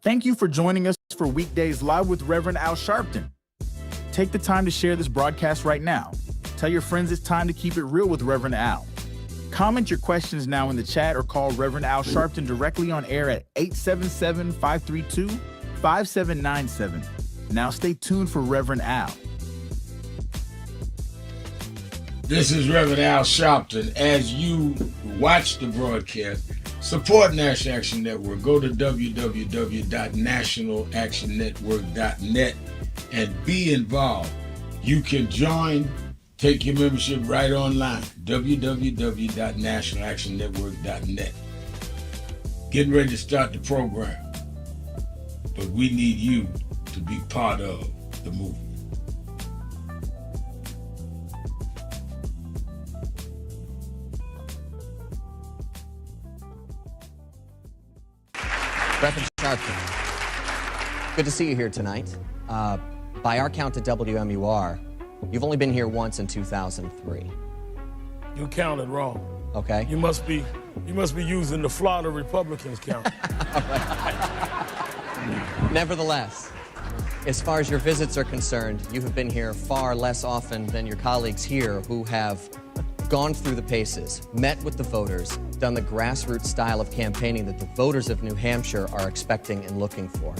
Thank you for joining us for Weekdays Live with Reverend Al Sharpton. Take the time to share this broadcast right now. Tell your friends it's time to keep it real with Reverend Al. Comment your questions now in the chat or call Reverend Al Sharpton directly on air at 877-532-5797. Now stay tuned for Reverend Al. This is Reverend Al Sharpton. As you watch the broadcast, support National Action Network. Go to www.nationalactionnetwork.net and be involved. You can join, take your membership right online, www.nationalactionnetwork.net. Getting ready to start the program, but we need you to be part of the movement. Reverend Sharpton, good to see you here tonight. By our count at WMUR, you've only been here once in 2003. You counted wrong. Okay. You must be using the Florida Republicans count. Nevertheless, as far as your visits are concerned, you have been here far less often than your colleagues here who have gone through the paces, met with the voters, done the grassroots style of campaigning that the voters of New Hampshire are expecting and looking for.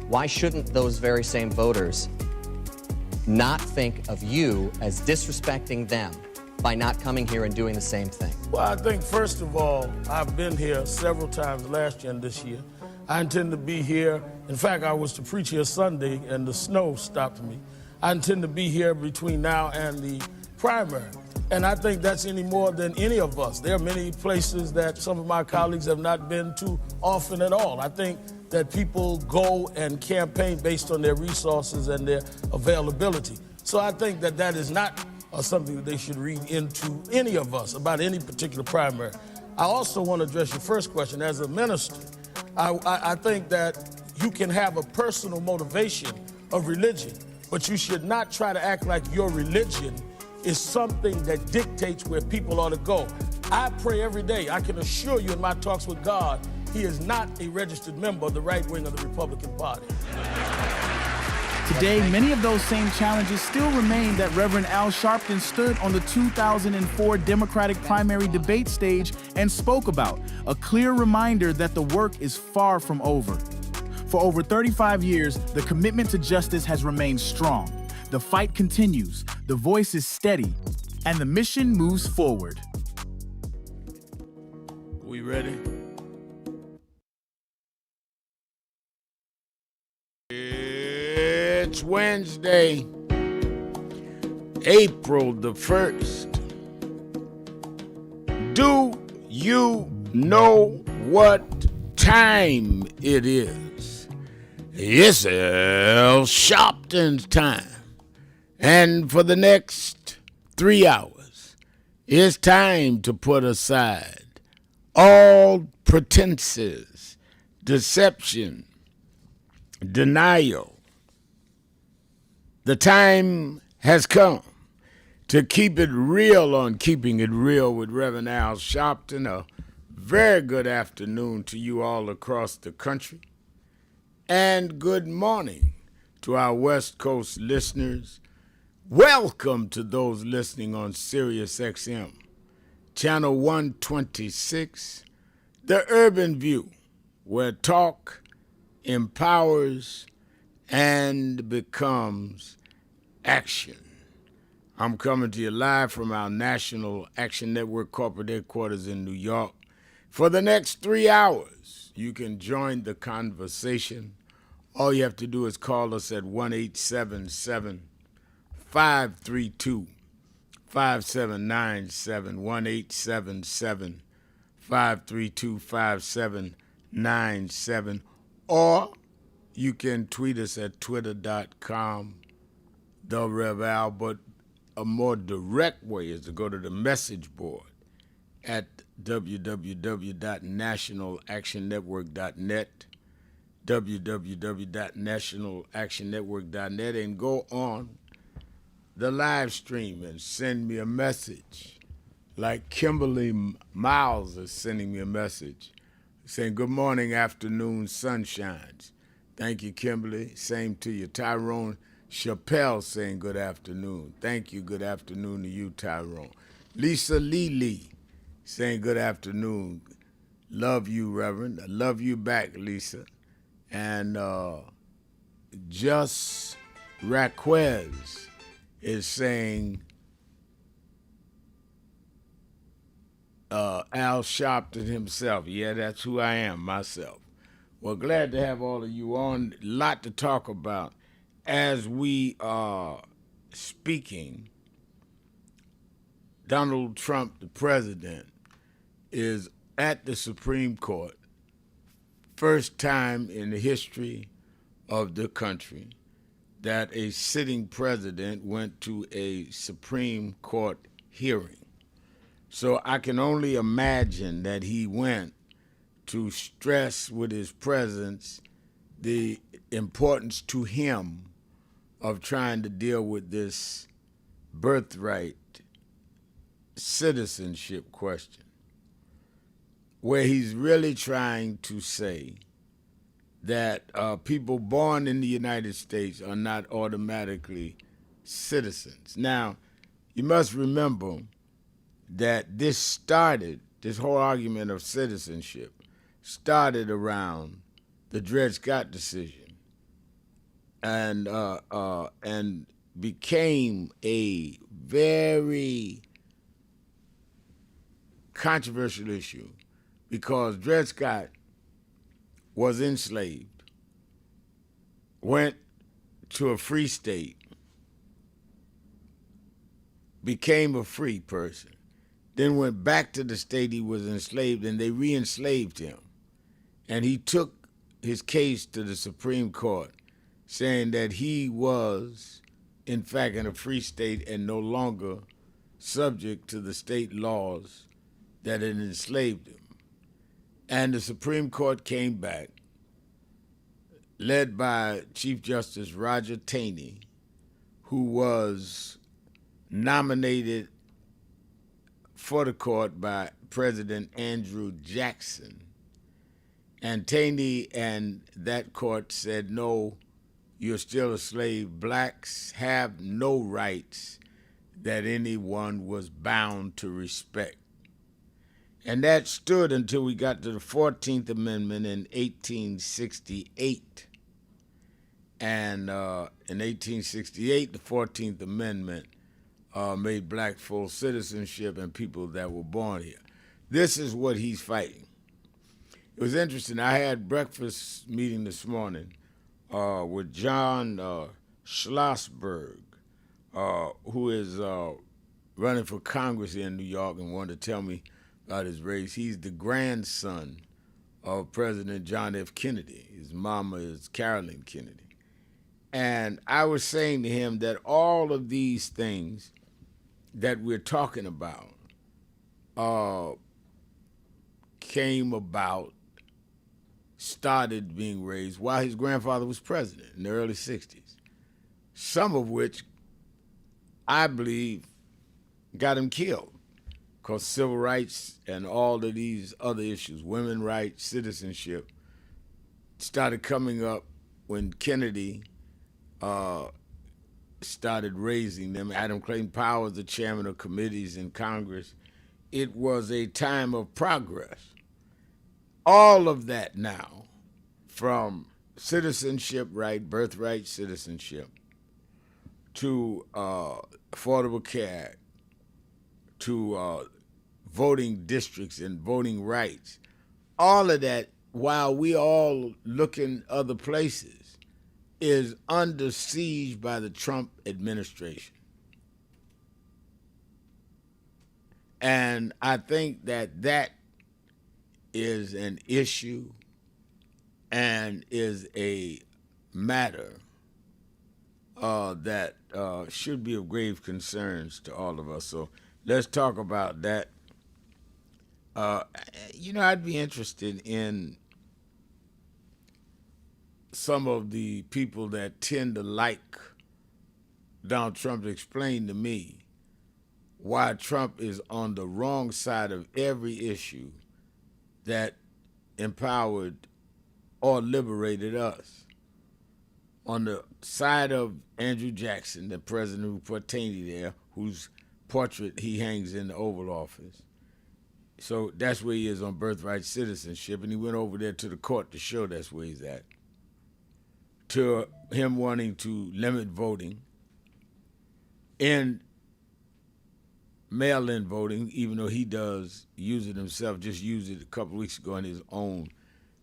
Why shouldn't those very same voters not think of you as disrespecting them by not coming here and doing the same thing? Well, I think, first of all, I've been here several times last year and this year. I intend to be here. In fact, I was to preach here Sunday, and the snow stopped me. I intend to be here between now and the primary. And I think that's any more than any of us. There are many places that some of my colleagues have not been to often at all. I think that people go and campaign based on their resources and their availability. So I think that that is not something that they should read into any of us about any particular primary. I also want to address your first question. As a minister, I think that you can have a personal motivation of religion, but you should not try to act like your religion is something that dictates where people ought to go. I pray every day. I can assure you in my talks with God, he is not a registered member of the right wing of the Republican Party. Today, many of those same challenges still remain that Reverend Al Sharpton stood on the 2004 Democratic primary debate stage and spoke about, a clear reminder that the work is far from over. For over 35 years, the commitment to justice has remained strong. The fight continues, the voice is steady, and the mission moves forward. We ready? It's Wednesday, April the 1st. Do you know what time it is? It's Al Sharpton's time. And for the next 3 hours, it's time to put aside all pretenses, deception, denial. The time has come to keep it real on Keeping It Real with Reverend Al Sharpton. A very good afternoon to you all across the country. And good morning to our West Coast listeners. Welcome to those listening on Sirius XM, Channel 126, The Urban View, where talk empowers and becomes action. I'm coming to you live from our National Action Network corporate headquarters in New York. For the next 3 hours, you can join the conversation. All you have to do is call us at 1-877-532-5797, 1-877-532-5797, or you can tweet us at twitter.com/TheRevAl, but a more direct way is to go to the message board at www.nationalactionnetwork.net, www.nationalactionnetwork.net, and go on the live stream and send me a message. Like Kimberly Miles is sending me a message saying, good morning, afternoon, sunshines. Thank you, Kimberly. Same to you. Tyrone Chappelle saying good afternoon. Thank you. Good afternoon to you, Tyrone. Lisa Lee saying good afternoon. Love you, Reverend. I love you back, Lisa. And Just Raquez is saying Al Sharpton himself. Yeah, that's who I am, myself. Well, glad to have all of you on. A lot to talk about. As we are speaking, Donald Trump, the president, is at the Supreme Court. First time in the history of the country that a sitting president went to a Supreme Court hearing. So I can only imagine that he went to stress with his presence the importance to him of trying to deal with this birthright citizenship question, where he's really trying to say that people born in the United States are not automatically citizens. Now, you must remember that this whole argument of citizenship started around the Dred Scott decision and became a very controversial issue because Dred Scott was enslaved, went to a free state, became a free person, then went back to the state he was enslaved, and they re-enslaved him. And he took his case to the Supreme Court, saying that he was, in fact, in a free state and no longer subject to the state laws that had enslaved him. And the Supreme Court came back, led by Chief Justice Roger Taney, who was nominated for the court by President Andrew Jackson. And Taney and that court said, no, you're still a slave. Blacks have no rights that anyone was bound to respect. And that stood until we got to the 14th Amendment in 1868. And in 1868, the 14th Amendment made black full citizenship and people that were born here. This is what he's fighting. It was interesting. I had breakfast meeting this morning with John Schlossberg, who is running for Congress here in New York and wanted to tell me about his race. He's the grandson of President John F. Kennedy. His mama is Carolyn Kennedy. And I was saying to him that all of these things that we're talking about came about, started being raised while his grandfather was president in the early 60s, some of which I believe got him killed. Because civil rights and all of these other issues, women's rights, citizenship, started coming up when Kennedy started raising them. Adam Clayton Powell, the chairman of committees in Congress. It was a time of progress. All of that now, from citizenship right, birthright citizenship, to Affordable Care Act, to voting districts and voting rights, all of that, while we all look in other places, is under siege by the Trump administration. And I think that that is an issue and is a matter that should be of grave concerns to all of us. So let's talk about that. I'd be interested in some of the people that tend to like Donald Trump to explain to me why Trump is on the wrong side of every issue that empowered or liberated us. on the side of Andrew Jackson, the president who put Taney there, whose portrait he hangs in the Oval Office. So that's where he is on birthright citizenship, and he went over there to the court to show that's where he's at. To him wanting to limit voting and mail-in voting, even though he does use it himself, just used it a couple of weeks ago in his own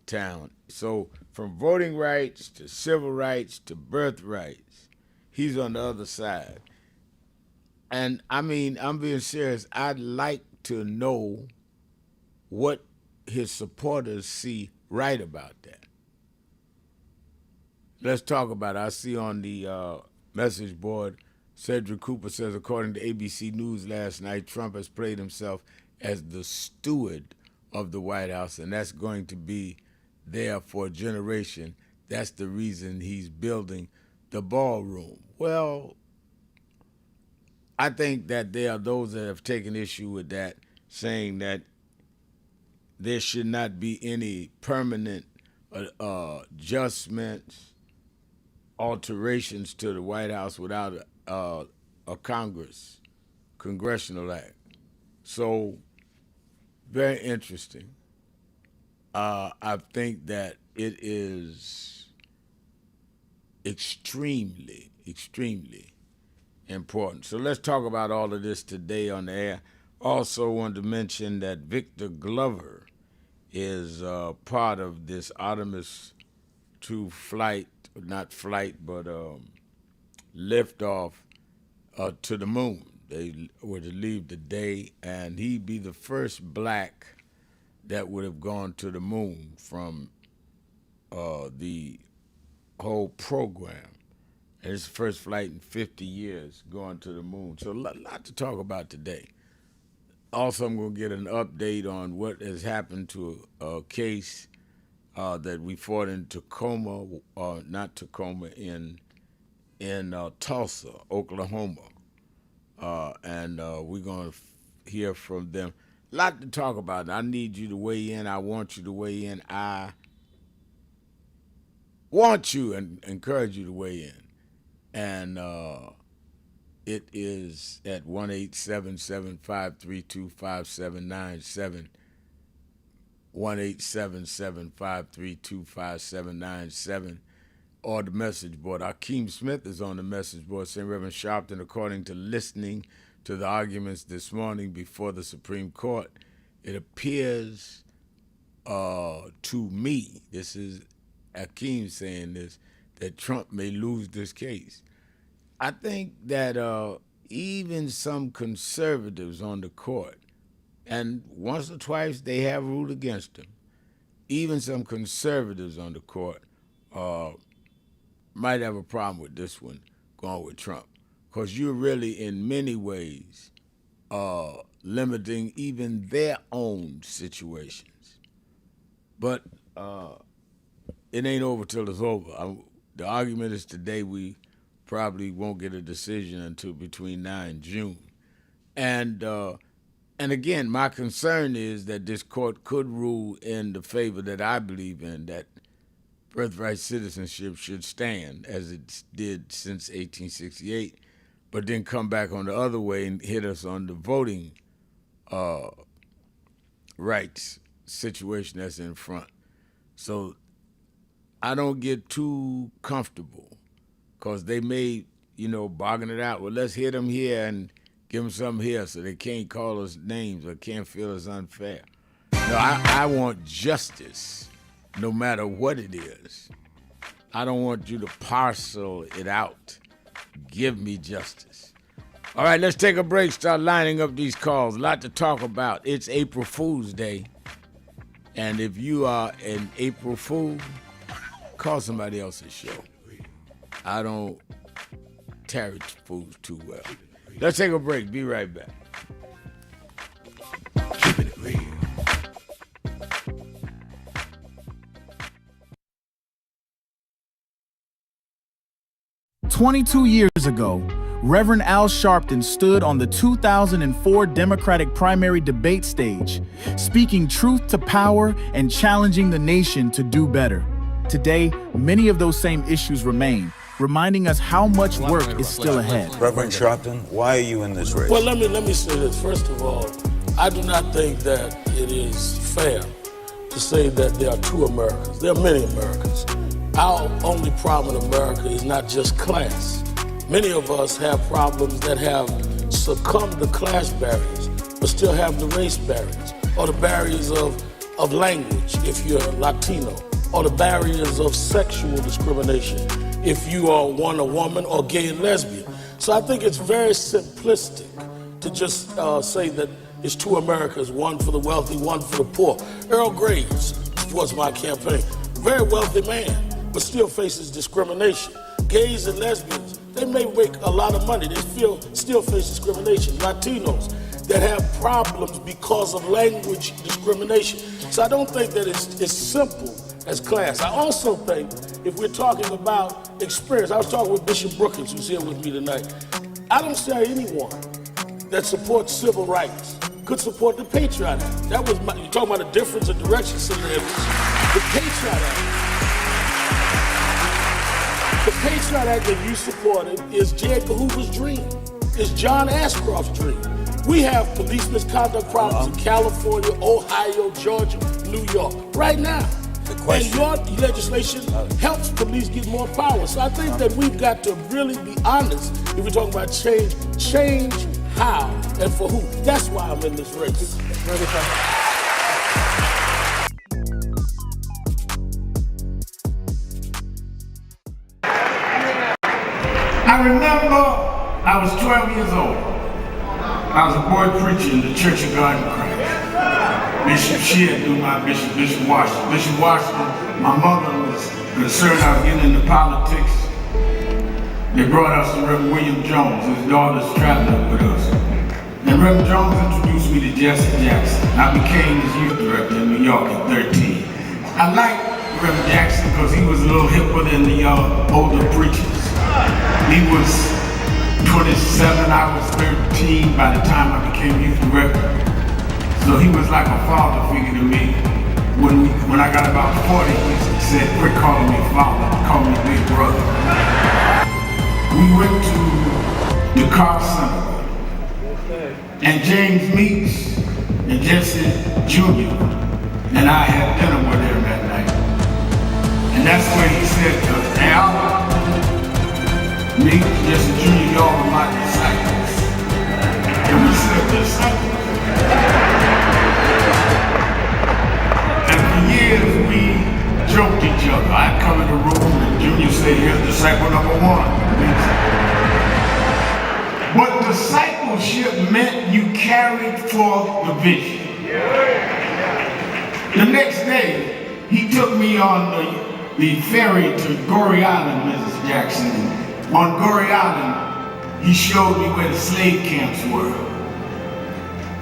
town. So from voting rights to civil rights to birthrights, he's on the other side. And I mean, I'm being serious. I'd like to know what his supporters see right about that. Let's talk about it. I see on the message board, Cedric Cooper says, according to ABC News last night, Trump has played himself as the steward of the White House, and that's going to be there for a generation. That's the reason he's building the ballroom. Well, I think that there are those that have taken issue with that, saying that there should not be any permanent adjustments, alterations to the White House without a congressional act. So, very interesting. I think that it is extremely, extremely important. So let's talk about all of this today on the air. Also wanted to mention that Victor Glover is part of this Artemis 2 flight, not flight, but liftoff to the moon. They were to leave today, and he'd be the first black that would have gone to the moon from the whole program. And it's the first flight in 50 years going to the moon. So a lot to talk about today. Also, I'm going to get an update on what has happened to a case that we fought in Tacoma, not Tacoma, in Tulsa, Oklahoma. And we're going to hear from them. A lot to talk about. I need you to weigh in. I want you to weigh in. I want you and encourage you to weigh in. And it is at 1-877-532-5797, 1-877-532-5797, or the message board. Akeem Smith is on the message board saying, Reverend Sharpton, according to listening to the arguments this morning before the Supreme Court, it appears to me, this is Akeem saying this, that Trump may lose this case. I think that even some conservatives on the court, and once or twice they have ruled against him, even some conservatives on the court might have a problem with this one going with Trump, because you're really, in many ways, limiting even their own situations. But it ain't over till it's over. The argument is today we probably won't get a decision until between now and June. And again, my concern is that this court could rule in the favor that I believe in, that birthright citizenship should stand as it did since 1868, but then come back on the other way and hit us on the voting rights situation that's in front. So I don't get too comfortable, because they may, bargain it out. Well, let's hit them here and give them something here so they can't call us names or can't feel us unfair. No, I want justice no matter what it is. I don't want you to parcel it out. Give me justice. All right, let's take a break, start lining up these calls. A lot to talk about. It's April Fool's Day. And if you are an April Fool, call somebody else's show. I don't tarry fools too well. Let's take a break. Be right back. Keeping it real. 22 years ago, Reverend Al Sharpton stood on the 2004 Democratic primary debate stage, speaking truth to power and challenging the nation to do better. Today, many of those same issues remain, reminding us how much work is still ahead. Reverend Sharpton, why are you in this race? Well, let me say this. First of all, I do not think that it is fair to say that there are two Americas. There are many Americas. Our only problem in America is not just class. Many of us have problems that have succumbed to class barriers, but still have the race barriers, or the barriers of language if you're Latino, or the barriers of sexual discrimination if you are a woman or gay and lesbian. So I think it's very simplistic to just say that it's two Americas, one for the wealthy, one for the poor. Earl Graves supports my campaign. Very wealthy man, but still faces discrimination. Gays and lesbians, they may make a lot of money, they still face discrimination. Latinos that have problems because of language discrimination. So I don't think that it's as simple as class. I also think if we're talking about experience, I was talking with Bishop Brookins, who's here with me tonight. I don't see how anyone that supports civil rights could support the Patriot Act. That was you're talking about a difference of direction, Senator Edwards. The Patriot Act. The Patriot Act that you supported is J. Edgar Hoover's dream. It's John Ashcroft's dream. We have police misconduct problems in California, Ohio, Georgia, New York, right now. And your legislation helps police get more power. So I think that we've got to really be honest if we're talking about change. Change how and for who. That's why I'm in this race. I remember I was 12 years old. I was a boy preacher in the Church of God in Christ. Bishop Sheard knew my bishop, Bishop Washington. Bishop Washington, my mother was concerned I was getting into politics. They brought us to Reverend William Jones. His daughter's traveling with us. And Reverend Jones introduced me to Jesse Jackson. I became his youth director in New York at 13. I liked Reverend Jackson because he was a little hipper than the older preachers. He was 27, I was 13 by the time I became youth director. So he was like a father figure to me. When I got about 40, he said, quit calling me father, call me big brother. We went to the car center, and James Meeks and Jesse Jr. and I had dinner with him that night. And that's where he said to us, Al, Meeks, Jesse Jr., y'all are my disciples. And we said, disciples? And for years we joked each other. I'd come in the room and Junior said, here's disciple number one. But discipleship meant you carried forth the vision. The next day, he took me on the ferry to Goree Island, Mrs. Jackson. On Goree Island, he showed me where the slave camps were.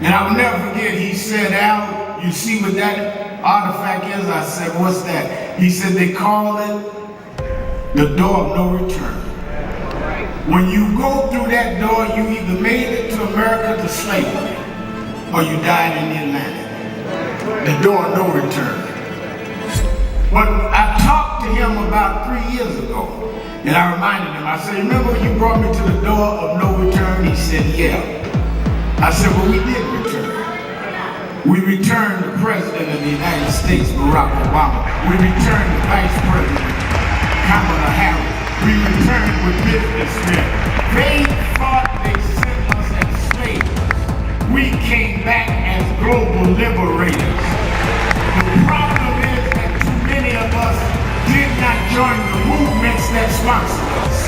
And I will never forget, he said, Al, you see what that artifact is? I said, what's that? He said, they call it the door of no return. When you go through that door, you either made it to America to slavery, or you died in the Atlantic. The door of no return. But I talked to him about 3 years ago, and I reminded him, I said, remember when you brought me to the door of no return? He said, yeah. I said, well, we did return. We returned the President of the United States, Barack Obama. We returned the Vice President, Kamala Harris. We returned with businessmen. They thought they sent us as slaves. We came back as global liberators. The problem is that too many of us did not join the movements that sponsored us.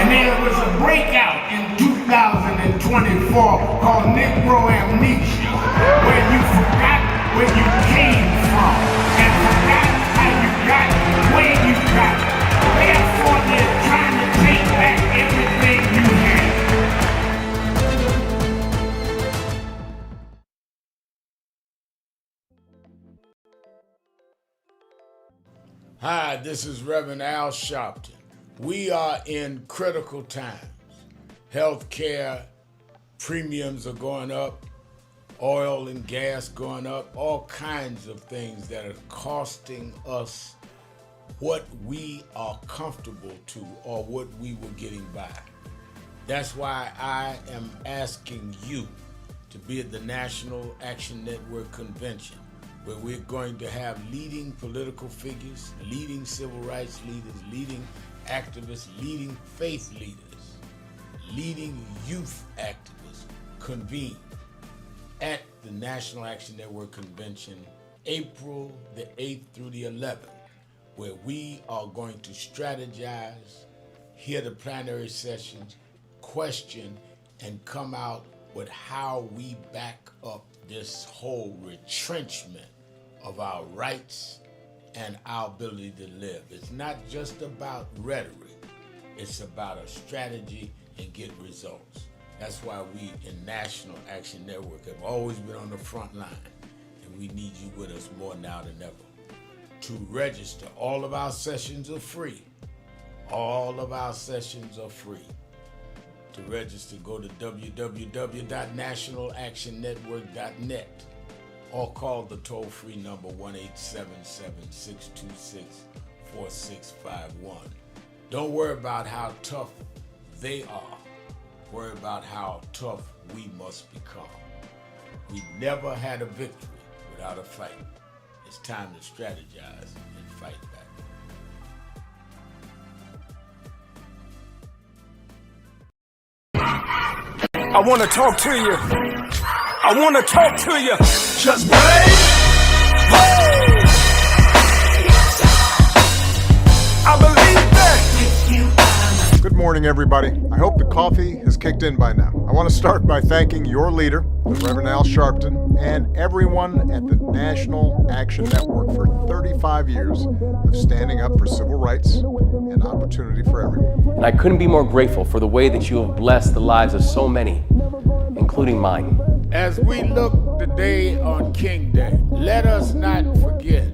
And there was a breakout in 2024 called Negro Amnesia, where you forgot where you came from and forgot how you got where you got. Therefore, they're trying to take back everything you had. Hi, this is Reverend Al Sharpton. We are in critical times. Healthcare premiums are going up, oil and gas going up, all kinds of things that are costing us what we are comfortable to or what we were getting by. That's why I am asking you to be at the National Action Network Convention, where we're going to have leading political figures, leading civil rights leaders, leading activists, leading faith leaders, leading youth activists convene at the National Action Network Convention, April the 8th through the 11th, where we are going to strategize, hear the plenary sessions, question, and come out with how we back up this whole retrenchment of our rights and our ability to live. It's not just about rhetoric, it's about a strategy and get results. That's why we in National Action Network have always been on the front line, and we need you with us more now than ever. To register, all of our sessions are free. All of our sessions are free. To register, go to www.nationalactionnetwork.net or call the toll-free number 1-877-626-4651. Don't worry about how tough they are. Worry about how tough we must become. We never had a victory without a fight. It's time to strategize and fight back. I want to talk to you. I want to talk to you. Just wait. I believe that. Good morning, everybody. I hope the coffee has kicked in by now. I want to start by thanking your leader, the Reverend Al Sharpton, and everyone at the National Action Network for 35 years of standing up for civil rights and opportunity for everyone. And I couldn't be more grateful for the way that you have blessed the lives of so many, including mine. As we look today on King Day, let us not forget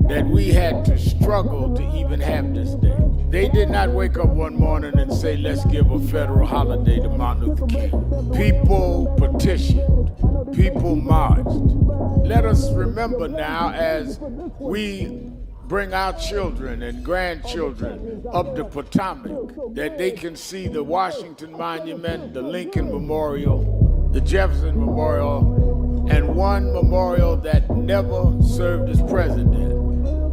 that we had to struggle to even have this day. They did not wake up one morning and say, let's give a federal holiday to Martin Luther King. People petitioned, people marched. Let us remember now, as we bring our children and grandchildren up the Potomac, that they can see the Washington Monument, the Lincoln Memorial, the Jefferson Memorial, and one memorial that never served as president,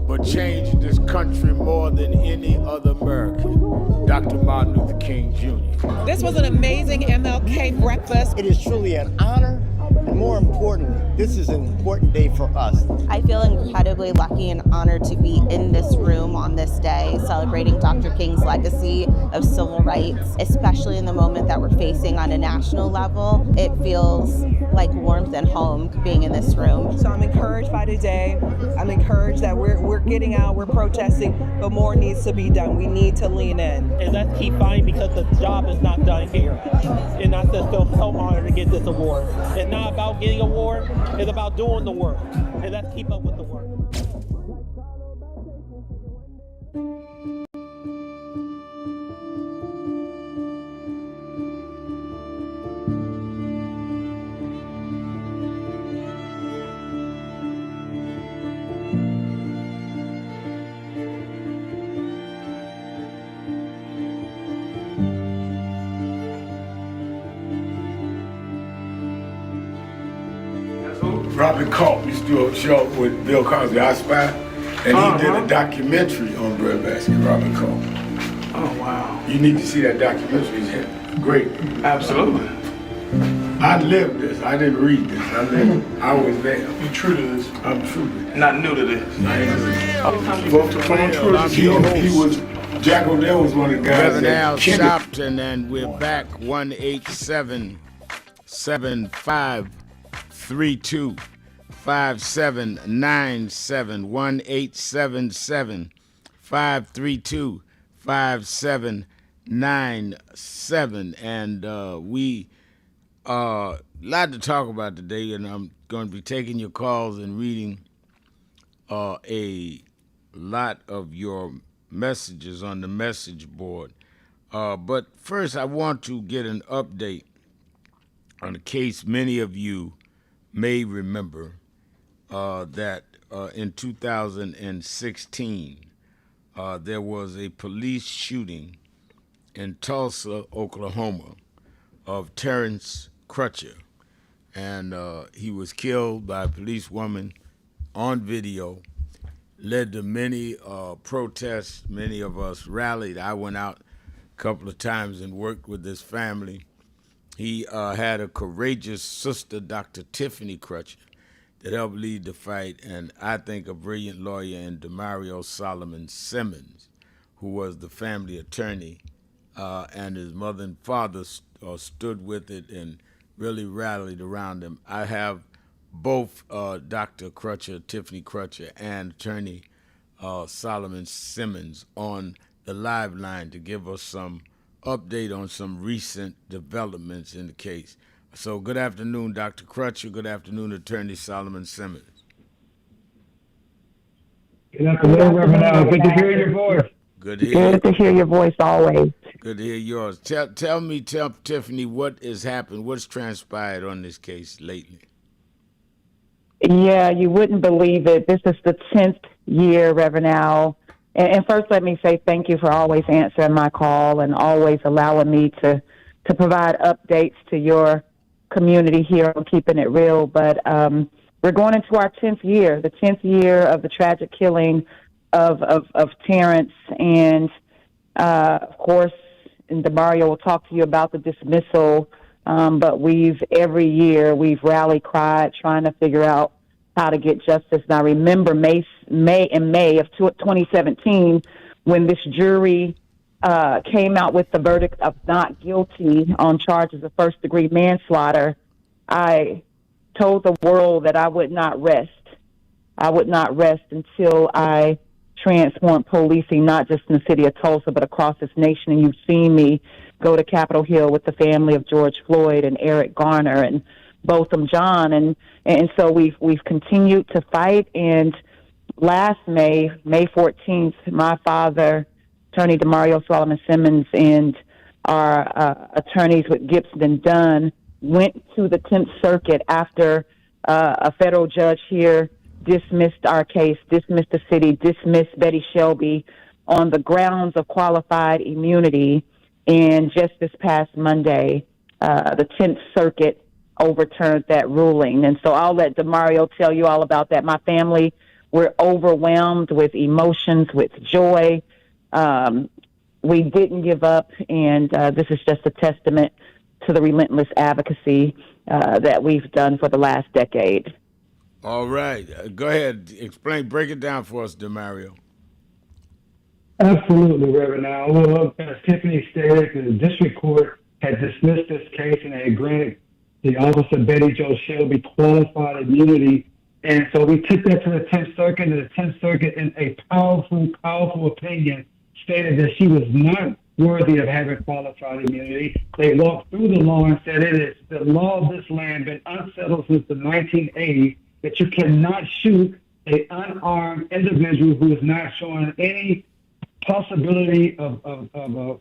but changed this country more than any other American, Dr. Martin Luther King Jr. This was an amazing MLK breakfast. It is truly an honor, and more importantly, this is an important day for us. I feel incredibly lucky and honored to be in this room on this day, celebrating Dr. King's legacy of civil rights, especially in the moment that we're facing on a national level. It feels like warmth and home being in this room. So I'm encouraged by today. I'm encouraged that we're getting out, we're protesting, but more needs to be done. We need to lean in. And let's keep fighting, because the job is not done here. And I just feel so honored to get this award. It's not about getting an award, it's about doing the work. And let's keep up with the work. Robert Culp used to do a show with Bill Cosby, I Spy, and he did a documentary on breadbasket, Robert Culp. Oh, wow. You need to see that documentary. It's great. Absolutely. I lived this. I didn't read this. I was there. You're true to this. I'm true to this. Not new to this. He was, Jack O'Dell was one of the guys Reverend Al that Sharpton, and we're back. 1-877-7532-5797. 1-877-532-5797. And we a lot to talk about today, and I'm going to be taking your calls and reading a lot of your messages on the message board. But first, I want to get an update on a case many of you may remember, that in 2016, there was a police shooting in Tulsa, Oklahoma, of Terrence Crutcher, and he was killed by a policewoman on video. Led to many protests. Many of us rallied. I went out a couple of times and worked with this family. He had a courageous sister, Dr. Tiffany Crutcher, that helped lead the fight, and I think a brilliant lawyer in Demario Solomon Simmons, who was the family attorney, and his mother and father stood with it and really rallied around him. I have both Dr. Crutcher, Tiffany Crutcher, and attorney Solomon Simmons on the live line to give us some update on some recent developments in the case. So good afternoon, Dr. Crutcher. Good afternoon, attorney Solomon Simmons. Good afternoon, Reverend Al. Good to hear your voice. Good to hear. Good to hear your voice always. Good to hear yours. Tell Tiffany what has happened, what's transpired on this case lately. Yeah, you wouldn't believe it. This is the 10th year, Reverend Al. And first, let me say thank you for always answering my call and always allowing me to provide updates to your community here on Keeping It Real. But we're going into our 10th year, the 10th year of the tragic killing of Terrence. And, of course, and Demario will talk to you about the dismissal. But every year we've rallied cried trying to figure out how to get justice. And I remember May of 2017 when this jury came out with the verdict of not guilty on charges of first-degree manslaughter. I told the world that I would not rest. I would not rest until I transformed policing, not just in the city of Tulsa, but across this nation. And you've seen me go to Capitol Hill with the family of George Floyd and Eric Garner and Botham Jean. And so we've continued to fight. And last May 14th, my father, Attorney Demario Solomon Simmons, and our attorneys with Gibson and Dunn went to the 10th Circuit after a federal judge here dismissed our case, dismissed the city, dismissed Betty Shelby on the grounds of qualified immunity. And just this past Monday, the 10th Circuit overturned that ruling. And so I'll let Demario tell you all about that. My family, we're overwhelmed with emotions, with joy. We didn't give up, and this is just a testament to the relentless advocacy that we've done for the last decade. All right. Go ahead. Explain. Break it down for us, Demario. Absolutely, Reverend Al. Well, as Tiffany stated, the district court had dismissed this case and had granted the officer Betty Jo Shelby qualified immunity. And so we took that to the 10th Circuit, and the 10th Circuit, in a powerful, powerful opinion, stated that she was not worthy of having qualified immunity. They walked through the law and said it is the law of this land, been unsettled since the 1980s, that you cannot shoot an unarmed individual who is not showing any possibility of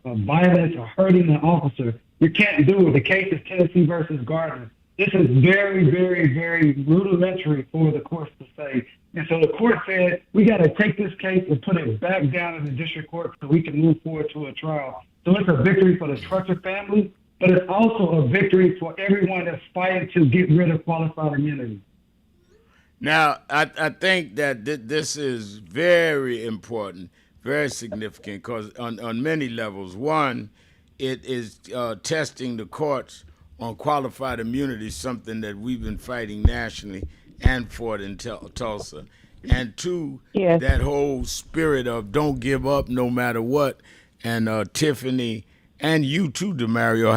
violence or hurting an officer. You can't do it. The case is Tennessee versus Gardner. This is very, very, very rudimentary for the courts to say. And so the court said, we got to take this case and put it back down in the district court so we can move forward to a trial. So it's a victory for the Crutcher family, but it's also a victory for everyone that's fighting to get rid of qualified immunity. Now, I think that this is very important, very significant, because on many levels. One, it is testing the courts on qualified immunity, something that we've been fighting nationally and fought in Tulsa. And two, yes, that whole spirit of don't give up no matter what. And Tiffany and you too, Demario,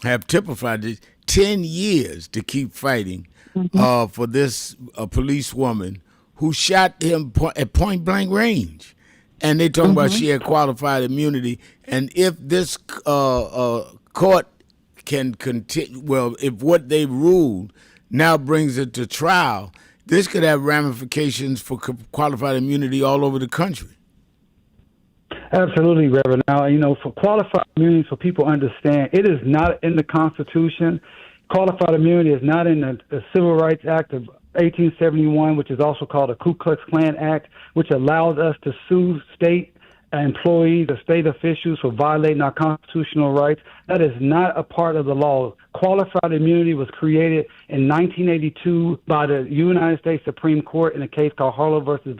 have typified this 10 years to keep fighting for this police woman who shot him at point blank range. And they talking about she had qualified immunity. And if this court can continue, well, if what they ruled now brings it to trial, this could have ramifications for qualified immunity all over the country. Absolutely, Reverend. Now, for qualified immunity, so people understand, it is not in the Constitution. Qualified immunity is not in the Civil Rights Act of 1871, which is also called the Ku Klux Klan Act, which allows us to sue state employees or state officials for violating our constitutional rights. That is not a part of the law. Qualified immunity was created in 1982 by the United States Supreme Court in a case called Harlow versus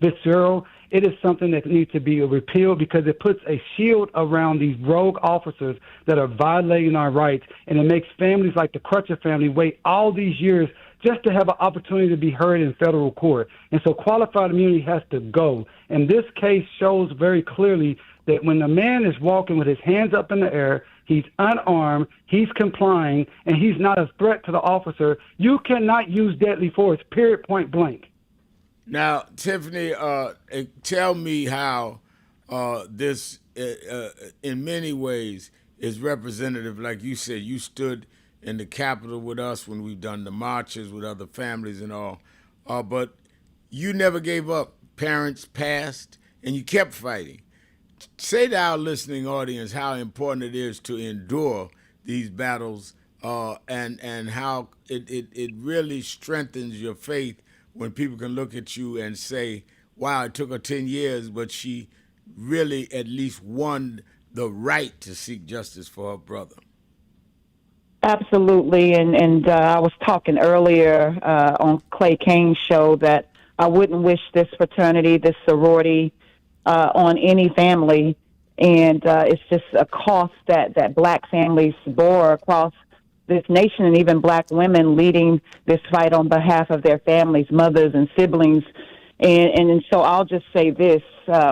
Fitzgerald. It is something that needs to be repealed because it puts a shield around these rogue officers that are violating our rights, and it makes families like the Crutcher family wait all these years just to have an opportunity to be heard in federal court. And so qualified immunity has to go. And this case shows very clearly that when a man is walking with his hands up in the air, he's unarmed, he's complying, and he's not a threat to the officer, you cannot use deadly force, period, point blank. Now, Tiffany, tell me how this, in many ways, is representative. Like you said, you stood in the Capitol with us when we've done the marches with other families and all, but you never gave up. Parents passed, and you kept fighting. Say to our listening audience how important it is to endure these battles, and how it really strengthens your faith when people can look at you and say, wow, it took her 10 years, but she really at least won the right to seek justice for her brother. Absolutely, and I was talking earlier on Clay Kane's show that I wouldn't wish this fraternity, this sorority, on any family, and it's just a cost that black families bore across this nation, and even black women leading this fight on behalf of their families, mothers and siblings. And so I'll just say this,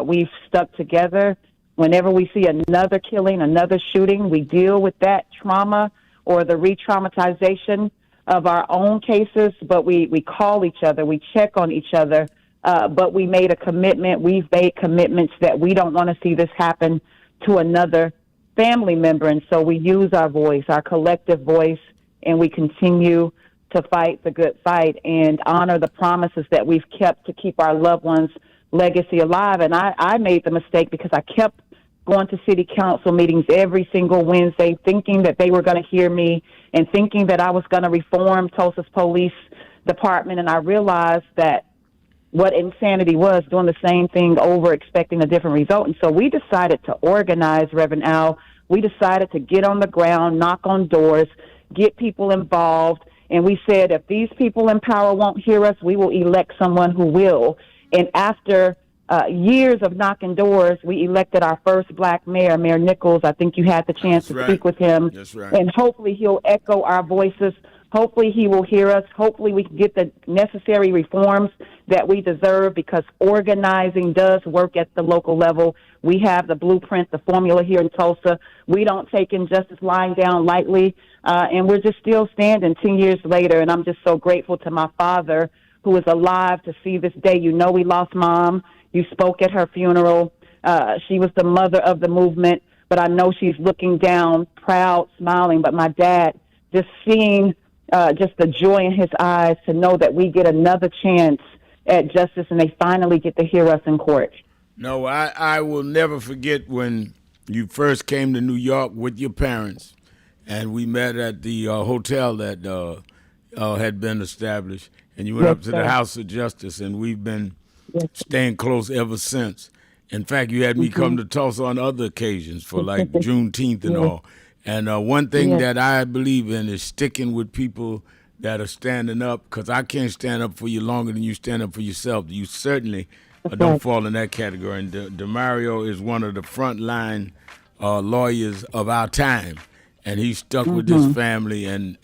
we've stuck together. Whenever we see another killing, another shooting, we deal with that trauma or the re-traumatization of our own cases, but we call each other, we check on each other, but we made a commitment, we've made commitments that we don't want to see this happen to another family member, and so we use our voice, our collective voice, and we continue to fight the good fight and honor the promises that we've kept to keep our loved ones' legacy alive. And I made the mistake because I kept going to city council meetings every single Wednesday, thinking that they were going to hear me and thinking that I was going to reform Tulsa's police department. And I realized that what insanity was, doing the same thing over, expecting a different result. And so we decided to organize, Reverend Al. We decided to get on the ground, knock on doors, get people involved. And we said, if these people in power won't hear us, we will elect someone who will. And after years of knocking doors, we elected our first black mayor, Mayor Nichols. I think you had the chance to speak with him. That's right. And hopefully he'll echo our voices. Hopefully he will hear us. Hopefully we can get the necessary reforms that we deserve, because organizing does work at the local level. We have the blueprint, the formula here in Tulsa. We don't take injustice lying down lightly, and we're just still standing 10 years later. And I'm just so grateful to my father, who is alive to see this day. You know, we lost Mom. You spoke at her funeral. She was the mother of the movement, but I know she's looking down, proud, smiling. But my dad, just seeing just the joy in his eyes to know that we get another chance at justice and they finally get to hear us in court. No, I will never forget when you first came to New York with your parents, and we met at the hotel that had been established, and you went up to the House of Justice, and we've been staying close ever since. In fact, you had me come to Tulsa on other occasions for like Juneteenth and all. And one thing that I believe in is sticking with people that are standing up, because I can't stand up for you longer than you stand up for yourself. You certainly don't fall in that category. And DeMario is one of the frontline lawyers of our time, and he stuck with this family. And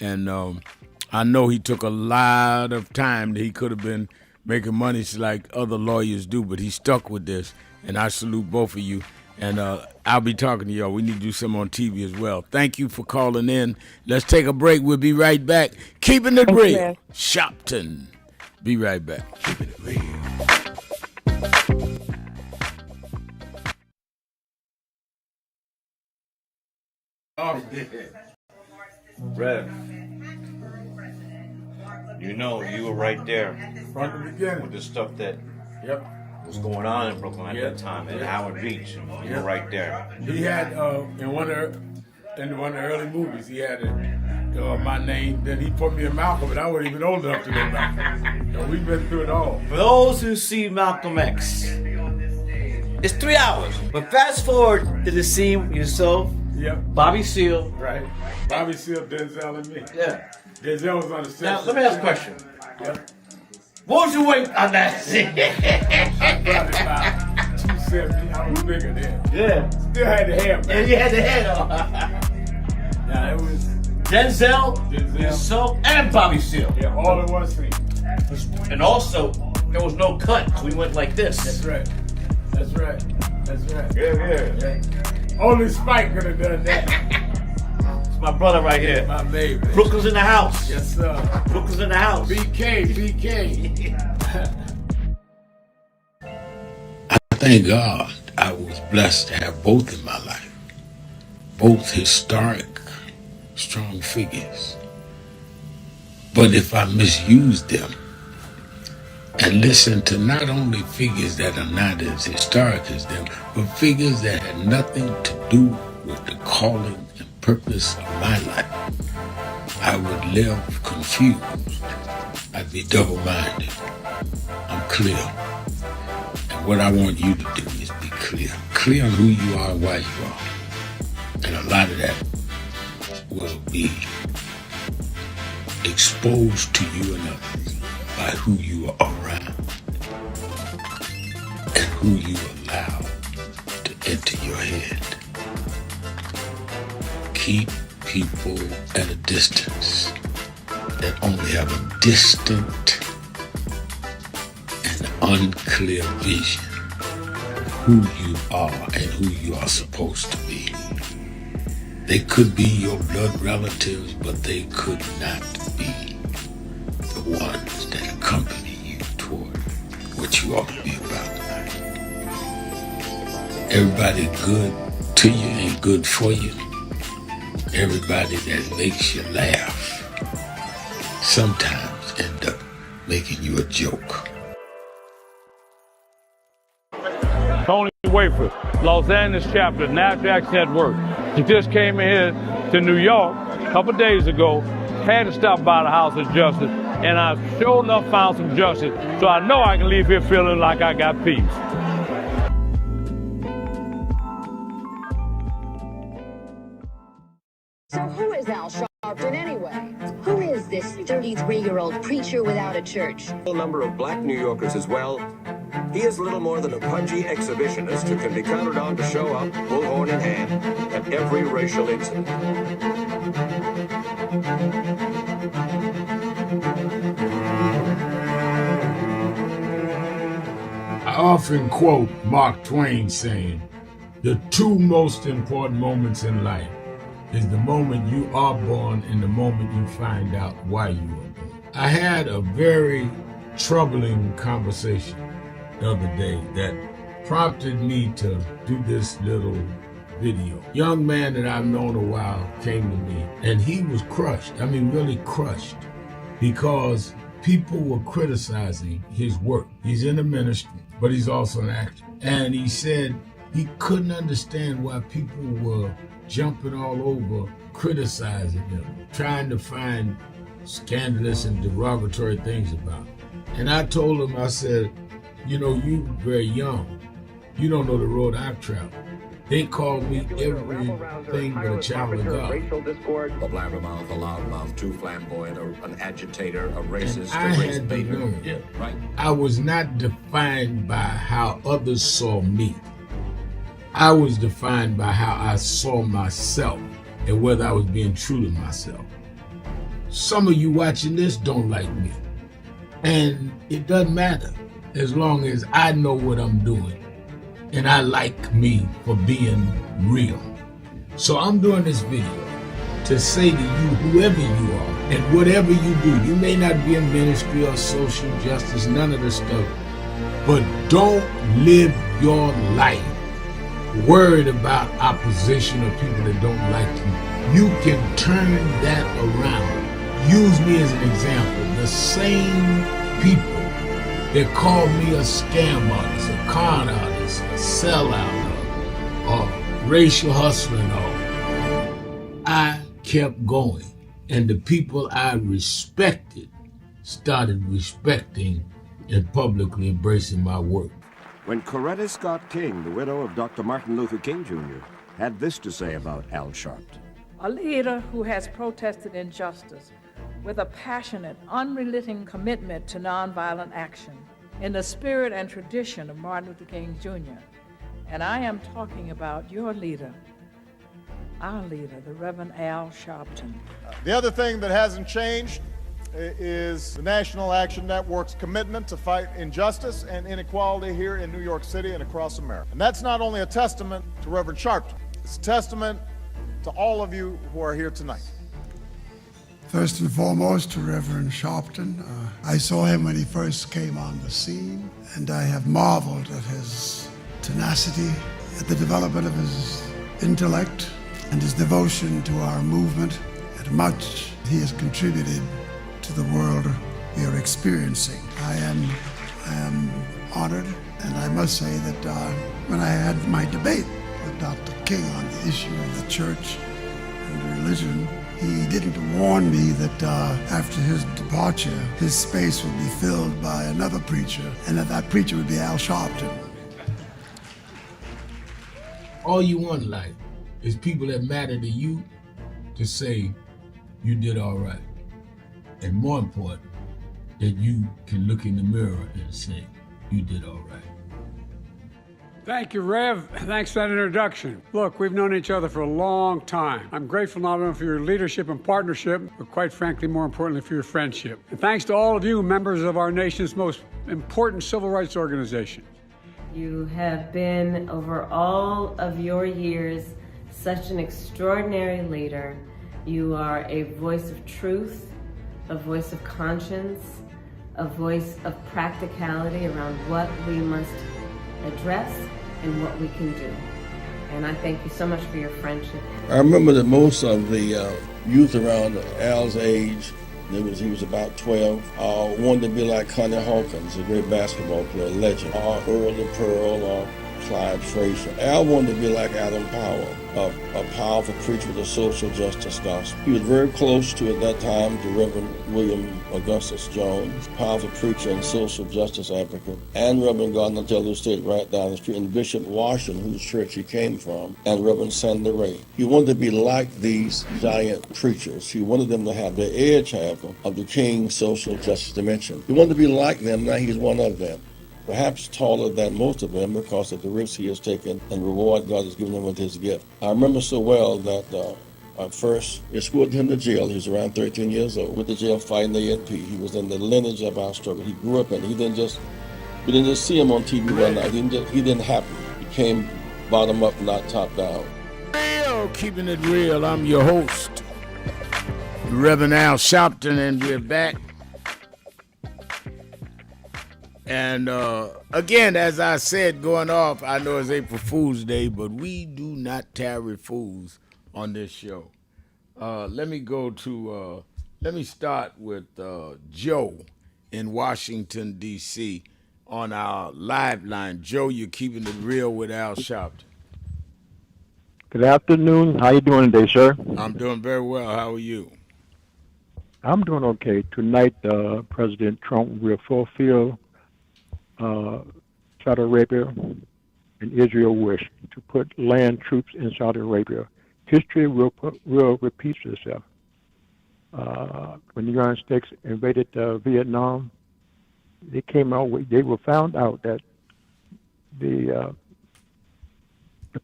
I know he took a lot of time that he could have been making money like other lawyers do, but he stuck with this, and I salute both of you. And I'll be talking to y'all. We need to do some on TV as well. Thank you for calling in. Let's take a break. We'll be right back. Keeping it real. Sharpton. Be right back. Keeping it real. Rev, you know, you were right there from the beginning with the stuff that was going on in Brooklyn at that time, at Howard Beach. You were right there. He had in one of the early movies, he had my name. Then he put me in Malcolm, and I wasn't even old enough to know Malcolm. We've been through it all. For those who see Malcolm X, it's 3 hours. But fast forward to the scene yourself, Bobby Seale. Right. Bobby Seale, Denzel, and me. Yeah. Denzel was on the set. Now, let me ask a question. What was your weight on that scene? I probably about 270. I was bigger then. Yeah. Still had the hair back. Yeah, you had the head on. Yeah, it was Denzel, yourself, and Bobby Seale. Yeah, all in one scene. And also, there was no cut, so we went like this. That's right. That's right. That's right. Yeah. Only Spike could have done that. It's my brother right here. My baby. Brooklyn's in the house. Yes, sir. Brooklyn's in the house. BK. I thank God I was blessed to have both in my life. Both historic, strong figures. But if I misused them and listened to not only figures that are not as historic as them, but figures that had nothing to do with the calling and purpose of my life, I would live confused. I'd be double-minded. I'm clear. And what I want you to do is be clear. Clear on who you are and why you are. And a lot of that will be exposed to you and others by who you are around and who you allow to enter your head. Keep people at a distance that only have a distant and unclear vision of who you are and who you are supposed to be. They could be your blood relatives, but they could not be the ones that accompany you toward what you ought to be about tonight. Everybody good to you ain't good for you. Everybody that makes you laugh sometimes end up making you a joke. Tony Wafer, Los Angeles chapter, NASDAQ Network. He just came in here to New York a couple days ago, had to stop by the House of Justice, and I sure enough found some justice, so I know I can leave here feeling like I got peace. So who is Al Sharpton anyway? Who is this 33-year-old preacher without a church? A number of black New Yorkers as well. He is little more than a pudgy exhibitionist who can be counted on to show up, bullhorn in hand, at every racial incident. I often quote Mark Twain saying, the two most important moments in life is the moment you are born and the moment you find out why you were born. I had a very troubling conversation the other day that prompted me to do this little video. Young man that I've known a while came to me and he was crushed. I mean, really crushed, because people were criticizing his work. He's in the ministry, but he's also an actor. And he said he couldn't understand why people were jumping all over, criticizing him, trying to find scandalous and derogatory things about him. And I told him, I said, you know, you're very young. You don't know the road I've traveled. They call me everything but a child of God. A blabbermouth, a loudmouth, too flamboyant, an agitator, a racist, I had to learn. Yeah, right. I was not defined by how others saw me. I was defined by how I saw myself and whether I was being true to myself. Some of you watching this don't like me. And it doesn't matter as long as I know what I'm doing and I like me for being real. So I'm doing this video to say to you, whoever you are and whatever you do, you may not be in ministry or social justice, none of this stuff, but don't live your life worried about opposition or people that don't like you. You can turn that around. Use me as an example. The same people that call me a scam artist, a con artist, a sellout, or racial hustling, I kept going. And the people I respected started respecting and publicly embracing my work. When Coretta Scott King, the widow of Dr. Martin Luther King Jr., had this to say about Al Sharpton. A leader who has protested injustice with a passionate, unrelenting commitment to nonviolent action in the spirit and tradition of Martin Luther King Jr. And I am talking about your leader, our leader, the Reverend Al Sharpton. The other thing that hasn't changed is the National Action Network's commitment to fight injustice and inequality here in New York City and across America. And that's not only a testament to Reverend Sharpton, it's a testament to all of you who are here tonight. First and foremost, to Reverend Sharpton. I saw him when he first came on the scene, and I have marveled at his tenacity, at the development of his intellect, and his devotion to our movement, and much he has contributed to the world we are experiencing. I am honored, and I must say that when I had my debate with Dr. King on the issue of the church and religion, he didn't warn me that after his departure, his space would be filled by another preacher, and that preacher would be Al Sharpton. All you want in life is people that matter to you to say you did all right. And more important, that you can look in the mirror and say you did all right. Thank you, Rev. Thanks for that introduction. Look, we've known each other for a long time. I'm grateful not only for your leadership and partnership, but quite frankly, more importantly, for your friendship. And thanks to all of you, members of our nation's most important civil rights organization. You have been, over all of your years, such an extraordinary leader. You are a voice of truth, a voice of conscience, a voice of practicality around what we must address and what we can do. And I thank you so much for your friendship. I remember that most of the youth around Al's age, he was about 12, wanted to be like Connie Hawkins, a great basketball player, legend, or Earl the Pearl, or Clyde Frazier. Al wanted to be like Adam Powell, a powerful preacher with a social justice gospel. He was very close to, at that time, to Reverend William Augustus Jones, powerful preacher and social justice advocate, and Reverend Gardner Taylor State right down the street, and Bishop Washington, whose church he came from, and Reverend Sandy Ray. He wanted to be like these giant preachers. He wanted them to have the edge, however, of the King's social justice dimension. He wanted to be like them, now he's one of them. Perhaps taller than most of them because of the risks he has taken and the reward God has given him with his gift. I remember so well that I first escorted him to jail. He was around 13 years old, with the jail fighting the ANP. He was in the lineage of our struggle. He grew up in it. We didn't just see him on TV one night. He didn't happen. He came bottom up, not top down. Real, keeping it real. I'm your host, Reverend Al Sharpton, and we're back. And again, as I said, going off, I know it's April Fool's Day, but we do not tarry fools on this show. Let me start with Joe in Washington, D.C. on our live line. Joe, you're keeping it real with Al Sharpton. Good afternoon. How you doing today, sir? I'm doing very well. How are you? I'm doing okay. Tonight, President Trump will fulfill Saudi Arabia and Israel wish to put land troops in Saudi Arabia. History will repeat itself. When the United States invaded Vietnam, they found out that the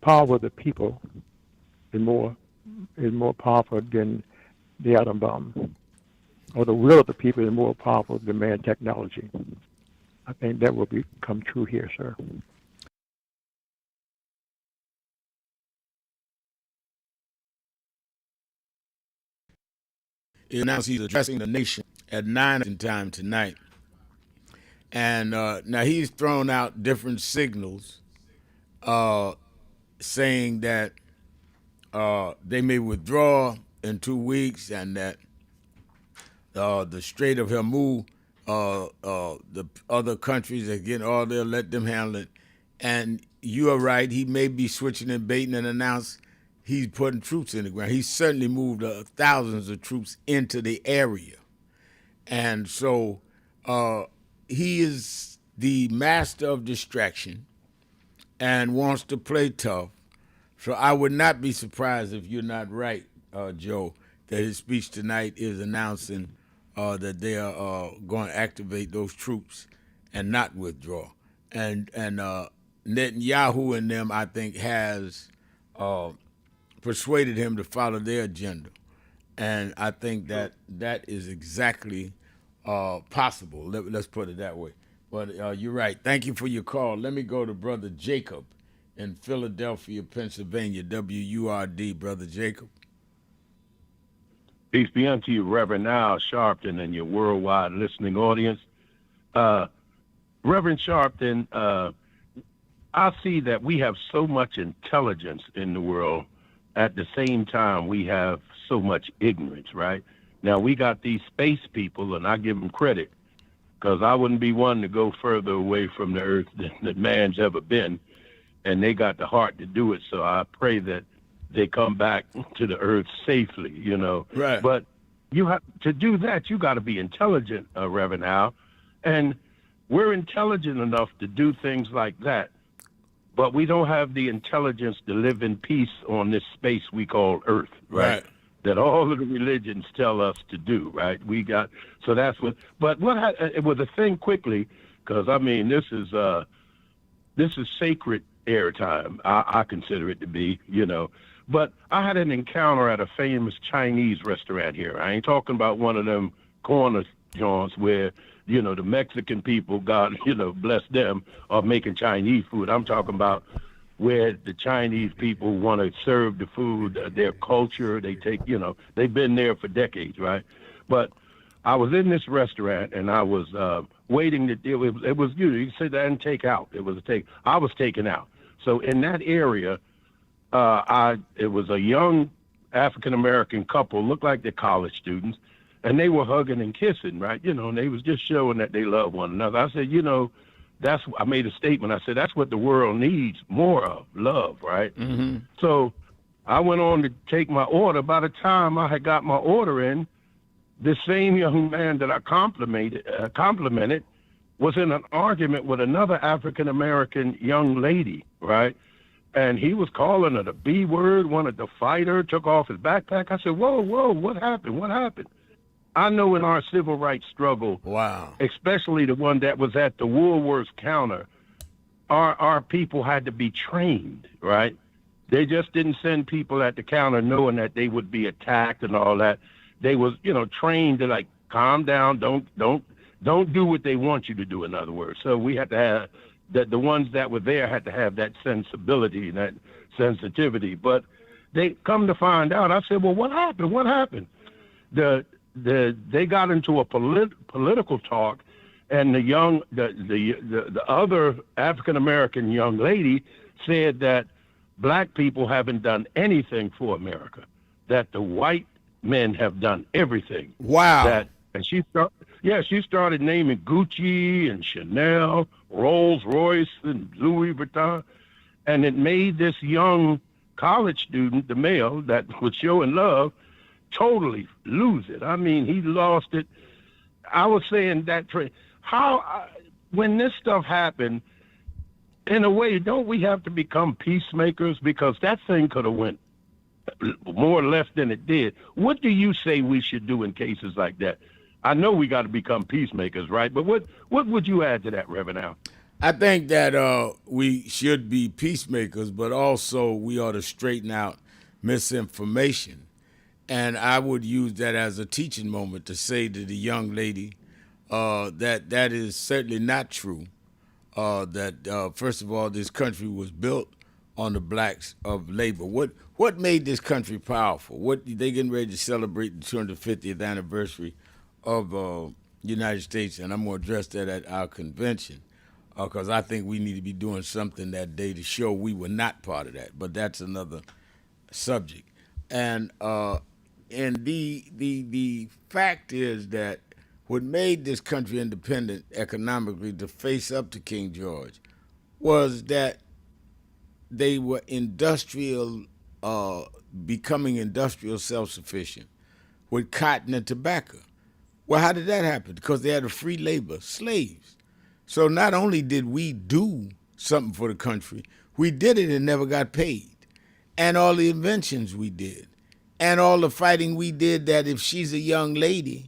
power of the people is more powerful than the atom bomb, or the will of the people is more powerful than man technology. I think that will become true here, sir. He announced he's addressing the nation at 9 time tonight. And now he's thrown out different signals saying that they may withdraw in 2 weeks and that the Strait of Hormuz, the other countries that get all there, let them handle it. And you are right, he may be switching and baiting and announce he's putting troops in the ground. He certainly moved thousands of troops into the area. And so he is the master of distraction and wants to play tough. So I would not be surprised if you're not right, Joe, that his speech tonight is announcing that they are going to activate those troops and not withdraw. And Netanyahu and them, I think, has persuaded him to follow their agenda. And I think that is exactly possible. Let's put it that way. But you're right. Thank you for your call. Let me go to Brother Jacob in Philadelphia, Pennsylvania, WURD, Brother Jacob. Peace be unto you, Reverend Al Sharpton, and your worldwide listening audience. Reverend Sharpton, I see that we have so much intelligence in the world. At the same time, we have so much ignorance, right? Now, we got these space people, and I give them credit, because I wouldn't be one to go further away from the earth than man's ever been, and they got the heart to do it, so I pray that they come back to the earth safely, you know. Right. But you have to do that, you got to be intelligent, Reverend Al, and we're intelligent enough to do things like that, but we don't have the intelligence to live in peace on this space we call earth, right? That all of the religions tell us to do, right? So that's what, but it was a thing quickly, because I mean, this is sacred airtime. I consider it to be, you know. But I had an encounter at a famous Chinese restaurant here. I ain't talking about one of them corner joints where, you know, the Mexican people, God, you know, bless them, are making Chinese food. I'm talking about where the Chinese people want to serve the food, their culture. They take, you know, they've been there for decades, right? But I was in this restaurant and I was waiting to, it was you sit there and take out. It was I was taken out. So in that area, it was a young African-American couple, looked like they're college students, and they were hugging and kissing, right? You know, and they was just showing that they love one another. I said, you know, I made a statement. I said, that's what the world needs more of, love, right? Mm-hmm. So I went on to take my order. By the time I had got my order in, this same young man that I complimented was in an argument with another African-American young lady, right? And he was calling her the B word, wanted to fight her, took off his backpack. I said, whoa, what happened? What happened? I know in our civil rights struggle, wow, especially the one that was at the Woolworths counter, our people had to be trained, right? They just didn't send people at the counter knowing that they would be attacked and all that. They was, you know, trained to like, calm down, don't do what they want you to do, in other words. So we had to have that, the ones that were there had to have that sensibility and that sensitivity. But they come to find out, I said, well, what happened? What happened? They got into a political talk, and the other African-American young lady said that black people haven't done anything for America, that the white men have done everything. Wow. And she started naming Gucci and Chanel, Rolls Royce and Louis Vuitton, and it made this young college student, the male that was showing love, totally lose it. I mean, he lost it. I was saying that when this stuff happened, in a way, don't we have to become peacemakers? Because that thing could have went more left than it did. What do you say we should do in cases like that? I know we got to become peacemakers, right? But what would you add to that, Reverend Al? I think that we should be peacemakers, but also we ought to straighten out misinformation. And I would use that as a teaching moment to say to the young lady that is certainly not true. First of all, this country was built on the blacks of labor. What made this country powerful? They getting ready to celebrate the 250th anniversary of the United States, and I'm going to address that at our convention because I think we need to be doing something that day to show we were not part of that. But that's another subject. And the fact is that what made this country independent economically to face up to King George was that they were industrial becoming industrial self-sufficient with cotton and tobacco. Well, how did that happen? Because they had a free labor, slaves. So not only did we do something for the country, we did it and never got paid. And all the inventions we did, and all the fighting we did, that if she's a young lady,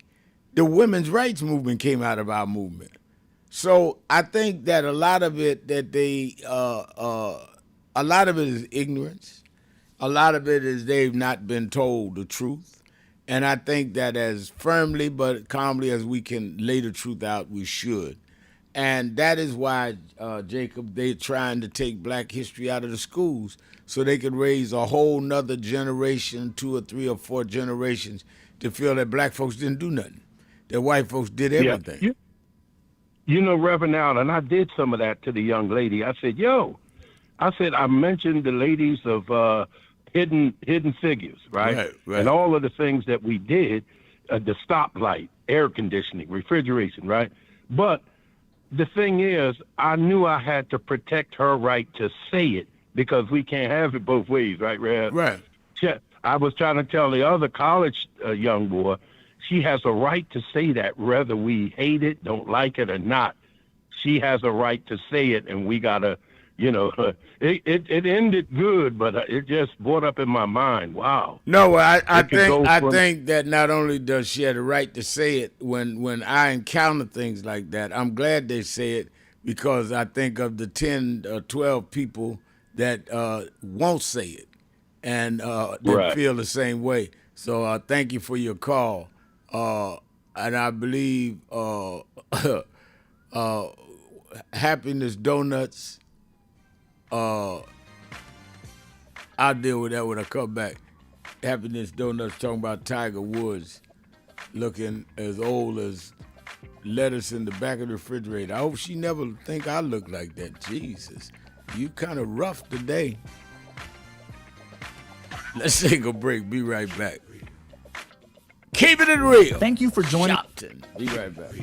the women's rights movement came out of our movement. So I think that a lot of it is ignorance. A lot of it is they've not been told the truth. And I think that as firmly but calmly as we can lay the truth out, we should. And that is why, Jacob, they're trying to take black history out of the schools so they can raise a whole nother generation, 2 or 3 or 4 generations, to feel that black folks didn't do nothing, that white folks did everything. Yeah. You know, Reverend Al, and I did some of that to the young lady. I said, I mentioned the ladies of hidden figures, right? And all of the things that we did, the stoplight, air conditioning, refrigeration, right? But the thing is, I knew I had to protect her right to say it, because we can't have it both ways, right, Rev? Right. I was trying to tell the other college young boy, she has a right to say that, whether we hate it, don't like it or not. She has a right to say it, and we gotta, it ended good, but it just brought up in my mind, wow. No, I think that not only does she have a right to say it, when I encounter things like that, I'm glad they say it, because I think of the 10 or 12 people that won't say it and they feel the same way. So thank you for your call. And I believe Happiness Donuts, I'll deal with that when I come back. Happiness Donuts talking about Tiger Woods looking as old as lettuce in the back of the refrigerator. I hope she never think I look like that. Jesus, you kind of rough today. Let's take a break. Be right back. Keeping it real. Thank you for joining. Sharpton. Be right back.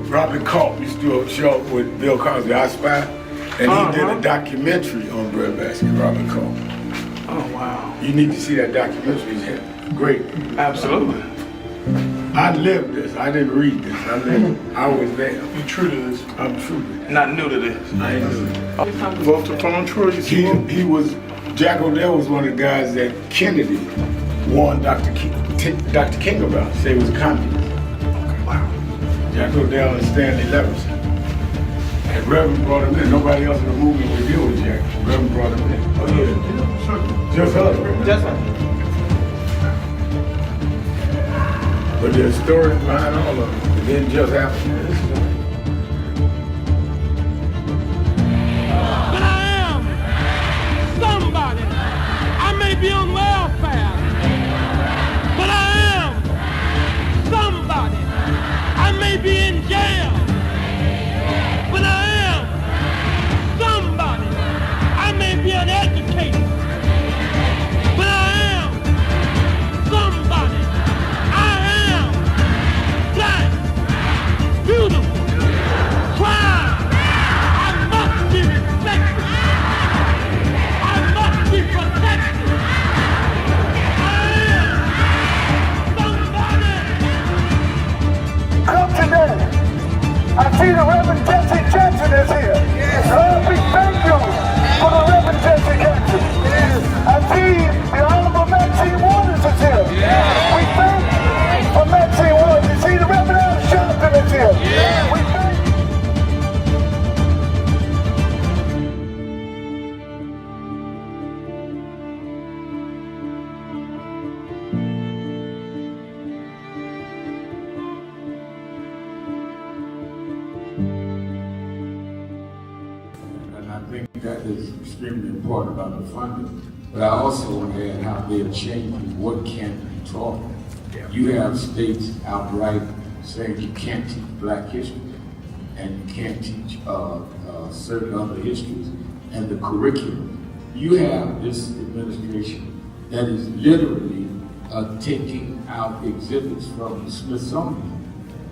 Robert Culp used to do a show with Bill Cosby, I Spy, and he did a documentary on breadbasket, Robert Culp. Oh, wow. You need to see that documentary. It's great. Absolutely. I lived this. I didn't read this. I was there. You true to this? I'm true to this. Not new to this. I ain't new to this. Vote to phone Troy. He was, Jack O'Dell was one of the guys that Kennedy warned Dr. King about. Say he was a communist. Jack O'Dell and Stanley Leverson. And Reverend brought him in. Nobody else in the movement would deal with Jack. Reverend brought him in. Oh, yeah. Sure. Just us. Just us. But there's stories behind all of it. It didn't just happen. But I am somebody. I may be on welfare, but I am somebody. I may be in jail, but I am somebody. I may be uneducated, but I am somebody. I am black, beautiful. think that is extremely important about the funding. But I also want to add how they are changing what can be taught. You have states outright saying you can't teach Black history and you can't teach certain other histories and the curriculum. You have this administration that is literally taking out exhibits from the Smithsonian.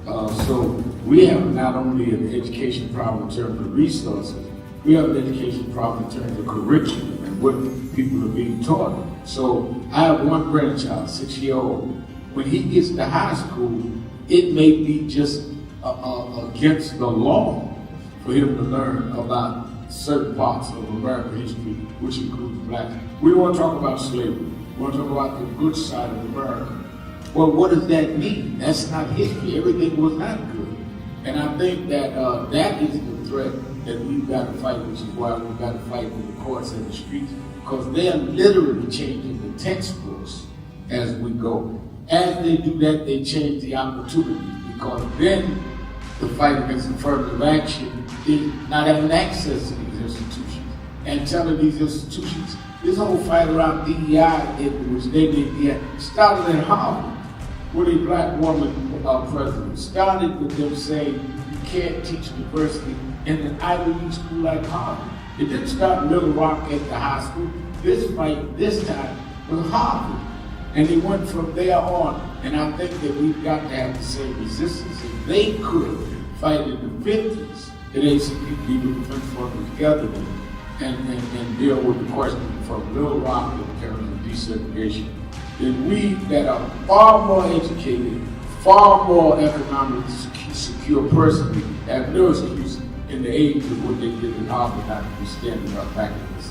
So we have not only an education problem in terms of resources, we have an education problem in terms of curriculum and what people are being taught. So I have one grandchild, 6-year-old. When he gets to high school, it may be just against the law for him to learn about certain parts of American history, which includes Black. We want to talk about slavery. We want to talk about the good side of America. Well, what does that mean? That's not history. Everything was not good. And I think that that is the threat that we've got to fight, which is why we've got to fight in the courts and the streets, because they are literally changing the textbooks as we go. As they do that, they change the opportunities, because then the fight against affirmative action is not having access to these institutions and telling these institutions, this whole fight around DEI, which they started at Harvard with a Black woman president. Started with them saying you can't teach diversity in an Ivy League school like Harvard. It didn't start in Little Rock at the high school. This fight, this time, was Harvard. And they went from there on. And I think that we've got to have the same resistance. If they could fight in the 50s, the ACP people would put forward together and deal with the question from Little Rock in terms of desegregation. Then we that are far more educated, far more economically secure personally, have no excuse in the age of what they did in Harvard not to be standing up back in this.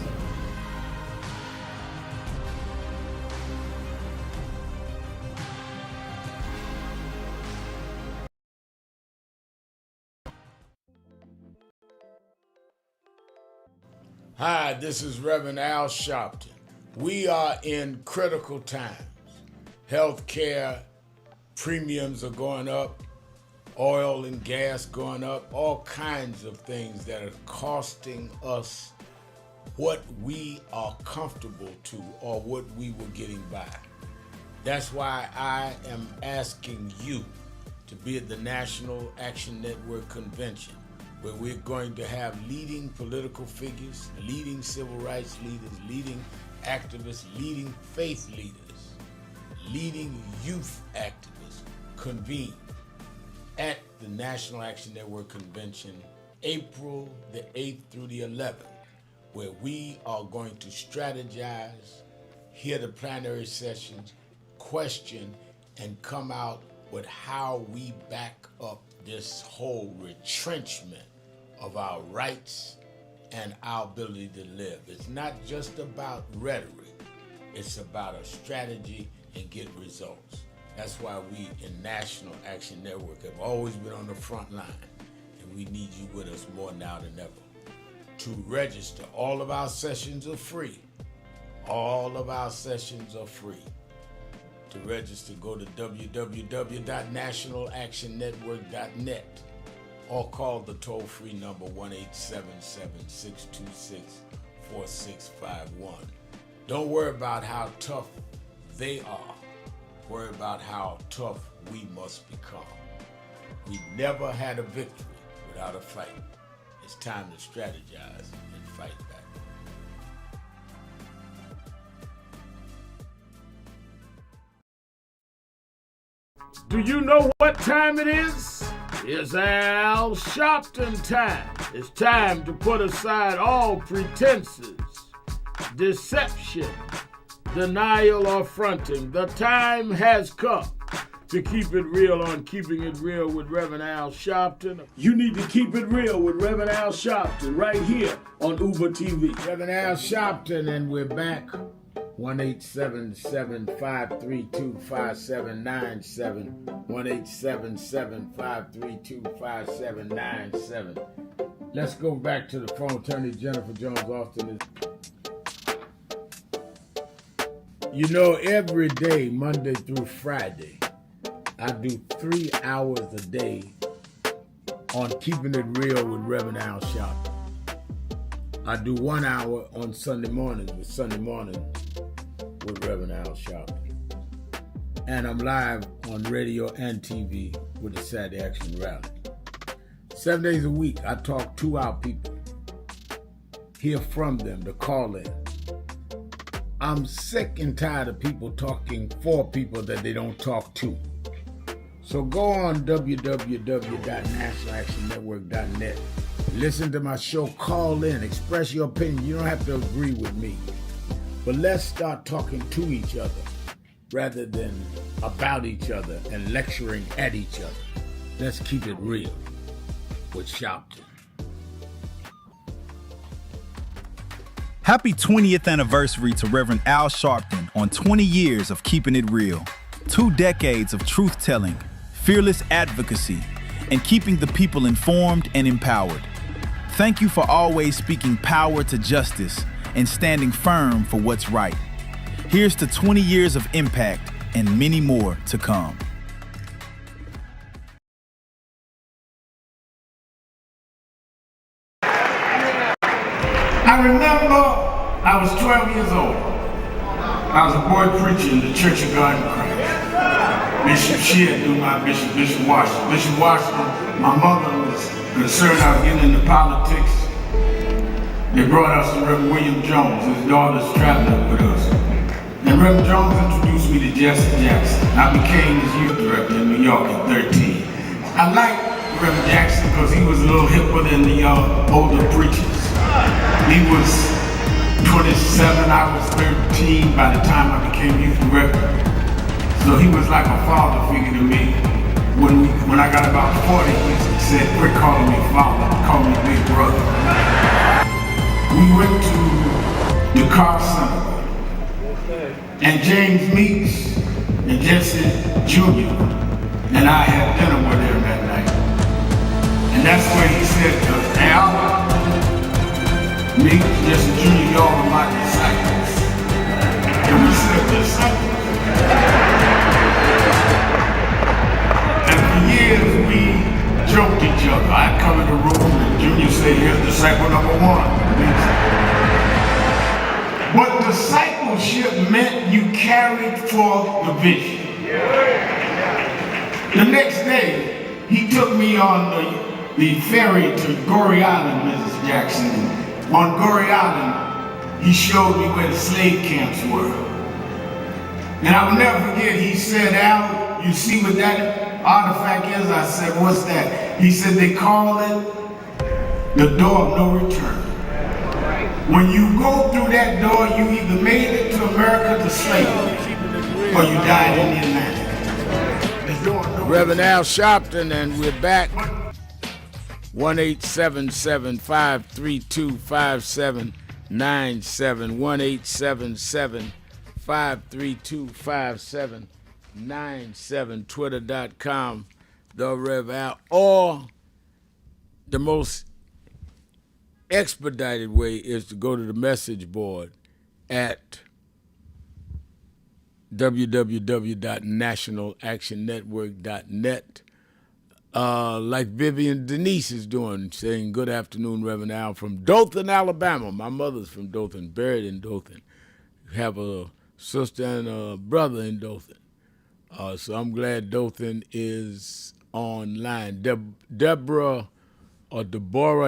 Hi, this is Reverend Al Sharpton. We are in critical times. Healthcare premiums are going up, oil and gas going up, all kinds of things that are costing us what we are comfortable to or what we were getting by. That's why I am asking you to be at the National Action Network Convention, where we're going to have leading political figures, leading civil rights leaders, leading activists, leading faith leaders, leading youth activists convene at the National Action Network Convention, April the 8th through the 11th, where we are going to strategize, hear the plenary sessions, question, and come out with how we back up this whole retrenchment of our rights and our ability to live. It's not just about rhetoric, it's about a strategy and get results. That's why we in National Action Network have always been on the front line, and we need you with us more now than ever. To register, all of our sessions are free. All of our sessions are free. To register, go to www.nationalactionnetwork.net or call the toll-free number 1-877-626-4651. Don't worry about how tough they are. Worry about how tough we must become. We never had a victory without a fight. It's time to strategize and fight back. Do you know what time it is? It's Al Sharpton time. It's time to put aside all pretenses, deception, denial, or fronting. The time has come to keep it real on Keeping It Real with Reverend Al Sharpton. You need to keep it real with Reverend Al Sharpton right here on Uber TV. Reverend Al Sharpton, and we're back. 1-877-532-5797. 1-877-532-5797. Let's go back to the phone. Attorney Jennifer Jones-Austin is... You know, every day, Monday through Friday, I do 3 hours a day on Keeping It Real with Reverend Al Sharpton. I do 1 hour on Sunday morning with Reverend Al Sharpton. And I'm live on radio and TV with the Saturday Action Rally. 7 days a week, I talk to our people, hear from them, the call-in. I'm sick and tired of people talking for people that they don't talk to. So go on www.nationalactionnetwork.net. Listen to my show, call in, express your opinion. You don't have to agree with me. But let's start talking to each other rather than about each other and lecturing at each other. Let's keep it real with Sharpton. Happy 20th anniversary to Reverend Al Sharpton on 20 years of keeping it real. 2 decades of truth-telling, fearless advocacy, and keeping the people informed and empowered. Thank you for always speaking power to justice and standing firm for what's right. Here's to 20 years of impact and many more to come. I remember I was 12 years old. I was a boy preacher in the Church of God in Christ. Bishop Sheard knew my bishop, Bishop Washington. Bishop Washington, my mother was concerned I was getting into politics. They brought us to Reverend William Jones. His daughter's traveling up with us. And Reverend Jones introduced me to Jesse Jackson. I became his youth director in New York at 13. I liked Reverend Jackson because he was a little hipper than the older preachers. He was 27, I was 13 by the time I became youth director. So he was like a father figure to me. When I got about 40, he said, quit calling me father, call me big brother. We went to the car center, and James Meeks and Jesse Jr. and I had dinner with him that night. And that's where he said to us, Al, Meeks, Jesse Jr., y'all are my disciples. And we said, disciples? And for years we joked each other. I'd come in the room and Junior said, here's disciple number 1. But discipleship meant you carried forth the vision. The next day, he took me on the ferry to Goree Island, Mrs. Jackson. On Goree Island, he showed me where the slave camps were. And I will never forget, he said, Al, you see what that artifact is? I said, what's that? He said, they call it the door of no return. When you go through that door, you either made it to America to slavery, or you died in the Atlantic. Reverend Al Sharpton, and we're back. 1-877-532-5797. 1-877-532-5797. Twitter.com, The Rev Al, or the most expedited way is to go to the message board at www.nationalactionnetwork.net. Like Vivian Denise is doing, saying, good afternoon, Reverend Al, from Dothan, Alabama. My mother's from Dothan, buried in Dothan. Have a sister and a brother in Dothan. So I'm glad Dothan is online. Deborah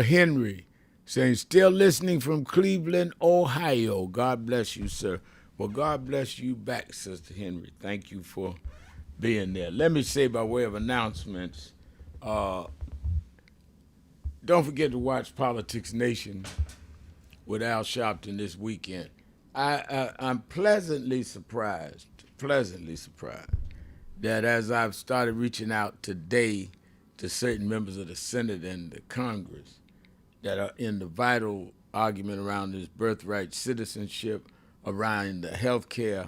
Henry saying, still listening from Cleveland, Ohio. God bless you, sir. Well, God bless you back, Sister Henry. Thank you for being there. Let me say by way of announcements, don't forget to watch Politics Nation with Al Sharpton this weekend. I'm pleasantly surprised that as I've started reaching out today to certain members of the Senate and the Congress that are in the vital argument around this birthright citizenship, around the health care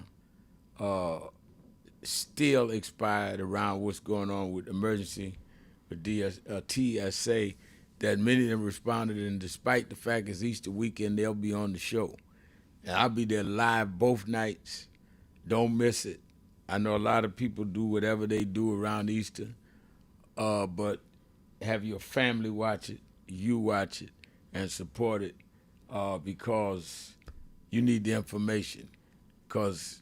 still expired, around what's going on with emergency with TSA, that many of them responded, and despite the fact it's Easter weekend, they'll be on the show. And I'll be there live both nights. Don't miss it. I know a lot of people do whatever they do around Easter, but have your family watch it, you watch it, and support it. because you need the information. Because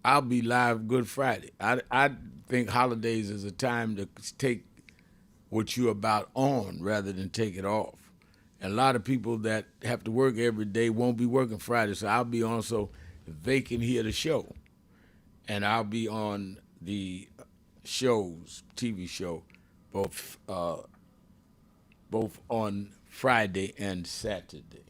I'll be live Good Friday. I think holidays is a time to take what you're about on rather than take it off. And a lot of people that have to work every day won't be working Friday, so I'll be on, so they can hear the show. And I'll be on the shows, TV show, both on Friday and Saturday.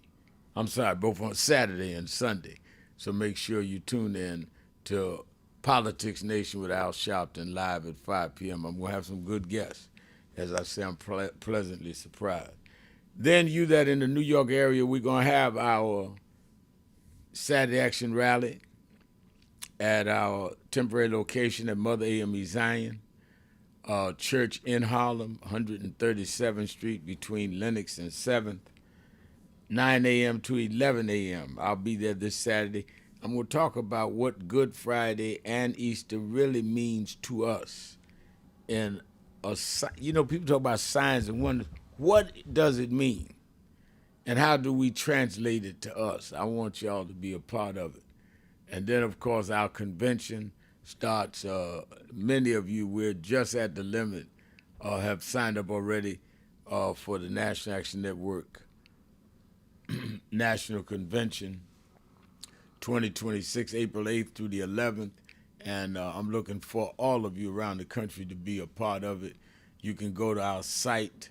I'm sorry, both on Saturday and Sunday. So make sure you tune in to Politics Nation with Al Sharpton live at 5 p.m. I'm going to have some good guests. As I say, I'm pleasantly surprised. Then you that in the New York area, we're going to have our Saturday Action Rally at our temporary location at Mother AME Zion Church in Harlem, 137th Street between Lenox and 7th, 9 a.m. to 11 a.m. I'll be there this Saturday. I'm going to talk about what Good Friday and Easter really means to us. And, people talk about signs and wonders. What does it mean? And how do we translate it to us? I want y'all to be a part of it. And then, of course, our convention starts. Many of you, we're just at the limit, have signed up already for the National Action Network National Convention 2026, April 8th through the 11th. And I'm looking for all of you around the country to be a part of it. You can go to our site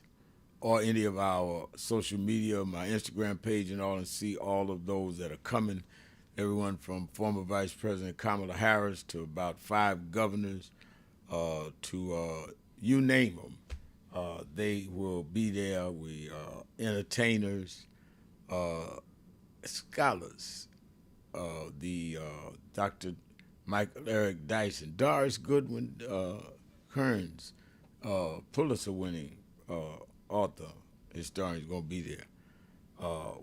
or any of our social media, my Instagram page and all, and see all of those that are coming. Everyone from former Vice President Kamala Harris to about 5 governors to you name them. They will be there. We entertainers, scholars, the Dr. Michael Eric Dyson, Doris Goodwin Kearns, Pulitzer-winning author, historian, is going to be there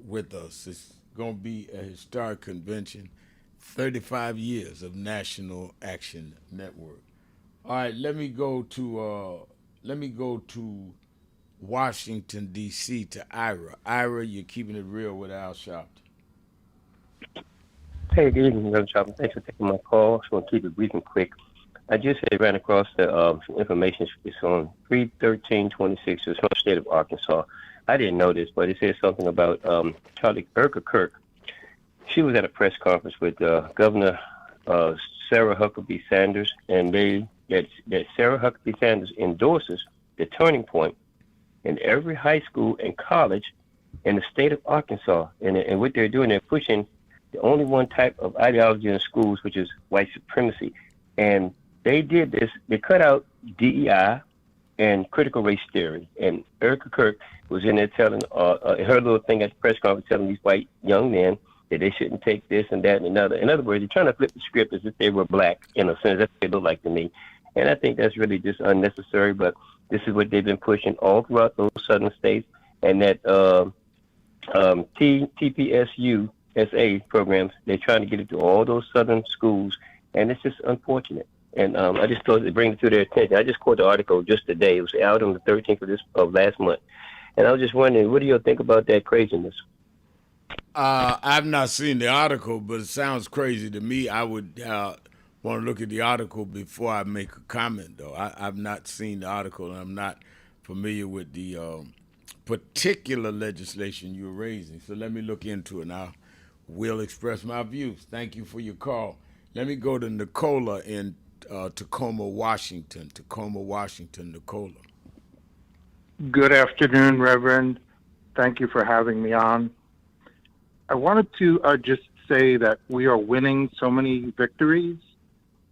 with us. It's going to be a historic convention, 35 years of National Action Network. All right, let me go to Washington, D.C. to Ira. Ira, you're keeping it real with Al Sharpton. Hey, good evening, Brother Sharpton. Thanks for taking my call. I just want to keep it brief and quick. I just ran across some information. It's on 3/13/26. It's from the state of Arkansas. I didn't know this, but it says something about Charlie Kirk. She was at a press conference with Governor Sarah Huckabee Sanders, and that Sarah Huckabee Sanders endorses the Turning Point in every high school and college in the state of Arkansas. And what they're doing, they're pushing the only one type of ideology in schools, which is white supremacy. And they did this. They cut out DEI and critical race theory. And Erica Kirk was in there telling her little thing at the press conference, telling these white young men that they shouldn't take this and that and another. In other words, they're trying to flip the script as if they were black, in a sense. That's what they look like to me. And I think that's really just unnecessary. But this is what they've been pushing all throughout those southern states. And that TPSU SA programs, they're trying to get it to all those southern schools. And it's just unfortunate. And I just thought to bring it to their attention. I just caught the article just today. It was out on the 13th of last month. And I was just wondering, what do you think about that craziness? I've not seen the article, but it sounds crazy to me. I would want to look at the article before I make a comment, though. I've not seen the article, and I'm not familiar with the particular legislation you're raising. So let me look into it, and I will express my views. Thank you for your call. Let me go to Nicola in Tacoma, Washington. Nicola. Good afternoon, Reverend. Thank you for having me on. I wanted to just say that we are winning so many victories,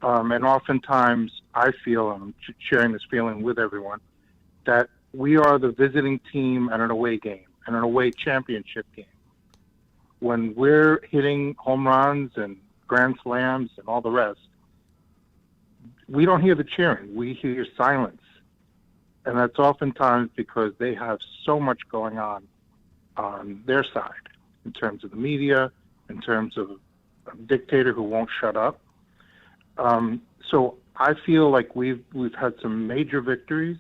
and oftentimes I feel, and I'm sharing this feeling with everyone, that we are the visiting team at an away game, and an away championship game. When we're hitting home runs and grand slams and all the rest, we don't hear the cheering. We hear silence. And that's oftentimes because they have so much going on their side, in terms of the media, in terms of a dictator who won't shut up. So I feel like we've had some major victories.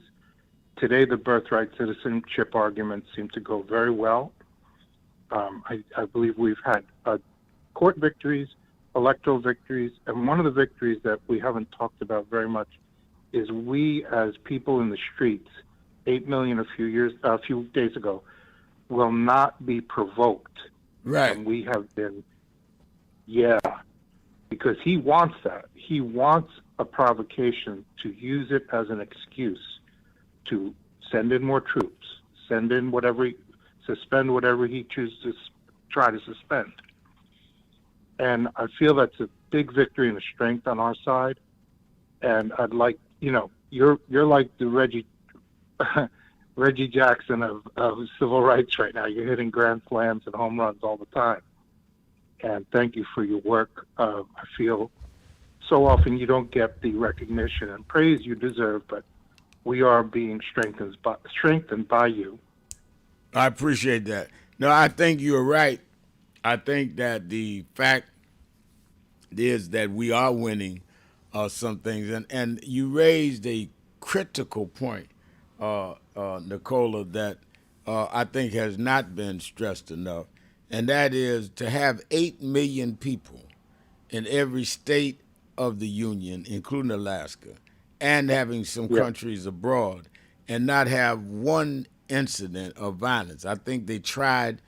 Today, the birthright citizenship arguments seem to go very well. I believe we've had court victories, electoral victories, and one of the victories that we haven't talked about very much is we as people in the streets, 8 million a few days ago, will not be provoked. Right. And we have been, because he wants that. He wants a provocation to use it as an excuse to send in more troops, suspend whatever he chooses to try to suspend. And I feel that's a big victory and a strength on our side. And I'd like, you're like the Reggie Jackson of civil rights right now. You're hitting grand slams and home runs all the time. And thank you for your work. I feel so often you don't get the recognition and praise you deserve, but we are being strengthened by you. I appreciate that. No, I think you're right. I think that the fact is that we are winning some things. And you raised a critical point, Nicola, that I think has not been stressed enough. And that is to have 8 million people in every state of the union, including Alaska, and having some countries abroad, and not have one incident of violence. I think they tried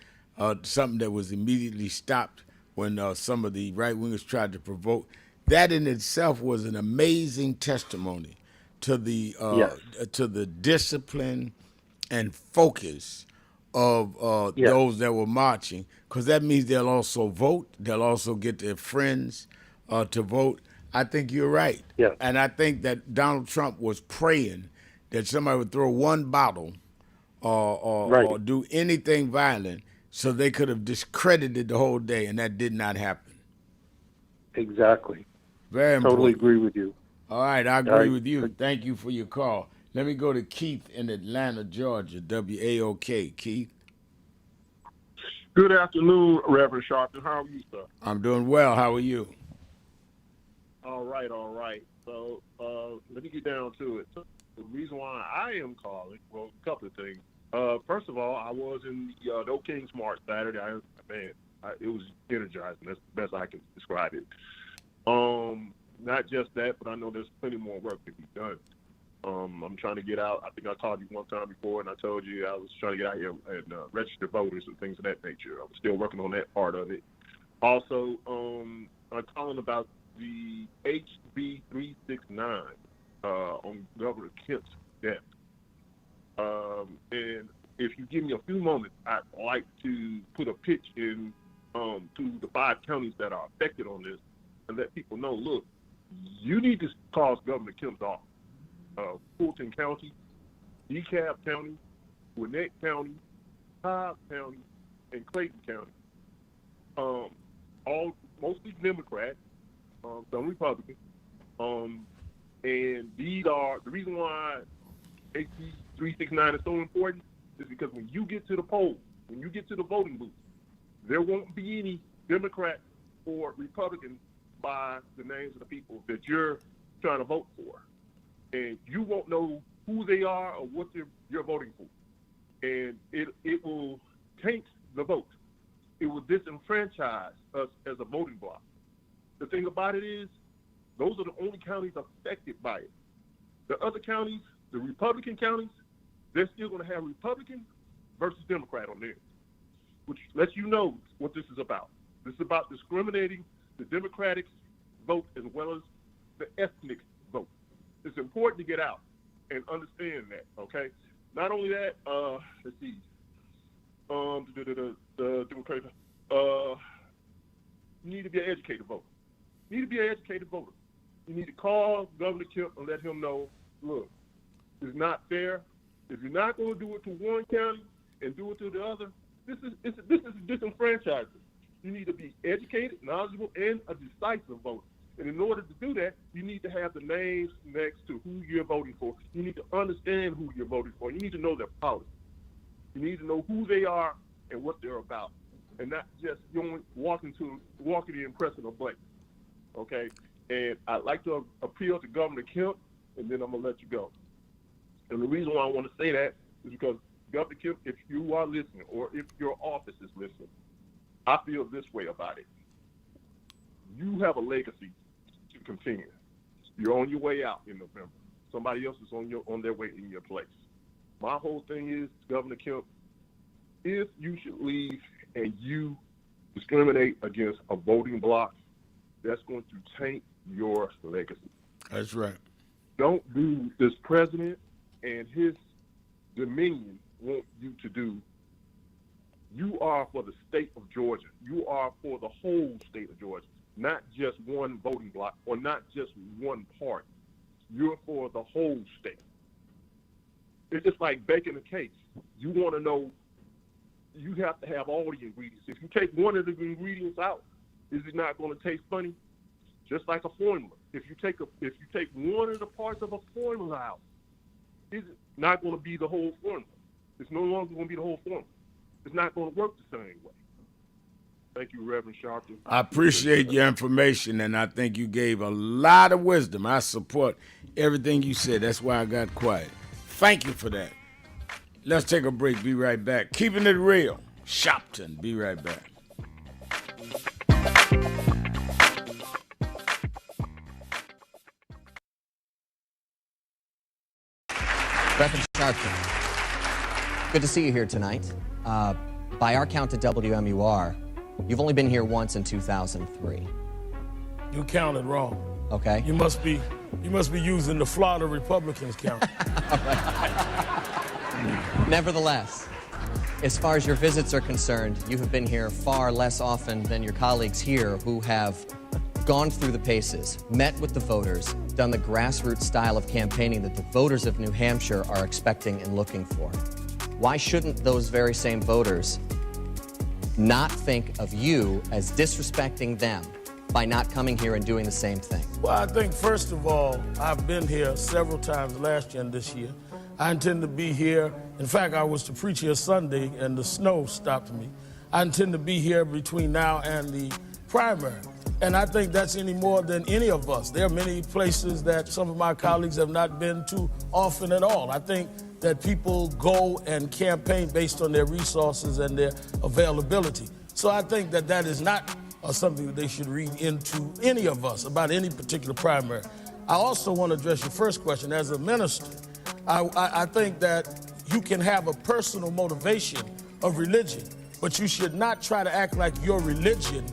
something that was immediately stopped when some of the right-wingers tried to provoke. That in itself was an amazing testimony to the discipline and focus of those that were marching, because that means they'll also vote. They'll also get their friends to vote. I think you're right. Yeah. And I think that Donald Trump was praying that somebody would throw one bottle or do anything violent so they could have discredited the whole day, and that did not happen. Exactly. Very important. Totally agree with you. All right, I agree with you. Thank you for your call. Let me go to Keith in Atlanta, Georgia, WAOK. Keith. Good afternoon, Reverend Sharpton. How are you, sir? I'm doing well. How are you? All right. So let me get down to it. So, the reason why I am calling, well, a couple of things. First of all, I was in the No Kings March Saturday. It was energizing. That's the best I can describe it. Not just that, but I know there's plenty more work to be done. I'm trying to get out. I think I called you one time before, and I told you I was trying to get out here and register voters and things of that nature. I'm still working on that part of it. Also, I'm calling about the HB 369 on Governor Kemp's death. And if you give me a few moments, I'd like to put a pitch in to the 5 counties that are affected on this and let people know, look, you need to cause Governor Kemp's off. Fulton County, DeKalb County, Gwinnett County, Cobb County, and Clayton County. All mostly Democrat, some Republican. And these are the reason why HB 369 is so important is because when you get to the poll, when you get to the voting booth, there won't be any Democrat or Republican by the names of the people that you're trying to vote for. And you won't know who they are or what you're voting for. And it will taint the vote. It will disenfranchise us as a voting bloc. The thing about it is, those are the only counties affected by it. The other counties, the Republican counties, they're still going to have Republican versus Democrat on there, which lets you know what this is about. This is about discriminating the Democratic vote as well as the ethnic vote. It's important to get out and understand that, okay? Not only that, let's see, the Democratic, you need to be an educated voter. You need to be an educated voter. You need to call Governor Kemp and let him know, look, it's not fair. If you're not going to do it to one county and do it to the other, this is disenfranchising. You need to be educated, knowledgeable, and a decisive voter. And in order to do that, you need to have the names next to who you're voting for. You need to understand who you're voting for. You need to know their policy. You need to know who they are and what they're about, and not just walking in pressing a button. Okay? And I'd like to appeal to Governor Kemp, and then I'm gonna let you go. And the reason why I want to say that is because Governor Kemp, if you are listening or if your office is listening, I feel this way about it. You have a legacy to continue. You're on your way out in November. Somebody else is on their way in your place. My whole thing is, Governor Kemp, if you should leave and you discriminate against a voting bloc, that's going to taint your legacy. That's right. Don't do this president and his dominion want you to do. You are for the state of Georgia. You are for the whole state of Georgia, not just one voting bloc or not just one party. You're for the whole state. It's just like baking a cake. You want to know, you have to have all the ingredients. If you take one of the ingredients out, is it not going to taste funny? Just like a formula. If you take one of the parts of a formula out, is it not going to be the whole formula? It's no longer going to be the whole formula. It's not going to work the same way. Thank you, Reverend Sharpton. I appreciate your information, and I think you gave a lot of wisdom. I support everything you said. That's why I got quiet. Thank you for that. Let's take a break. Be right back. Keeping it real. Sharpton. Be right back. Reverend Sharpton, good to see you here tonight. By our count at WMUR, you've only been here once in 2003. You counted wrong. Okay. You must be using the Florida Republicans count. Nevertheless, as far as your visits are concerned, you have been here far less often than your colleagues here who have gone through the paces, met with the voters, done the grassroots style of campaigning that the voters of New Hampshire are expecting and looking for. Why shouldn't those very same voters not think of you as disrespecting them by not coming here and doing the same thing? Well, I think, first of all, I've been here several times last year and this year. I intend to be here. In fact, I was to preach here Sunday, and the snow stopped me. I intend to be here between now and the primary. And I think that's any more than any of us. There are many places that some of my colleagues have not been to often at all. I think that people go and campaign based on their resources and their availability. So I think that that is not something that they should read into any of us about any particular primary. I also want to address your first question. As a minister, I think that you can have a personal motivation of religion, but you should not try to act like your religion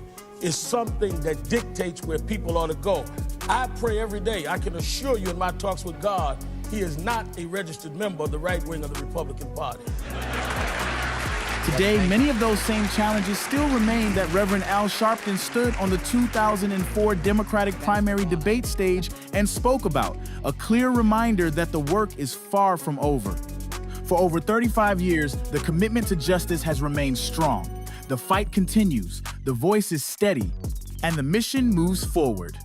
is something that dictates where people ought to go. I pray every day. I can assure you in my talks with God, he is not a registered member of the right wing of the Republican Party. Today, many of those same challenges still remain that Reverend Al Sharpton stood on the 2004 Democratic primary debate stage and spoke about, a clear reminder that the work is far from over. For over 35 years, the commitment to justice has remained strong. The fight continues, the voice is steady, and the mission moves forward.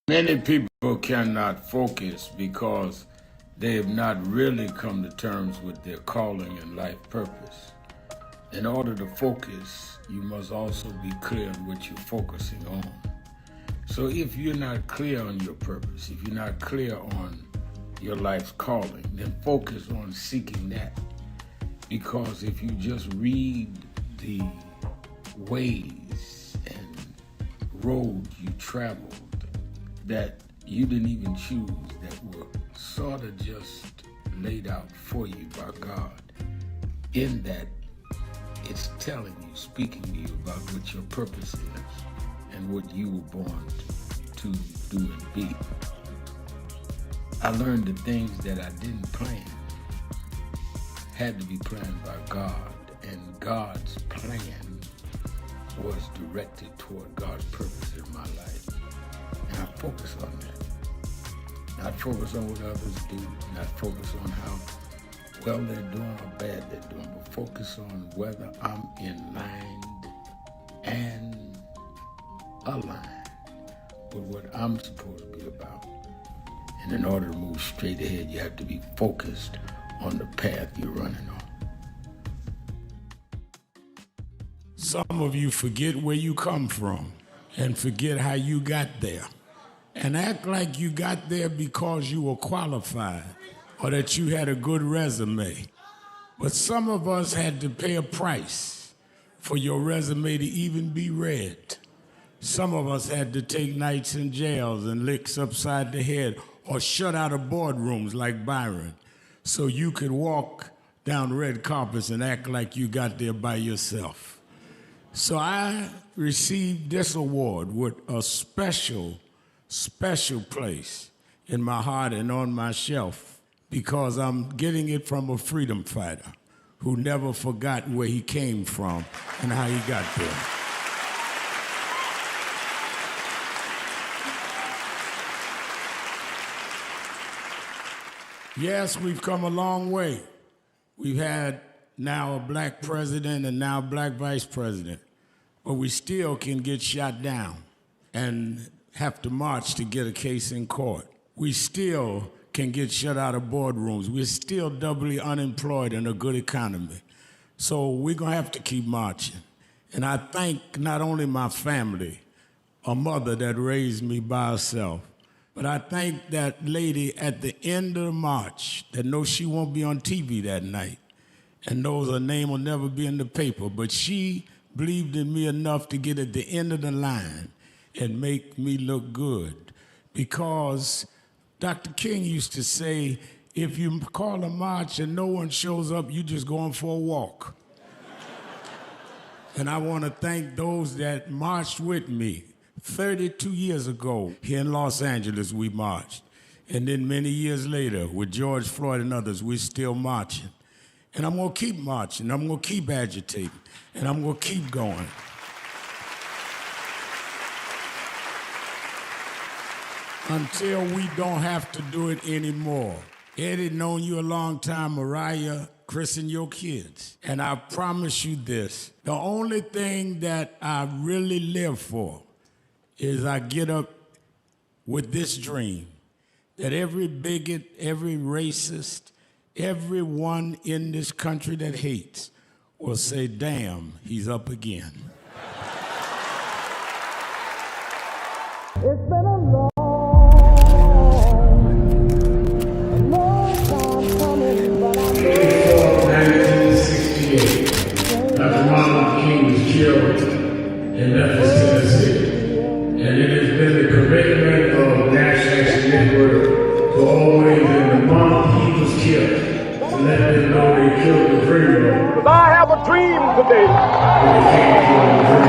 Many people cannot focus because they have not really come to terms with their calling and life purpose. In order to focus, you must also be clear on what you're focusing on. So if you're not clear on your purpose, if you're not clear on your life's calling, then focus on seeking that. Because if you just read the ways and roads you traveled that you didn't even choose, that were sort of just laid out for you by God, in that it's telling you, speaking to you about what your purpose is and what you were born to do and be. I learned the things that I didn't plan had to be planned by God, and God's plan was directed toward God's purpose in my life. And I focus on that. Not focus on what others do, not focus on how well they're doing or bad they're doing, but focus on whether I'm in line and aligned with what I'm supposed to be about. And in order to move straight ahead, you have to be focused on the path you're running on. Some of you forget where you come from and forget how you got there and act like you got there because you were qualified. or that you had a good resume. But some of us had to pay a price for your resume to even be read. Some of us had to take nights in jails and licks upside the head or shut out of boardrooms like Byron so you could walk down red carpets and act like you got there by yourself. So I received this award with a special place in my heart and on my shelf because I'm getting it from a freedom fighter who never forgot where he came from and how he got there. Yes, we've come a long way. We've had now a black president and now a black vice president, but we still can get shot down and have to march to get a case in court. We still can get shut out of boardrooms. We're still doubly unemployed in a good economy. So we're gonna have to keep marching. And I thank not only my family, a mother that raised me by herself, but I thank that lady at the end of the march that knows she won't be on TV that night and knows her name will never be in the paper, but she believed in me enough to get at the end of the line and make me look good. Because Dr. King used to say, if you call a march and no one shows up, you just going for a walk. And I want to thank those that marched with me. 32 years ago, here in Los Angeles, we marched. And then many years later, with George Floyd and others, we're still marching. And I'm gonna keep marching, I'm gonna keep agitating, and I'm gonna keep going. Until we don't have to do it anymore. Eddie, known you a long time, Mariah, Chris, and your kids. And I promise you this, the only thing that I really live for is I get up with this dream that every bigot, every racist, everyone in this country that hates will say, damn, he's up again. It's been a long time coming, but I'm 1968, Dr. Martin King was killed in Memphis, Tennessee. And it has been the commitment of National Action Network to always, in the month he was killed, to let them know they killed the dreamer. I have a dream today. When they came to the dream.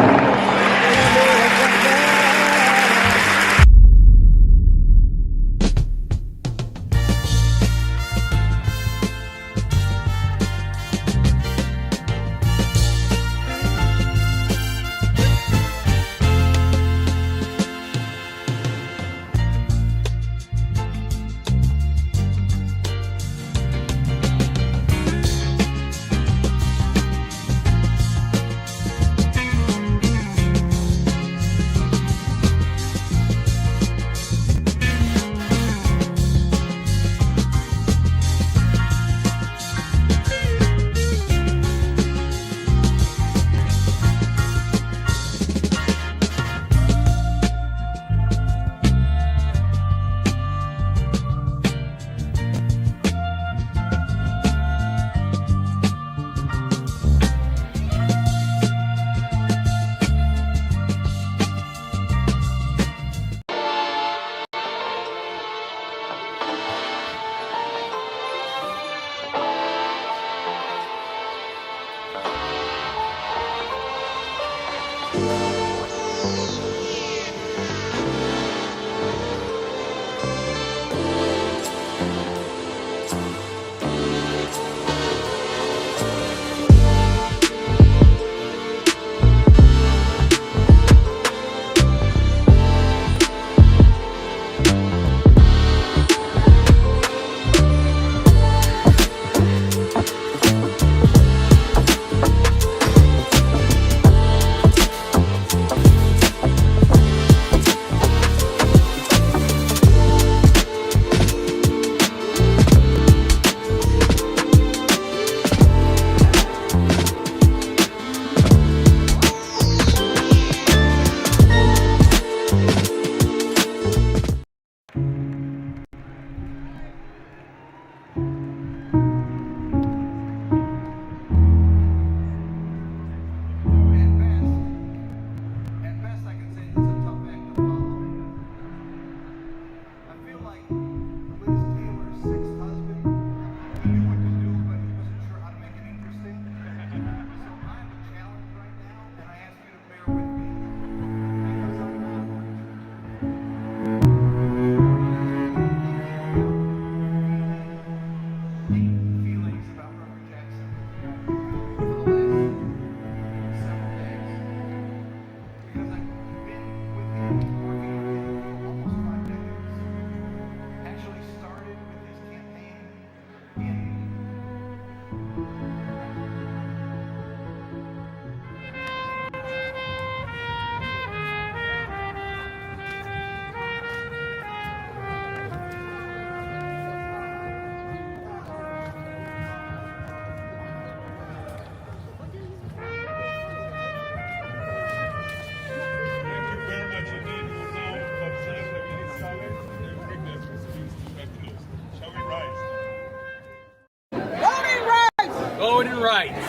Voting rights.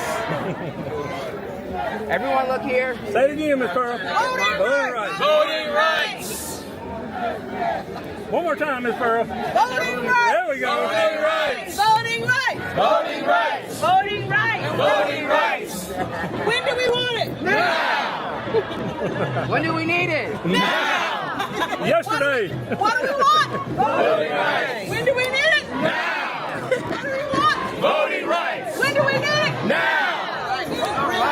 Everyone look here. Say it again, Ms. Pearl. Voting rights. Voting rights. One more time, Ms. Pearl. Voting rights. There we go. Voting rights. Voting rights. Voting rights. Voting rights. Voting rights. When do we want it? Now. When do we need it? Now. Yesterday. What do we want? Voting rights. When do we need it? Now. What do we want? Voting rights. When do we need it? Now. All right.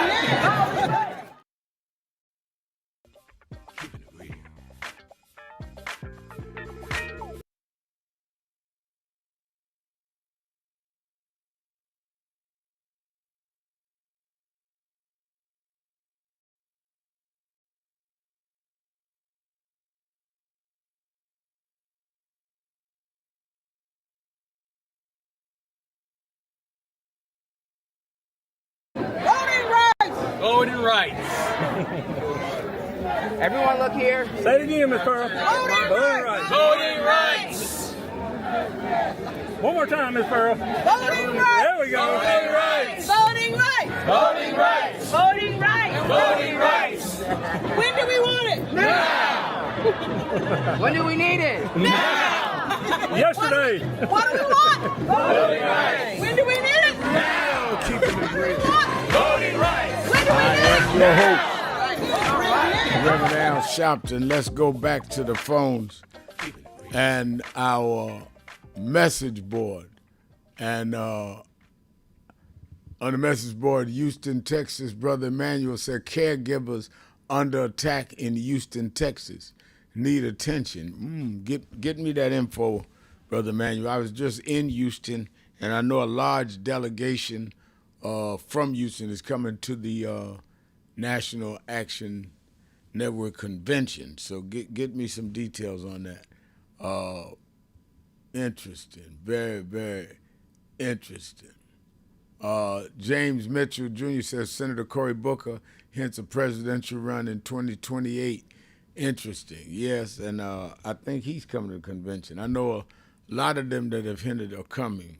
Voting rights. Everyone look here. Say it again, Ms. Pearl. Voting rights. Voting rights. One more time, Ms. Pearl. Voting rights. There we go. Voting rights. Voting rights. Voting rights. Voting rights. Voting rights. When do we want it? Now. When do we need it? Now. Yesterday. What do we want? Voting rights. When do we need it? Now. Keeping it real. Voting rights. When do we need it? Your host, Reverend Al Sharpton. Let's go back to the phones and our message board. And on the message board, Houston, Texas, Brother Emmanuel said, caregivers under attack in Houston, Texas, need attention. Get me that info, Brother Emmanuel. I was just in Houston, and I know a large delegation from Houston is coming to the National Action Network Convention. So get me some details on that. Interesting, very, very interesting. James Mitchell Jr. says Senator Cory Booker hints a presidential run in 2028. Interesting, yes, and I think he's coming to the convention. I know a lot of them that have hinted are coming.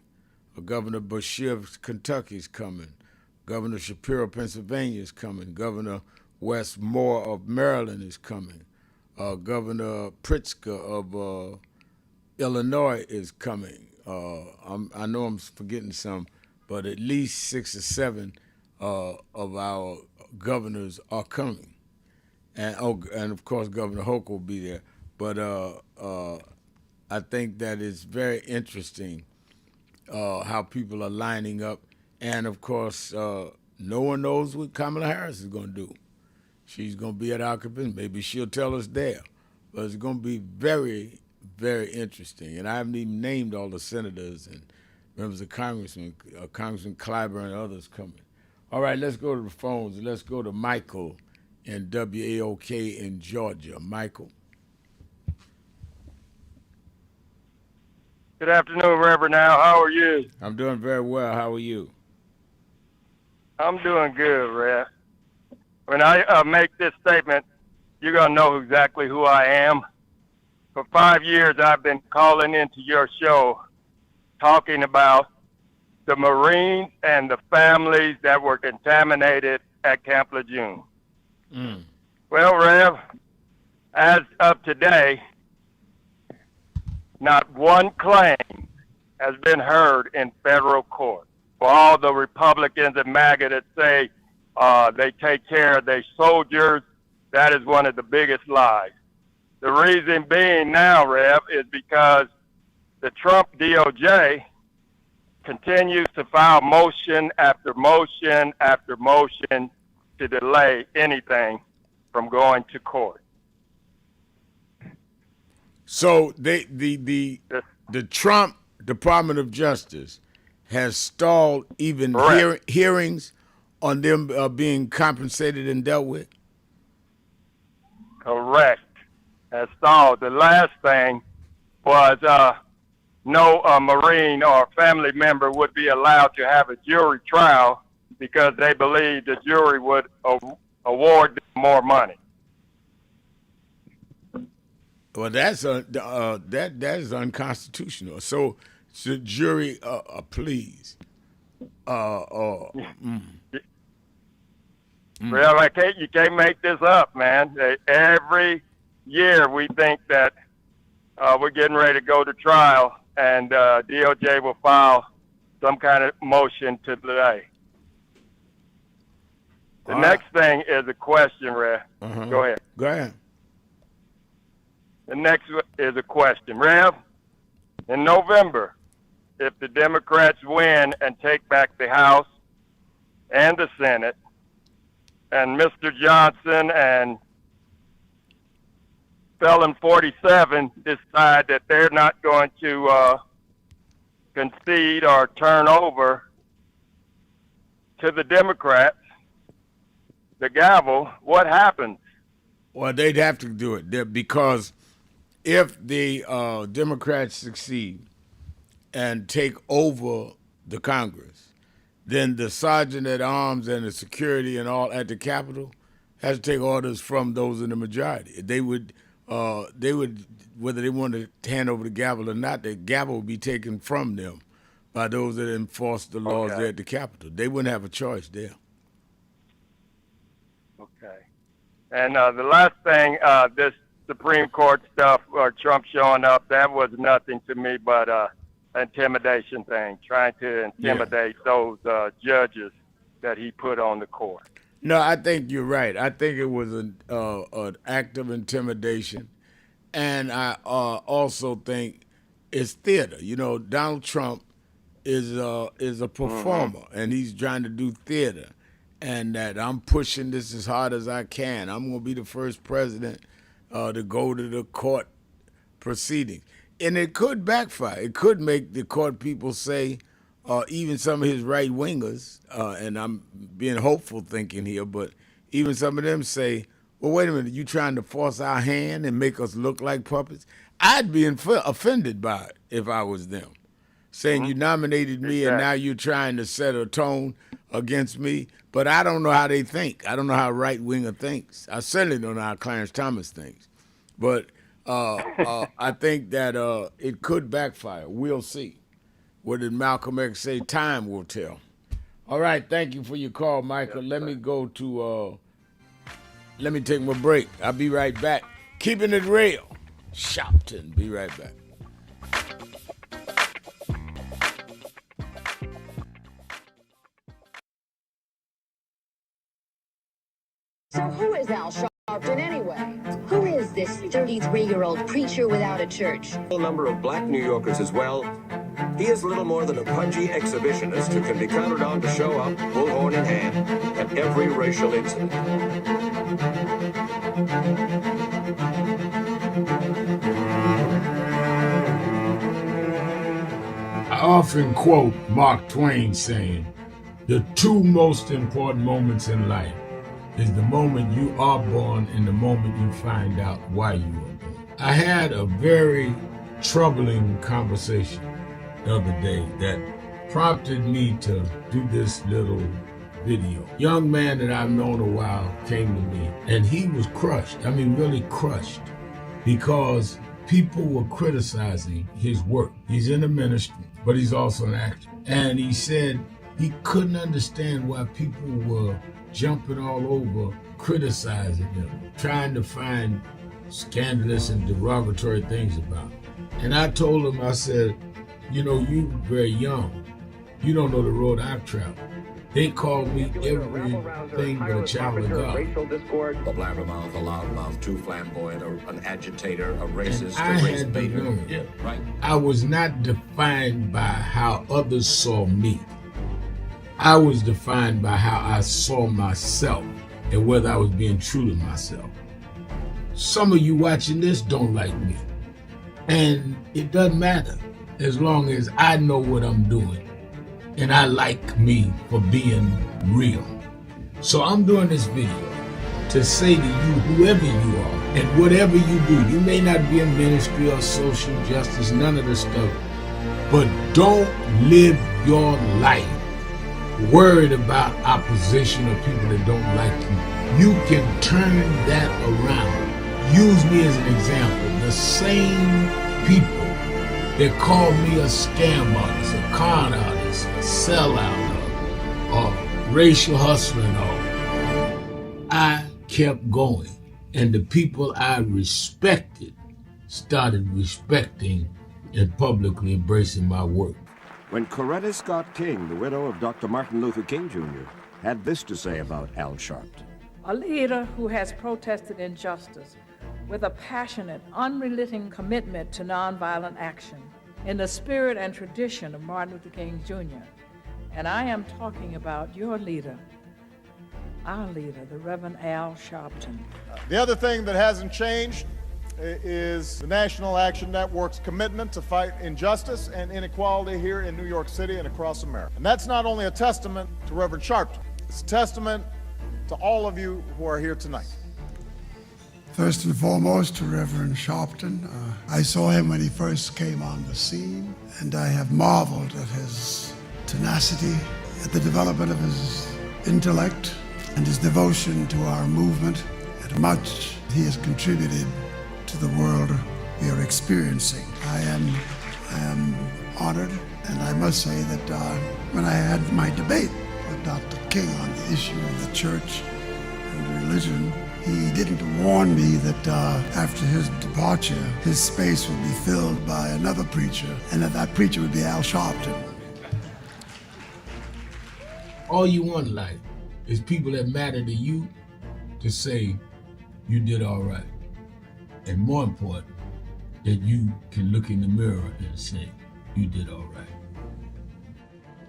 Governor Beshear of Kentucky is coming. Governor Shapiro of Pennsylvania is coming. Governor Wes Moore of Maryland is coming. Governor Pritzker of Illinois is coming. I know I'm forgetting some, but at least 6 or 7 of our governors are coming. And of course, Governor Hoke will be there. But I think that is very interesting how people are lining up. And, of course, no one knows what Kamala Harris is going to do. She's going to be at our convention. Maybe she'll tell us there. But it's going to be very, very interesting. And I haven't even named all the senators and members of Congressman Clyburn and others coming. All right, let's go to the phones. Let's go to Michael in WAOK in Georgia. Michael. Good afternoon, Reverend Al. How are you? I'm doing very well. How are you? I'm doing good, Rev. When I make this statement, you're going to know exactly who I am. For 5 years, I've been calling into your show talking about the Marines and the families that were contaminated at Camp Lejeune. Well, Rev, as of today, not one claim has been heard in federal court. For all the Republicans and MAGA that say they take care of their soldiers, that is one of the biggest lies. The reason being now, Rev, is because the Trump DOJ continues to file motion after motion after motion to delay anything from going to court. So the Trump Department of Justice has stalled even hearings on them being compensated and dealt with? Correct. Has stalled. The last thing was no Marine or family member would be allowed to have a jury trial because they believed the jury would award them more money. Well, that is unconstitutional. So jury, please. Well, you can't make this up, man. Every year we think that we're getting ready to go to trial, and DOJ will file some kind of motion to delay. The next thing is a question, Rev. Go ahead. Go ahead. The next is a question. Rev, in November, if the Democrats win and take back the House and the Senate, and Mr. Johnson and Felon 47 decide that they're not going to concede or turn over to the Democrats the gavel, what happens? Well, they'd have to do it because if the Democrats succeed and take over the Congress, then the sergeant at arms and the security and all at the Capitol has to take orders from those in the majority. They would, whether they want to hand over the gavel or not, the gavel would be taken from them by those that enforce the laws there at the Capitol. They wouldn't have a choice there. Okay. And the last thing, this Supreme Court stuff, Trump showing up, that was nothing to me but intimidation thing, trying to intimidate those judges that he put on the court. No, I think you're right. I think it was an act of intimidation, and I also think it's theater. You know, Donald Trump is a performer, and he's trying to do theater, and that I'm pushing this as hard as I can. I'm going to be the first president to go to the court proceedings. And it could backfire. It could make the court people say, even some of his right-wingers, and I'm being hopeful thinking here, but even some of them say, well, wait a minute, you trying to force our hand and make us look like puppets? I'd be offended by it if I was them, saying you nominated me and now you're trying to set a tone against me, but I don't know how they think. I don't know how a right-winger thinks. I certainly don't know how Clarence Thomas thinks. But I think that it could backfire. We'll see. What did Malcolm X say? Time will tell. All right, thank you for your call, Michael. Let me go to, let me take my break. I'll be right back. Keeping it real. Sharpton. Be right back. So who is Al Sharpton anyway? Who is this 33-year-old preacher without a church? A number of black New Yorkers as well. He is little more than a pudgy exhibitionist who can be counted on to show up, bullhorn in hand, at every racial incident. I often quote Mark Twain saying, the two most important moments in life is the moment you are born and the moment you find out why you were born. I had a very troubling conversation the other day that prompted me to do this little video. Young man that I've known a while came to me and he was crushed. I mean, really crushed, because people were criticizing his work. He's in the ministry, but he's also an actor. And he said he couldn't understand why people were jumping all over, criticizing him, trying to find scandalous and derogatory things about him. And I told him, I said, you know, you very young. You don't know the road I've traveled. They call me everything but a child of God. Racial discord, a blabbermouth, a loudmouth, too flamboyant, an agitator, a racist, and I had to learn. Yeah, right. I was not defined by how others saw me. I was defined by how I saw myself and whether I was being true to myself. Some of you watching this don't like me. And it doesn't matter as long as I know what I'm doing and I like me for being real. So I'm doing this video to say to you, whoever you are and whatever you do, you may not be in ministry or social justice, none of this stuff, but don't live your life worried about opposition or people that don't like you. You can turn that around. Use me as an example. The same people that call me a scam artist, a con artist, a sellout, racial hustling all. I kept going, and the people I respected started respecting and publicly embracing my work. When Coretta Scott King, the widow of Dr. Martin Luther King Jr., had this to say about Al Sharpton. A leader who has protested injustice with a passionate, unrelenting commitment to nonviolent action in the spirit and tradition of Martin Luther King Jr. And I am talking about your leader, our leader, the Reverend Al Sharpton. The other thing that hasn't changed is the National Action Network's commitment to fight injustice and inequality here in New York City and across America. And that's not only a testament to Reverend Sharpton, it's a testament to all of you who are here tonight. First and foremost, to Reverend Sharpton. I saw him when he first came on the scene, and I have marveled at his tenacity, at the development of his intellect, and his devotion to our movement, and much he has contributed to the world we are experiencing. I am honored, and I must say that when I had my debate with Dr. King on the issue of the church and religion, he didn't warn me that after his departure, his space would be filled by another preacher, and that preacher would be Al Sharpton. All you want in life is people that matter to you to say you did all right. And more important, that you can look in the mirror and say you did all right.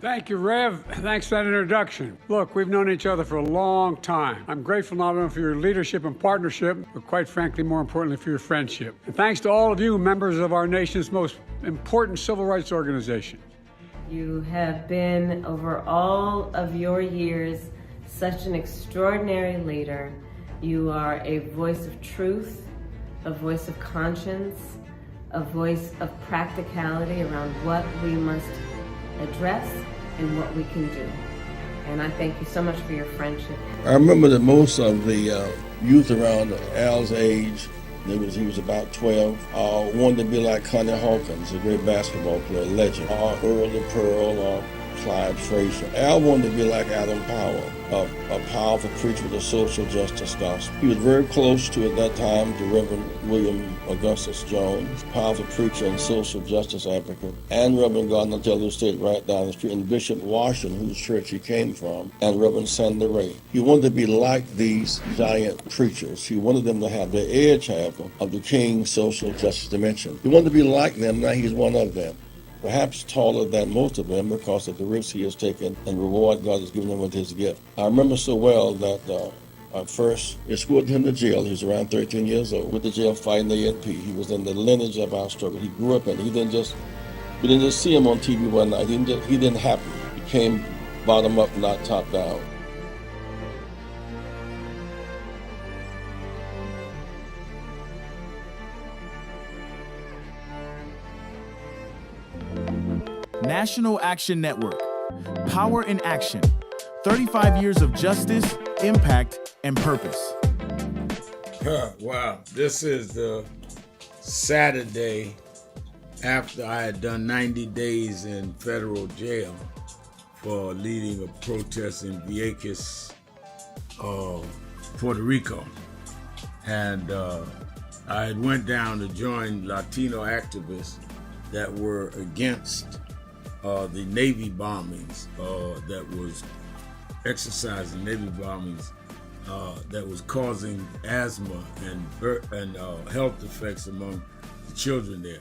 Thank you, Rev. Thanks for that introduction. Look, we've known each other for a long time. I'm grateful not only for your leadership and partnership, but quite frankly, more importantly, for your friendship. And thanks to all of you, members of our nation's most important civil rights organization. You have been, over all of your years, such an extraordinary leader. You are a voice of truth, a voice of conscience, a voice of practicality around what we must address and what we can do. And I thank you so much for your friendship. I remember that most of the youth around Al's age, he was about 12, wanted to be like Connie Hawkins, a great basketball player, legend, or Earl the Pearl, or Clyde Frazier. Al wanted to be like Adam Powell, a powerful preacher with a social justice gospel. He was very close to, at that time, to Reverend William Augustus Jones, powerful preacher and social justice advocate, and Reverend Gardner Taylor State right down the street, and Bishop Washington, whose church he came from, and Reverend Sandy Ray. He wanted to be like these giant preachers. He wanted them to have the edge, however, of the King's social justice dimension. He wanted to be like them, now he's one of them. Perhaps taller than most of them because of the risks he has taken and the reward God has given him with his gift. I remember so well that I first escorted him to jail. He was around 13 years old, with the jail fighting the ANP. He was in the lineage of our struggle. He grew up in it. We didn't just see him on TV one night. He didn't happen. He came bottom up, not top down. National Action Network. Power in action. 35 years of justice, impact, and purpose. Wow. This is the Saturday after I had done 90 days in federal jail for leading a protest in Vieques, Puerto Rico. And I had went down to join Latino activists that were against the Navy bombings that was exercising Navy bombings that was causing asthma and health effects among the children there.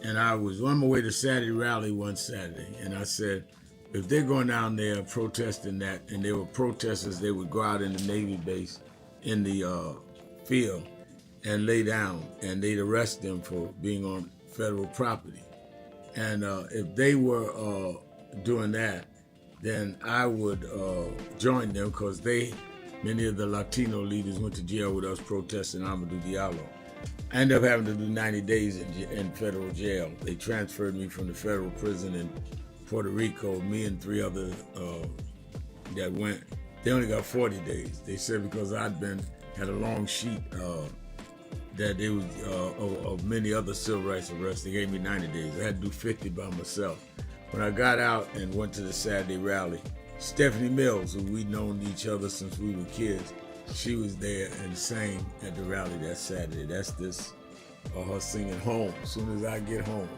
And I was on my way to Saturday rally one Saturday, and I said, if they're going down there protesting that, and they were protesters, they would go out in the Navy base in the field and lay down, and they'd arrest them for being on federal property. And if they were doing that, then I would join them, because many of the Latino leaders went to jail with us protesting Amadou Diallo. I ended up having to do 90 days in federal jail. They transferred me from the federal prison in Puerto Rico, me and 3 others that went. They only got 40 days. They said because I'd had a long sheet that it was of many other civil rights arrests. They gave me 90 days. I had to do 50 by myself. When I got out and went to the Saturday rally, Stephanie Mills, who we've known each other since we were kids, she was there and sang at the rally that Saturday. That's her singing Home, as soon as I get home.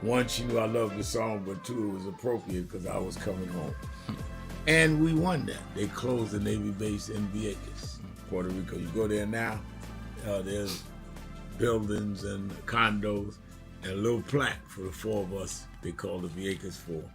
One, she knew I loved the song, but two, it was appropriate because I was coming home. And we won that. They closed the Navy base in Vieques, Puerto Rico. You go there now, there's buildings and condos and a little plaque for the four of us. They call the Vieques Four.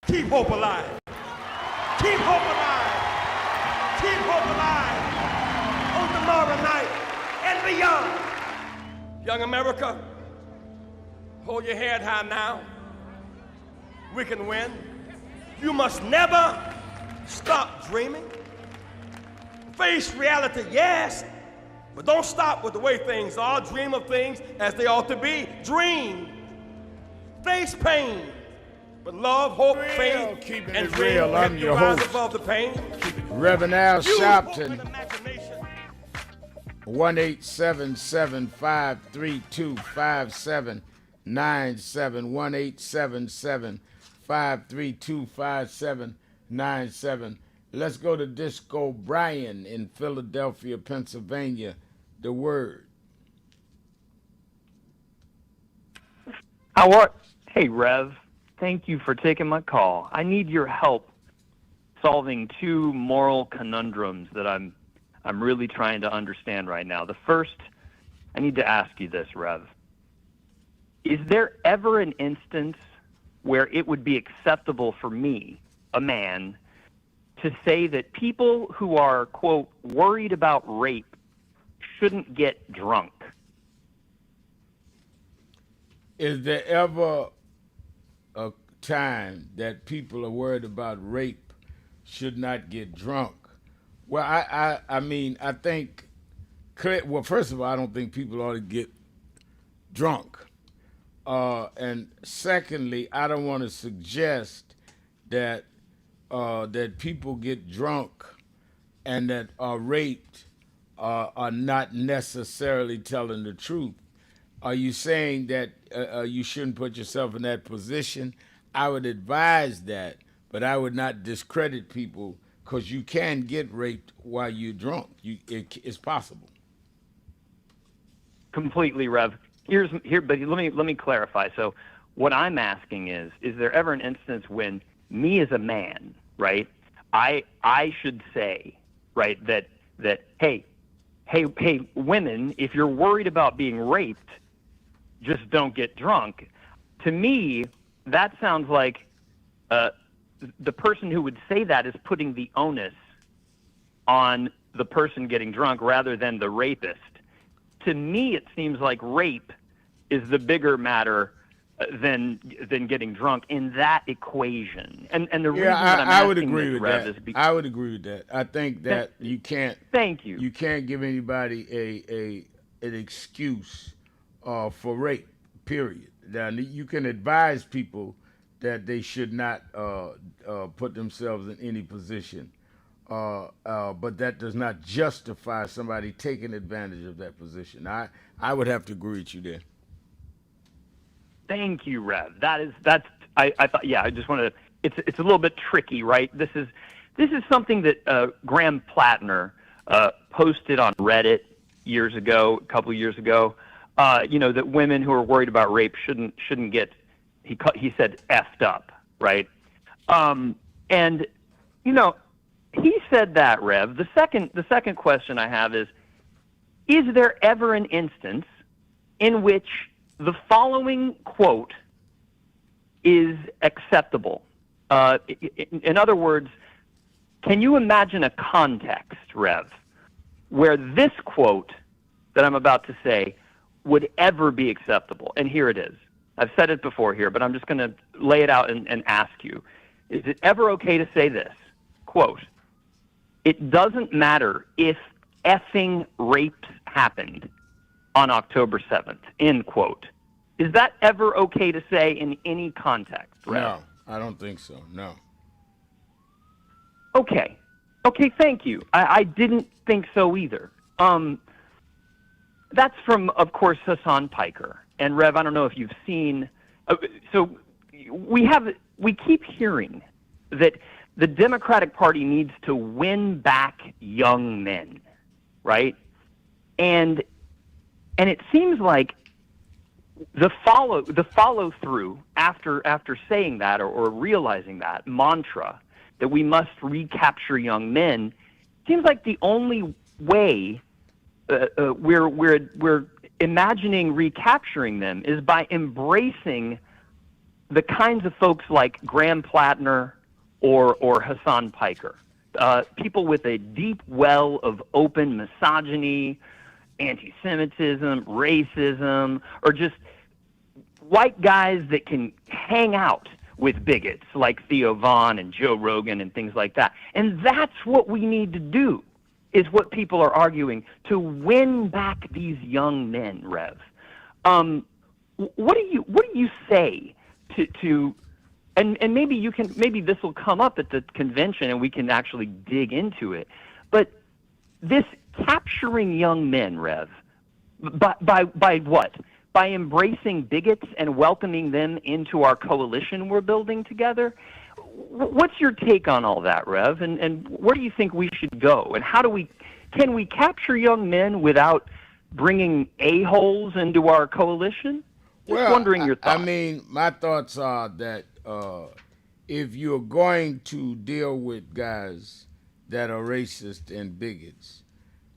Keep hope alive. Keep hope alive. Keep hope alive on tomorrow night and beyond. Young America, hold your head high now. We can win. You must never stop dreaming. Face reality, yes, but don't stop with the way things are. Dream of things as they ought to be. Dream. Face pain. But love, hope, faith, and dream real. I'm your rise host, above the pain. Reverend Al Sharpton. 1-877-532-5797. 1-877-532-5797. Let's go to Disco Brian in Philadelphia, Pennsylvania. The word. Hey, Rev. Thank you for taking my call. I need your help solving two moral conundrums that I'm really trying to understand right now. The first, I need to ask you this, Rev. Is there ever an instance where it would be acceptable for me, a man, to say that people who are, quote, worried about rape shouldn't get drunk? Is there ever a time that people are worried about rape should not get drunk? Well, I mean, I think, well, first of all, I don't think people ought to get drunk. And secondly, I don't want to suggest that that people get drunk and that are raped are not necessarily telling the truth. Are you saying that you shouldn't put yourself in that position? I would advise that, but I would not discredit people because you can get raped while you're drunk. It's possible. Completely, Rev. But let me clarify. So, what I'm asking is there ever an instance when me as a man, right, I should say, right, that hey, women, if you're worried about being raped, just don't get drunk. To me, that sounds like the person who would say that is putting the onus on the person getting drunk rather than the rapist. To me, it seems like rape is the bigger matter than getting drunk in that equation. And the reason that I would asking agree this, with Rev, that. is because I would agree with that. I think that you can't. Thank you. You can't give anybody an excuse for rape. Period. Now you can advise people that they should not put themselves in any position, but that does not justify somebody taking advantage of that position. I would have to agree with you there. Thank you, Rev. I thought, yeah, I just wanted to it's a little bit tricky, right? This is something that Graham Plattner posted on Reddit a couple of years ago. That women who are worried about rape shouldn't get, he said, effed up, right? And he said that, Rev. The second question I have is there ever an instance in which the following quote is acceptable? In other words, can you imagine a context, Rev, where this quote that I'm about to say would ever be acceptable? And here it is. I've said it before here, but I'm just going to lay it out and ask you. Is it ever okay to say this? Quote, "It doesn't matter if effing rapes happened on October 7th, end quote." Is that ever okay to say in any context, Rev? No, I don't think so, no. Okay, thank you. I didn't think so either. That's from, of course, Hassan Piker. And Rev, I don't know if you've seen, so we keep hearing that the Democratic Party needs to win back young men, right? And it seems like the follow through after saying that or realizing that mantra that we must recapture young men seems like the only way we're imagining recapturing them is by embracing the kinds of folks like Graham Plattner or Hassan Piker, people with a deep well of open misogyny, anti-Semitism, racism, or just white guys that can hang out with bigots like Theo Vaughn and Joe Rogan and things like that. And that's what we need to do, is what people are arguing, to win back these young men, Rev. What do you say to and maybe this will come up at the convention and we can actually dig into it. But this capturing young men, Rev, by what? By embracing bigots and welcoming them into our coalition we're building together? What's your take on all that, Rev? And where do you think we should go? And can we capture young men without bringing a-holes into our coalition? Just wondering your thoughts. I mean, my thoughts are that if you're going to deal with guys that are racist and bigots,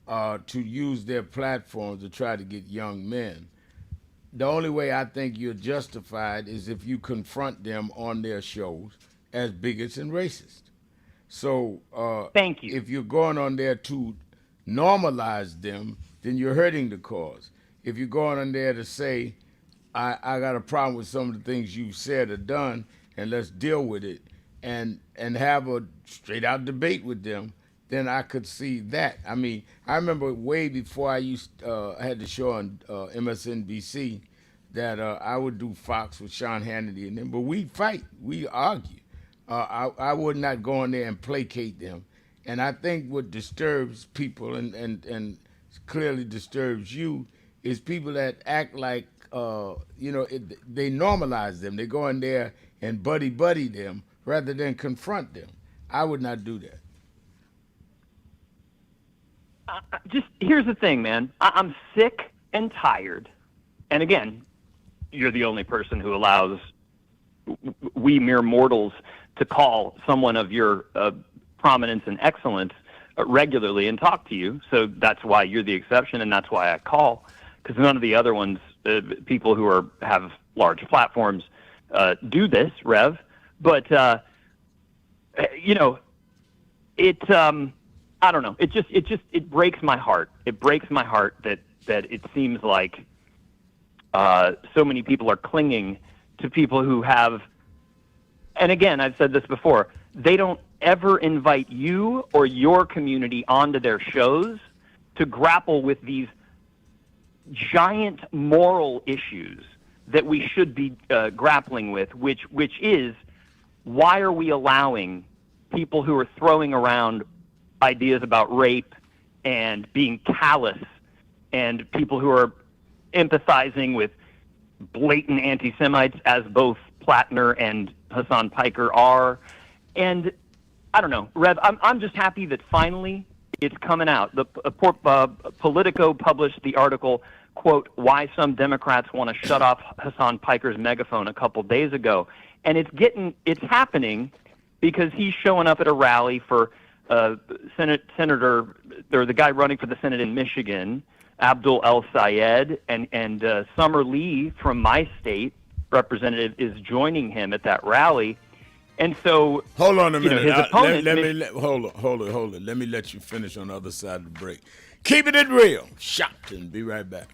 to use their platform to try to get young men, the only way I think you're justified is if you confront them on their shows as bigots and racist. So thank you. If you're going on there to normalize them, then you're hurting the cause. If you're going on there to say, I got a problem with some of the things you've said or done, and let's deal with it, and have a straight out debate with them, then I could see that. I mean, I remember way before I had the show on MSNBC that I would do Fox with Sean Hannity and them, but we fight, we argue. I would not go in there and placate them. And I think what disturbs people and clearly disturbs you is people that act like, they normalize them. They go in there and buddy them rather than confront them. I would not do that. Just here's the thing, man. I'm sick and tired. And again, you're the only person who allows we mere mortals to call someone of your prominence and excellence regularly and talk to you. So that's why you're the exception, and that's why I call, because none of the other ones, people who have large platforms, do this, Rev. But I don't know. It breaks my heart. It breaks my heart that it seems like so many people are clinging to people who have, and again, I've said this before, they don't ever invite you or your community onto their shows to grapple with these giant moral issues that we should be grappling with, which is, why are we allowing people who are throwing around ideas about rape and being callous, and people who are empathizing with blatant anti-Semites, as both Plattner and Hassan Piker are. And I don't know, Rev, I'm just happy that finally it's coming out. The Politico published the article, quote, "Why Some Democrats Want to Shut Off Hassan Piker's Megaphone" a couple days ago. And it's happening because he's showing up at a rally for Senator, or the guy running for the Senate in Michigan, Abdul El Sayed, and Summer Lee from my state, representative, is joining him at that rally. And so, hold on a minute. His opponent. Hold on. Let me let you finish on the other side of the break. Keeping it real. Sharpton. Be right back.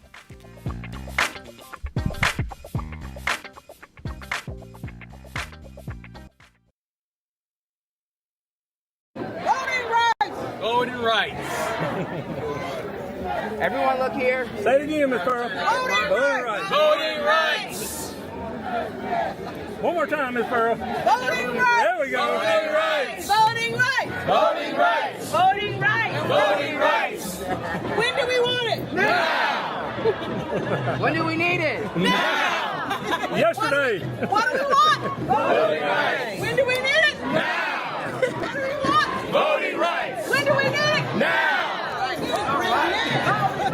Voting rights. Everyone look here. Say it again, Ms. Pearl. Voting rights. Voting rights. One more time, Ms. Pearl. Voting rights. There we go. Voting rights. Voting rights. Voting rights. Voting rights. Voting rights. When do we want it? Now. When do we need it? Now. Yesterday. What do we want? Voting rights. When do we need it? Now. What do we want? Voting rights. When do we need it? Now.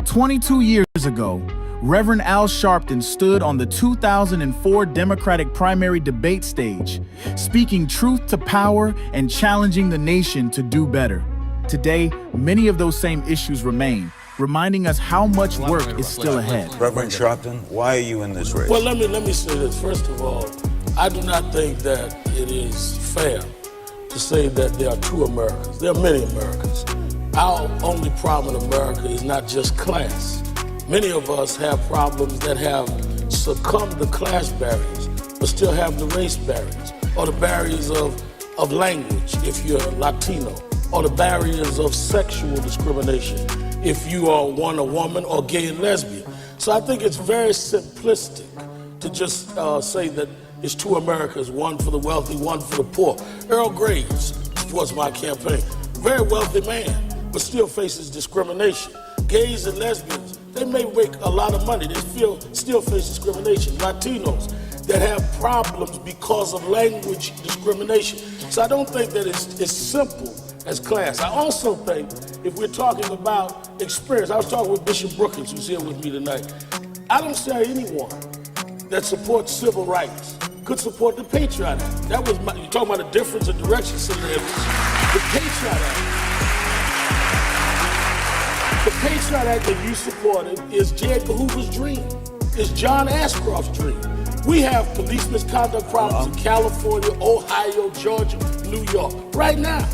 22 years ago, Reverend Al Sharpton stood on the 2004 Democratic primary debate stage, speaking truth to power and challenging the nation to do better. Today, many of those same issues remain, reminding us how much work is still ahead. Reverend Sharpton, why are you in this race? Well, let me say this. First of all, I do not think that it is fair to say that there are two Americas. There are many Americas. Our only problem in America is not just class. Many of us have problems that have succumbed to class barriers, but still have the race barriers, or the barriers of language if you're Latino, or the barriers of sexual discrimination if you are a woman or gay and lesbian. So I think it's very simplistic to just say that it's two Americas, one for the wealthy, one for the poor. Earl Graves supports my campaign. Very wealthy man, but still faces discrimination. Gays and lesbians, they may make a lot of money. They still face discrimination. Latinos that have problems because of language discrimination. So I don't think that it's as simple as class. I also think if we're talking about experience, I was talking with Bishop Brookins, who's here with me tonight. I don't see anyone that supports civil rights could support the Patriot Act. That was you're talking about a difference of direction, Senator Edwards. The Patriot Act. The Patriot Act that you supported is J. Edgar Hoover's dream. It's John Ashcroft's dream. We have police misconduct problems in California, Ohio, Georgia, New York, right now.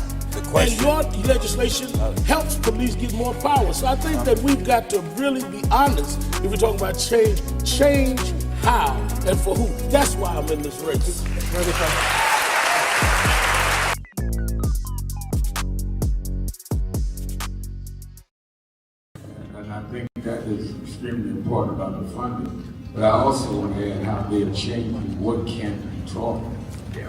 And your legislation helps police get more power. So I think that we've got to really be honest if we're talking about change how and for who. That's why I'm in this race. And I think that is extremely important about the funding. But I also want to add how they're changing what can be taught.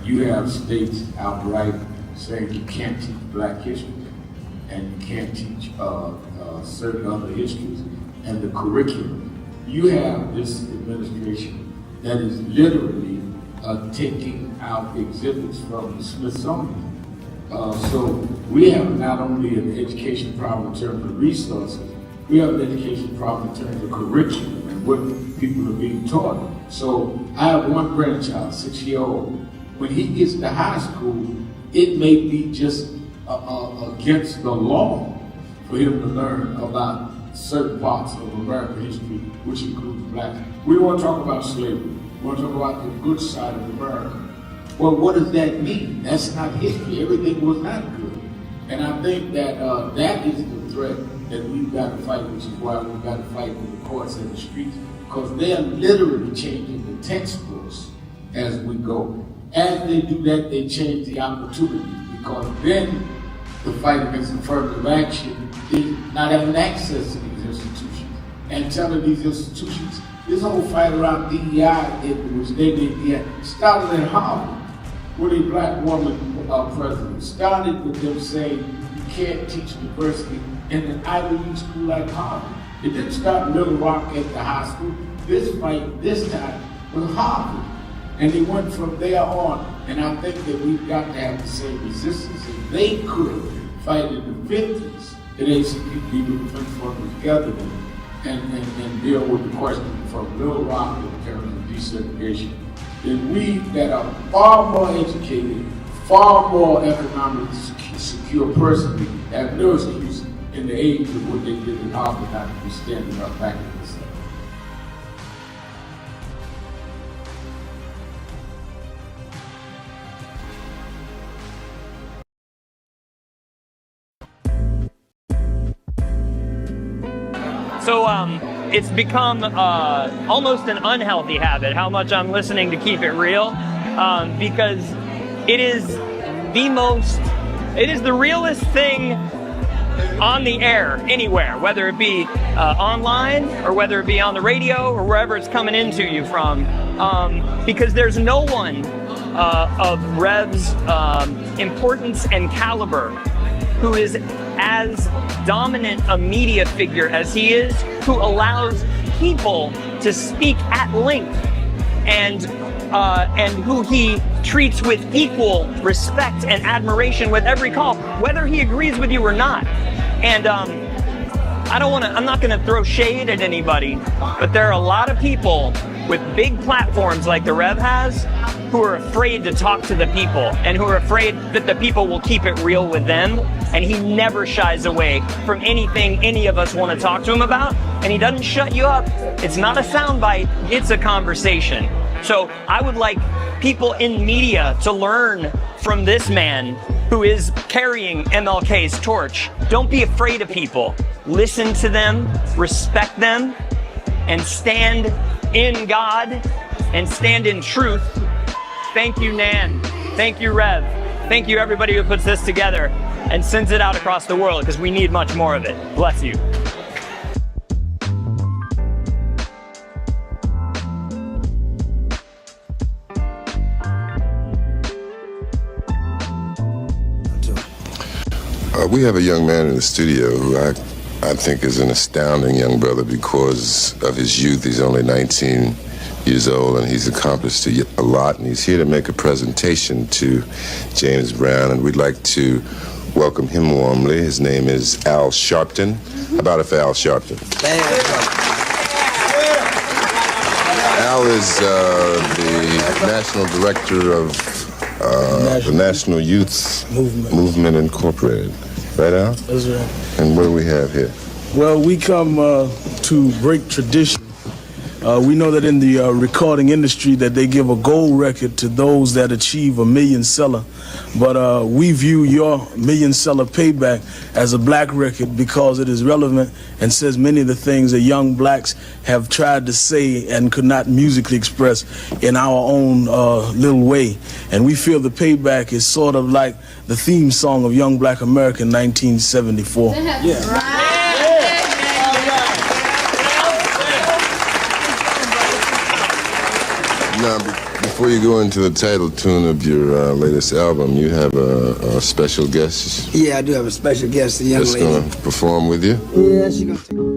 You have states outright saying you can't teach Black history and you can't teach certain other histories and the curriculum. You have this administration that is literally taking out exhibits from the Smithsonian. So we have not only an education problem in terms of resources, we have an education problem in terms of curriculum and what people are being taught. So I have one grandchild, 6-year-old. When he gets to high school, it may be just against the law for him to learn about certain parts of American history, which includes Blacks. We want to talk about slavery. We want to talk about the good side of America. Well, what does that mean? That's not history. Everything was not good. And I think that that is the threat that we've got to fight, which is why we've got to fight with the courts and the streets, because they're literally changing the textbooks as we go. As they do that, they change the opportunities, because then the fight against affirmative action is not having access to these institutions and telling these institutions, this whole fight around DEI, which they did, started in Harvard with a Black woman president. Started with them saying you can't teach diversity in an Ivy League school like Harvard. It didn't start in Little Rock at the high school. This fight, this time, was Harvard. And they went from there on. And I think that we've got to have the same resistance that they could fight in the 50s. It ain't some people who think for together and deal with the question from Little Rock in terms of desegregation. Then we that are far more educated, far more economically secure personally have no excuse in the age of what they did in Harvard not to be standing up back in this stuff. So it's become almost an unhealthy habit how much I'm listening to Keep It Real, because it is the realest thing on the air anywhere, whether it be online or whether it be on the radio or wherever it's coming into you from, because there's no one of Rev's importance and caliber who is as dominant a media figure as he is, who allows people to speak at length, and who he treats with equal respect and admiration with every call, whether he agrees with you or not. And I'm not gonna throw shade at anybody, but there are a lot of people with big platforms like the Rev has who are afraid to talk to the people and who are afraid that the people will keep it real with them. And he never shies away from anything any of us want to talk to him about. And he doesn't shut you up. It's not a soundbite, it's a conversation. So I would like people in media to learn from this man who is carrying MLK's torch. Don't be afraid of people. Listen to them, respect them, and stand in God and stand in truth. Thank you, Nan. Thank you, Rev. Thank you, everybody who puts this together and sends it out across the world, because we need much more of it. Bless you. We have a young man in the studio who I think is an astounding young brother because of his youth. He's only 19 years old and he's accomplished a lot, and he's here to make a presentation to James Brown, and we'd like to welcome him warmly. His name is Al Sharpton. How about it for Al Sharpton? Al is the National Director of the National Youth Movement Incorporated. Right, Al? That's right. And what do we have here? Well, we come to break tradition. We know that in the recording industry that they give a gold record to those that achieve a million seller. But we view your million seller payback as a black record because it is relevant and says many of the things that young blacks have tried to say and could not musically express in our own little way. And we feel the payback is sort of like the theme song of Young Black America in 1974. Yeah. Now, before you go into the title tune of your latest album, you have a special guest. Yeah, I do have a special guest, a young lady. That's going to perform with you? Yeah, she's going to take...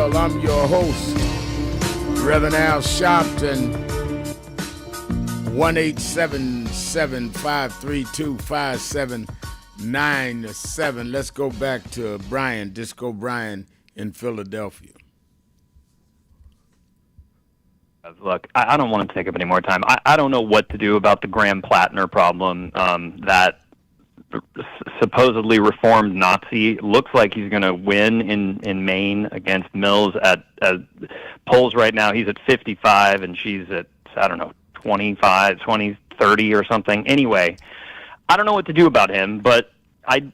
Real. I'm your host, Reverend Al Sharpton. 1-877-532-5797. Let's go back to Brian, Disco Brian in Philadelphia. Look, I don't want to take up any more time. I don't know what to do about the Graham Plattner problem. That supposedly reformed Nazi looks like he's going to win in Maine against Mills at polls right now. He's at 55 and she's at, I don't know, 25, 20, 30 or something. Anyway, I don't know what to do about him, but I'm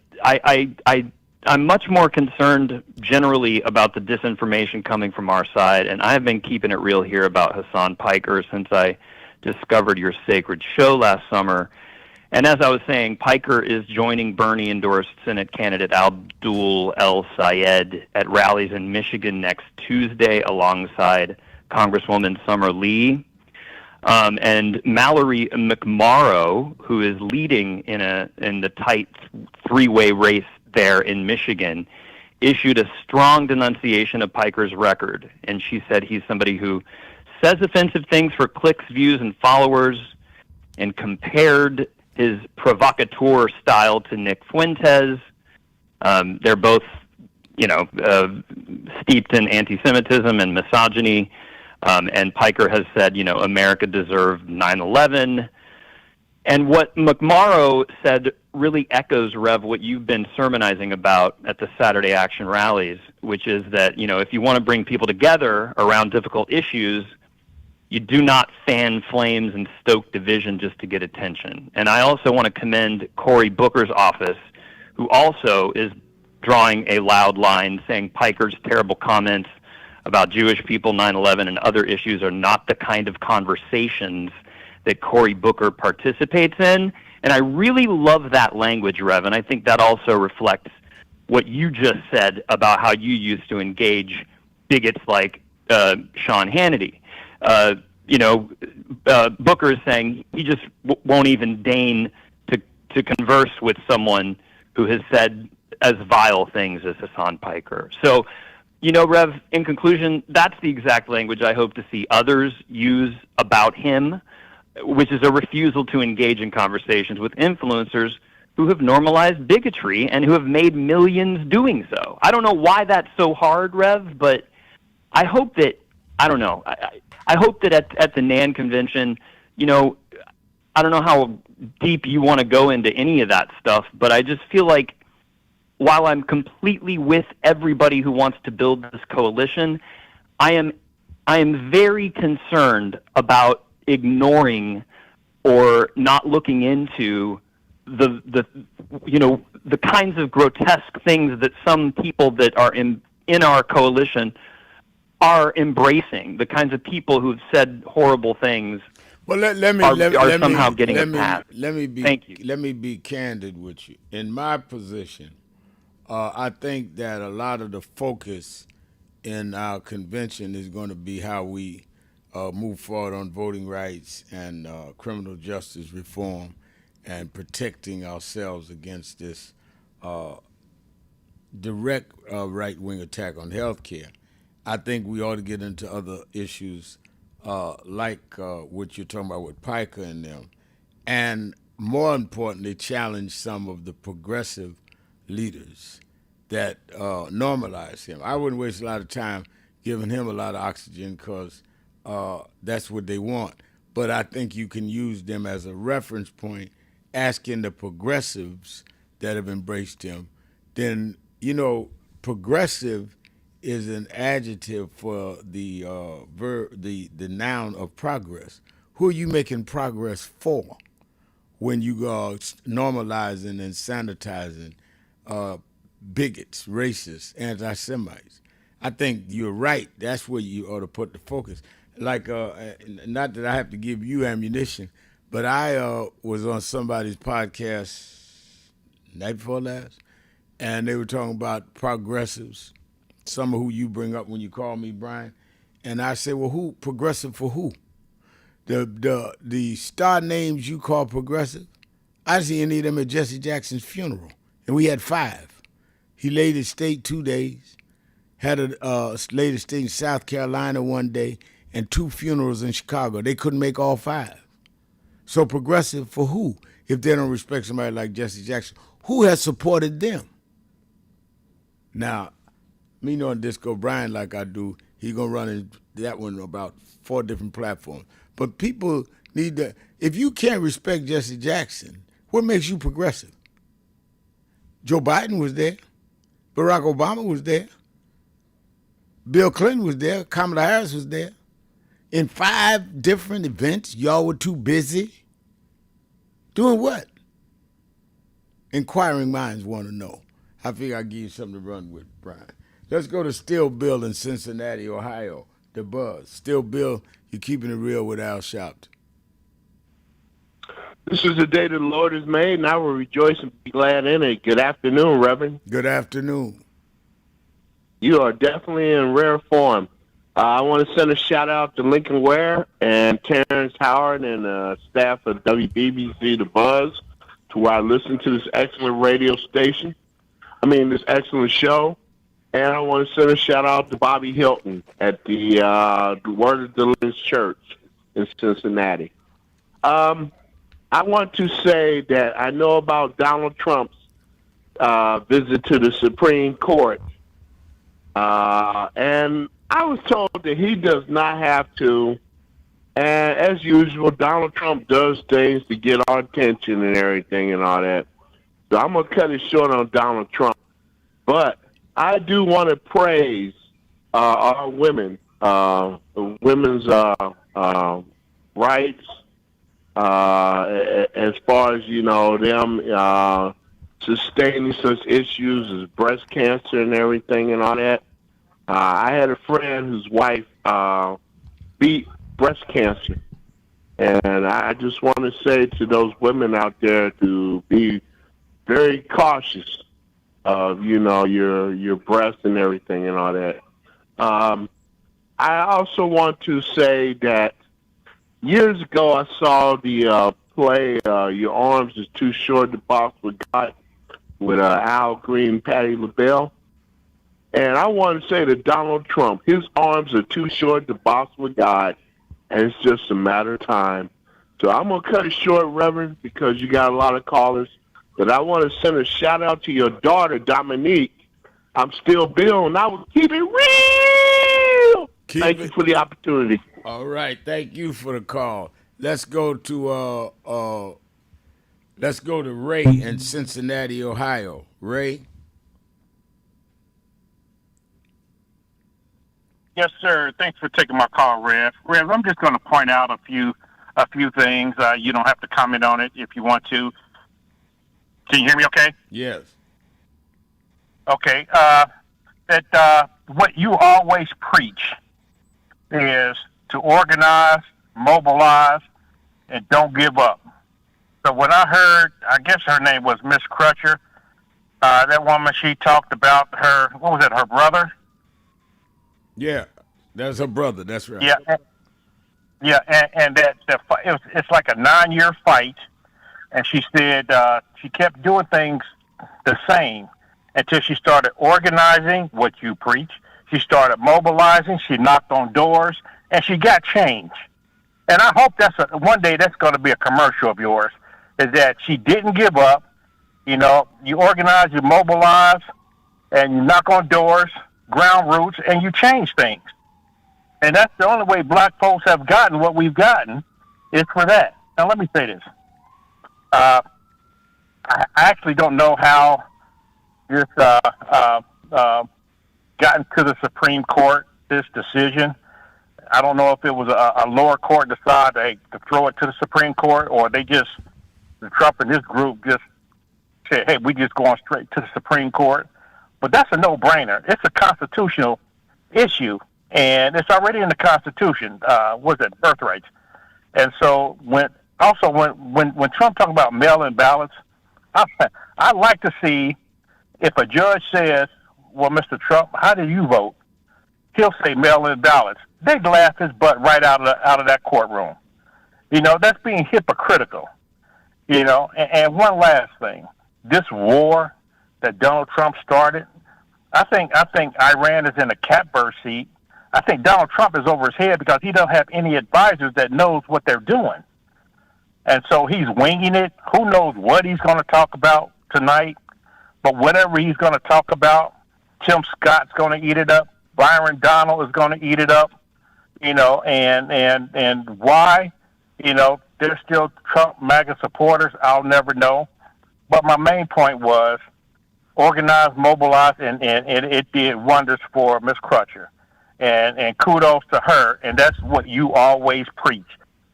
much more concerned generally about the disinformation coming from our side, and I have been keeping it real here about Hassan Piker since I discovered your sacred show last summer. And as I was saying, Piker is joining Bernie-endorsed Senate candidate Abdul El Sayed at rallies in Michigan next Tuesday alongside Congresswoman Summer Lee. And Mallory McMorrow, who is leading in the tight three-way race there in Michigan, issued a strong denunciation of Piker's record. And she said he's somebody who says offensive things for clicks, views, and followers, and compared his provocateur style to Nick Fuentes. They're both, steeped in anti-Semitism and misogyny. And Piker has said, America deserved 9/11. And what McMorrow said really echoes, Rev, what you've been sermonizing about at the Saturday Action rallies, which is that, if you want to bring people together around difficult issues, you do not fan flames and stoke division just to get attention. And I also want to commend Cory Booker's office, who also is drawing a loud line saying Piker's terrible comments about Jewish people, 9/11, and other issues are not the kind of conversations that Cory Booker participates in. And I really love that language, Rev, and I think that also reflects what you just said about how you used to engage bigots like Sean Hannity. Booker is saying he just won't even deign to converse with someone who has said as vile things as Hassan Piker. So, Rev, in conclusion, that's the exact language I hope to see others use about him, which is a refusal to engage in conversations with influencers who have normalized bigotry and who have made millions doing so. I don't know why that's so hard, Rev, but I hope that, I don't know, I hope that at the NAN convention, I don't know how deep you want to go into any of that stuff, but I just feel like while I'm completely with everybody who wants to build this coalition, I am very concerned about ignoring or not looking into the kinds of grotesque things that some people that are in our coalition are embracing, the kinds of people who've said horrible things. Well, let me somehow getting a pass. Thank you. Let me be candid with you. In my position, I think that a lot of the focus in our convention is going to be how we move forward on voting rights and criminal justice reform and protecting ourselves against this direct right-wing attack on health care. I think we ought to get into other issues like what you're talking about with Piker and them, and more importantly, challenge some of the progressive leaders that normalize him. I wouldn't waste a lot of time giving him a lot of oxygen because that's what they want. But I think you can use them as a reference point, asking the progressives that have embraced him. Then, progressive is an adjective for the noun of progress. Who are you making progress for when you go normalizing and sanitizing bigots, racists, anti-Semites? I think you're right. That's where you ought to put the focus. Like, not that I have to give you ammunition, but I was on somebody's podcast night before last, and they were talking about progressives, some of who you bring up when you call me, Brian. And I said, well, who progressive for who? The star names you call progressive, I didn't see any of them at Jesse Jackson's funeral, and we had 5. He laid his state 2 days, had a lady staying in South Carolina one day and 2 funerals in Chicago. They couldn't make all 5. So progressive for who? If they don't respect somebody like Jesse Jackson, who has supported them? Now, me knowing Disco Brian like I do, he gonna run in that one about 4 different platforms. But people need to, if you can't respect Jesse Jackson, what makes you progressive? Joe Biden was there. Barack Obama was there. Bill Clinton was there. Kamala Harris was there. In 5 different events, y'all were too busy. Doing what? Inquiring minds want to know. I figure I'll give you something to run with, Brian. Let's go to Still Bill in Cincinnati, Ohio. The Buzz. Still Bill, you're keeping it real with Al Sharpton. This is the day that the Lord has made, and I will rejoice and be glad in it. Good afternoon, Reverend. Good afternoon. You are definitely in rare form. I want to send a shout-out to Lincoln Ware and Terrence Howard and staff of WBBC The Buzz, to where I listen to this excellent radio station. This excellent show. And I want to send a shout-out to Bobby Hilton at the Word of Deliverance Church in Cincinnati. I want to say that I know about Donald Trump's visit to the Supreme Court. And I was told that he does not have to. And as usual, Donald Trump does things to get our attention and everything and all that. So I'm going to cut it short on Donald Trump. But I do want to praise our women, women's rights, as far as, them sustaining such issues as breast cancer and everything and all that. I had a friend whose wife beat breast cancer. And I just want to say to those women out there to be very cautious of, your breast and everything and all that. I also want to say that years ago I saw the play Your Arms Is Too Short to Box with God with Al Green, Patti LaBelle. And I want to say to Donald Trump, his arms are too short to box with God, and it's just a matter of time. So I'm going to cut it short, Reverend, because you got a lot of callers. But I want to send a shout-out to your daughter, Dominique. I'm Still Bill, and I will keep it real. Thank you for the opportunity. All right. Thank you for the call. Let's go to Ray in Cincinnati, Ohio. Ray? Yes, sir. Thanks for taking my call, Rev. Rev, I'm just going to point out a few things. You don't have to comment on it if you want to. Can you hear me okay? Yes. Okay. That what you always preach is to organize, mobilize, and don't give up. So when I heard, I guess her name was Miss Crutcher, that woman, she talked about her, what was it, her brother? Yeah, that's her brother. That's right. Yeah, and that it's like a 9-year fight, and she said she kept doing things the same until she started organizing what you preach. She started mobilizing. She knocked on doors, and she got change. And I hope one day that's going to be a commercial of yours. Is that she didn't give up. You organize, you mobilize, and you knock on doors, ground roots, and you change things. And that's the only way black folks have gotten what we've gotten is for that. Now, let me say this. I actually don't know how this gotten to the Supreme Court, this decision. I don't know if it was a lower court decided to throw it to the Supreme Court, or they just, Trump and his group just said, hey, we just going straight to the Supreme Court. But that's a no-brainer. It's a constitutional issue, and it's already in the Constitution. Was it birthrights? And so when Trump talked about mail-in ballots, I'd like to see if a judge says, well, Mr. Trump, how do you vote? He'll say mail-in ballots. They'd laugh his butt right out of that courtroom. That's being hypocritical. And one last thing. This war that Donald Trump started, I think Iran is in a catbird seat. I think Donald Trump is over his head because he don't have any advisors that knows what they're doing. And so he's winging it. Who knows what he's going to talk about tonight? But whatever he's going to talk about, Tim Scott's going to eat it up. Byron Donald is going to eat it up. You know, and why? You know, they're still Trump MAGA supporters. I'll never know. But my main point was organize, mobilize, and it did wonders for Ms. Crutcher. And kudos to her. And that's what you always preach.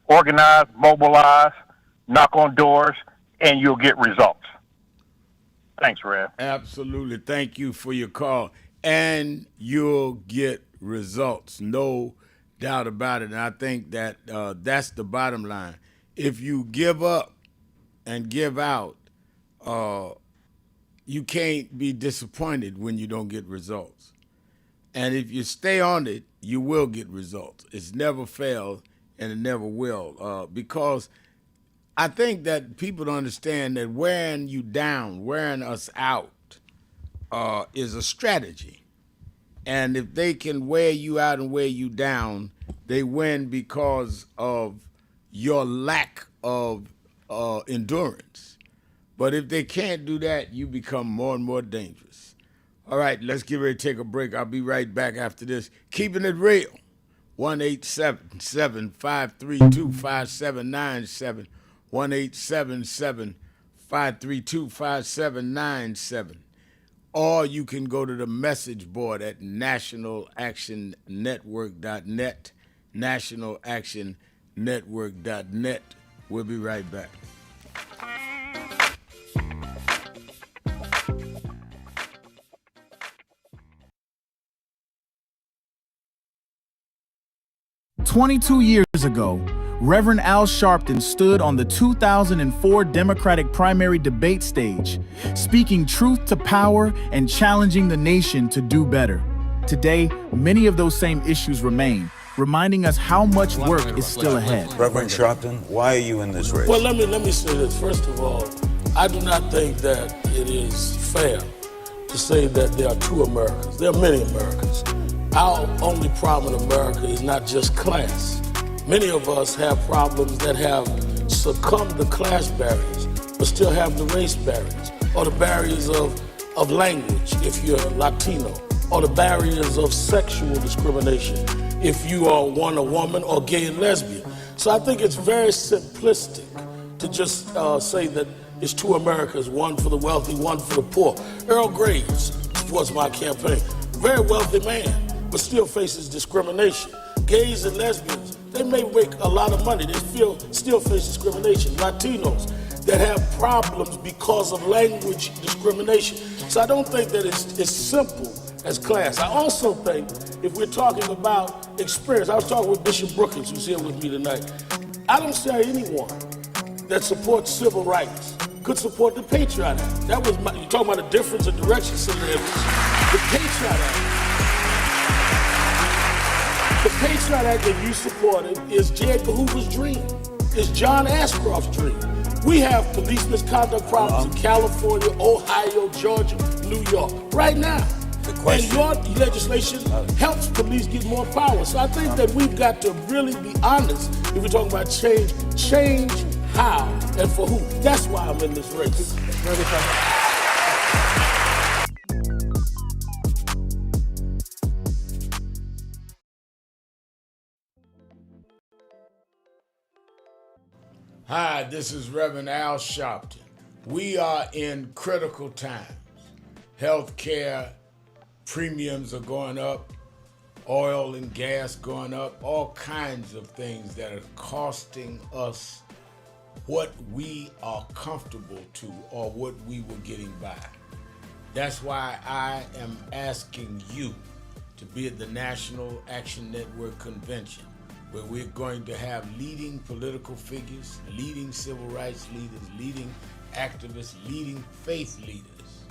Organize, mobilize, knock on doors, and you'll get results. Thanks, Rev. Absolutely. Thank you for your call. And you'll get results. No doubt about it. And I think that that's the bottom line. If you give up and give out, you can't be disappointed when you don't get results. And if you stay on it, you will get results. It's never failed, and it never will. Because I think that people don't understand that wearing you down, wearing us out, is a strategy. And if they can wear you out and wear you down, they win because of your lack of endurance. But if they can't do that, you become more and more dangerous. All right, let's get ready to take a break. I'll be right back after this. Keeping it real. 1-877-532-5797. 1-877-532-5797. Or you can go to the message board at nationalactionnetwork.net, nationalactionnetwork.net. We'll be right back. "22 years ago, Reverend Al Sharpton stood on the 2004 Democratic primary debate stage, speaking truth to power and challenging the nation to do better. Today, many of those same issues remain, reminding us how much work is still ahead." Reverend Sharpton, why are you in this race? Well, let me say this. First of all, I do not think that it is fair to say that there are two Americas. There are many Americas. Our only problem in America is not just class. Many of us have problems that have succumbed to class barriers, but still have the race barriers, or the barriers of language if you're Latino, or the barriers of sexual discrimination if you are a woman or gay and lesbian. So I think it's very simplistic to just say that it's two Americas, one for the wealthy, one for the poor. Earl Graves supports my campaign. Very wealthy man, but still faces discrimination. Gays and lesbians, they may make a lot of money, they still face discrimination. Latinos that have problems because of language discrimination. So I don't think that it's simple as class. I also think if we're talking about experience, I was talking with Bishop Brookins, who's here with me tonight. I don't see anyone that supports civil rights could support the Patriot Act. That was you talking about a difference of direction, Senator Edwards. The Patriot Act. The Patriot Act that you supported is J. Edgar Hoover's dream. It's John Ashcroft's dream. We have police misconduct problems in California, Ohio, Georgia, New York, right now. And your legislation helps police get more power. So I think that we've got to really be honest if we're talking about change. Change how and for who. That's why I'm in this race. Hi, this is Reverend Al Sharpton. We are in critical times. Healthcare premiums are going up, oil and gas going up, all kinds of things that are costing us what we are comfortable to or what we were getting by. That's why I am asking you to be at the National Action Network Convention, where we're going to have leading political figures, leading civil rights leaders, leading activists, leading faith leaders,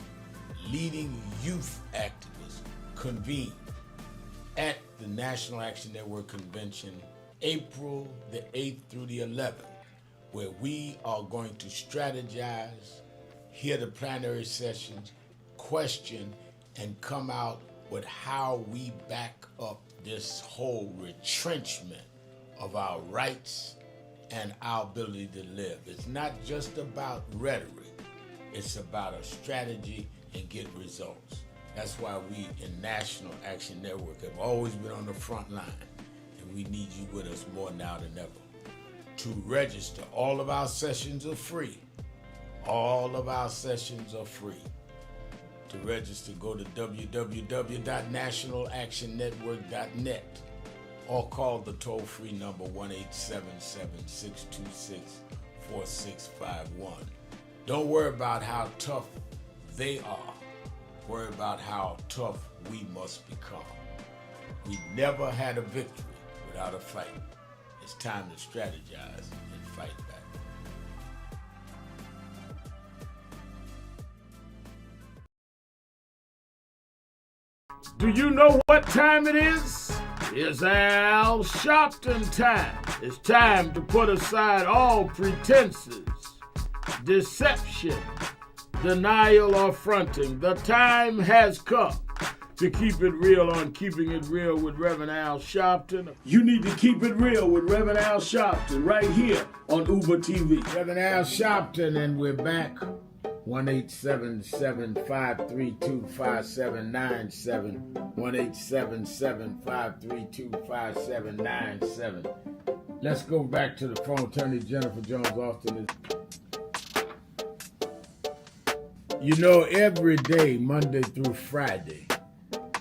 leading youth activists convene at the National Action Network Convention, April the 8th through the 11th, where we are going to strategize, hear the plenary sessions, question, and come out with how we back up this whole retrenchment of our rights and our ability to live. It's not just about rhetoric. It's about a strategy and get results. That's why we in National Action Network have always been on the front line, and we need you with us more now than ever. To register, all of our sessions are free. All of our sessions are free. To register, go to www.nationalactionnetwork.net or call the toll-free number 1-877-626-4651. Don't worry about how tough they are. Worry about how tough we must become. We never had a victory without a fight. It's time to strategize and fight back. Do you know what time it is? It's Al Sharpton time. It's time to put aside all pretenses, deception, denial, or fronting. The time has come to keep it real on Keeping It Real with Reverend Al Sharpton. You need to keep it real with Reverend Al Sharpton right here on Uber TV. Reverend Al Sharpton, and we're back. 1-877-532-5797. 1-877-532-5797. Let's go back to the phone. Attorney Jennifer Jones Austin is. Every day, Monday through Friday,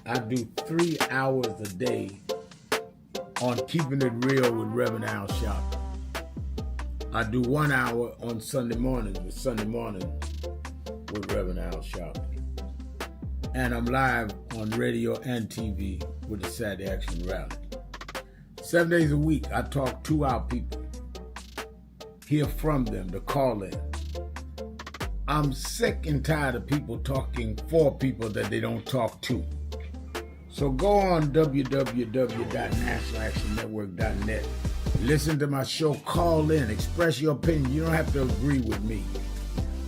I do 3 hours a day on Keeping It Real with Reverend Al Sharpton. I do 1 hour on Sunday mornings with Reverend Al Sharpton. And I'm live on radio and TV with the Saturday Action Rally. 7 days a week, I talk to our people, hear from them, to call in. I'm sick and tired of people talking for people that they don't talk to. So go on www.nationalactionnetwork.net. Listen to my show, call in, express your opinion. You don't have to agree with me.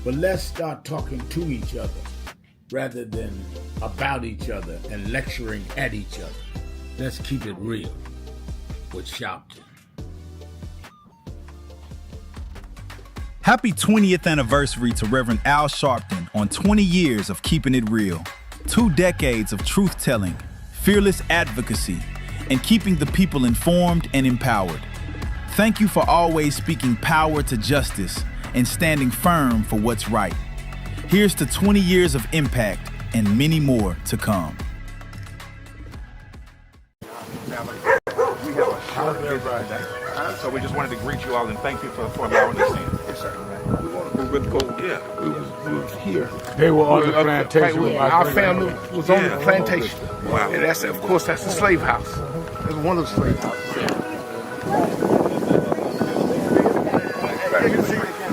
But let's start talking to each other rather than about each other and lecturing at each other. Let's keep it real with Sharpton. Happy 20th anniversary to Reverend Al Sharpton on 20 years of Keeping It Real. 2 decades of truth-telling, fearless advocacy, and keeping the people informed and empowered. Thank you for always speaking power to justice and standing firm for what's right. Here's to 20 years of impact and many more to come. We have a short visit today, so we just wanted to greet you all and thank you for allowing us in. Yes, sir. We was here. They were on the plantation. Our family was on the plantation. Wow. And that's, of course, that's the slave house. It was one of the slave houses.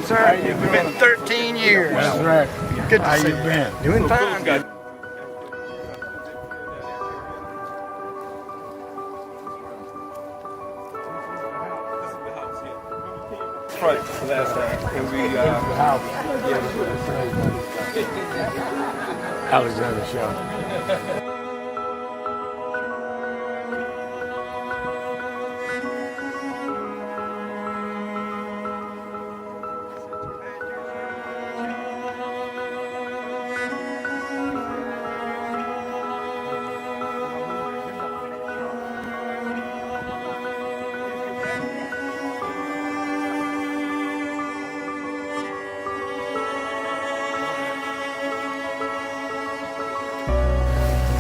Sir, it's been 13 years. That's right. Good to How see you been? Doing fine. Good. Last time, and we Alexander Sharpton.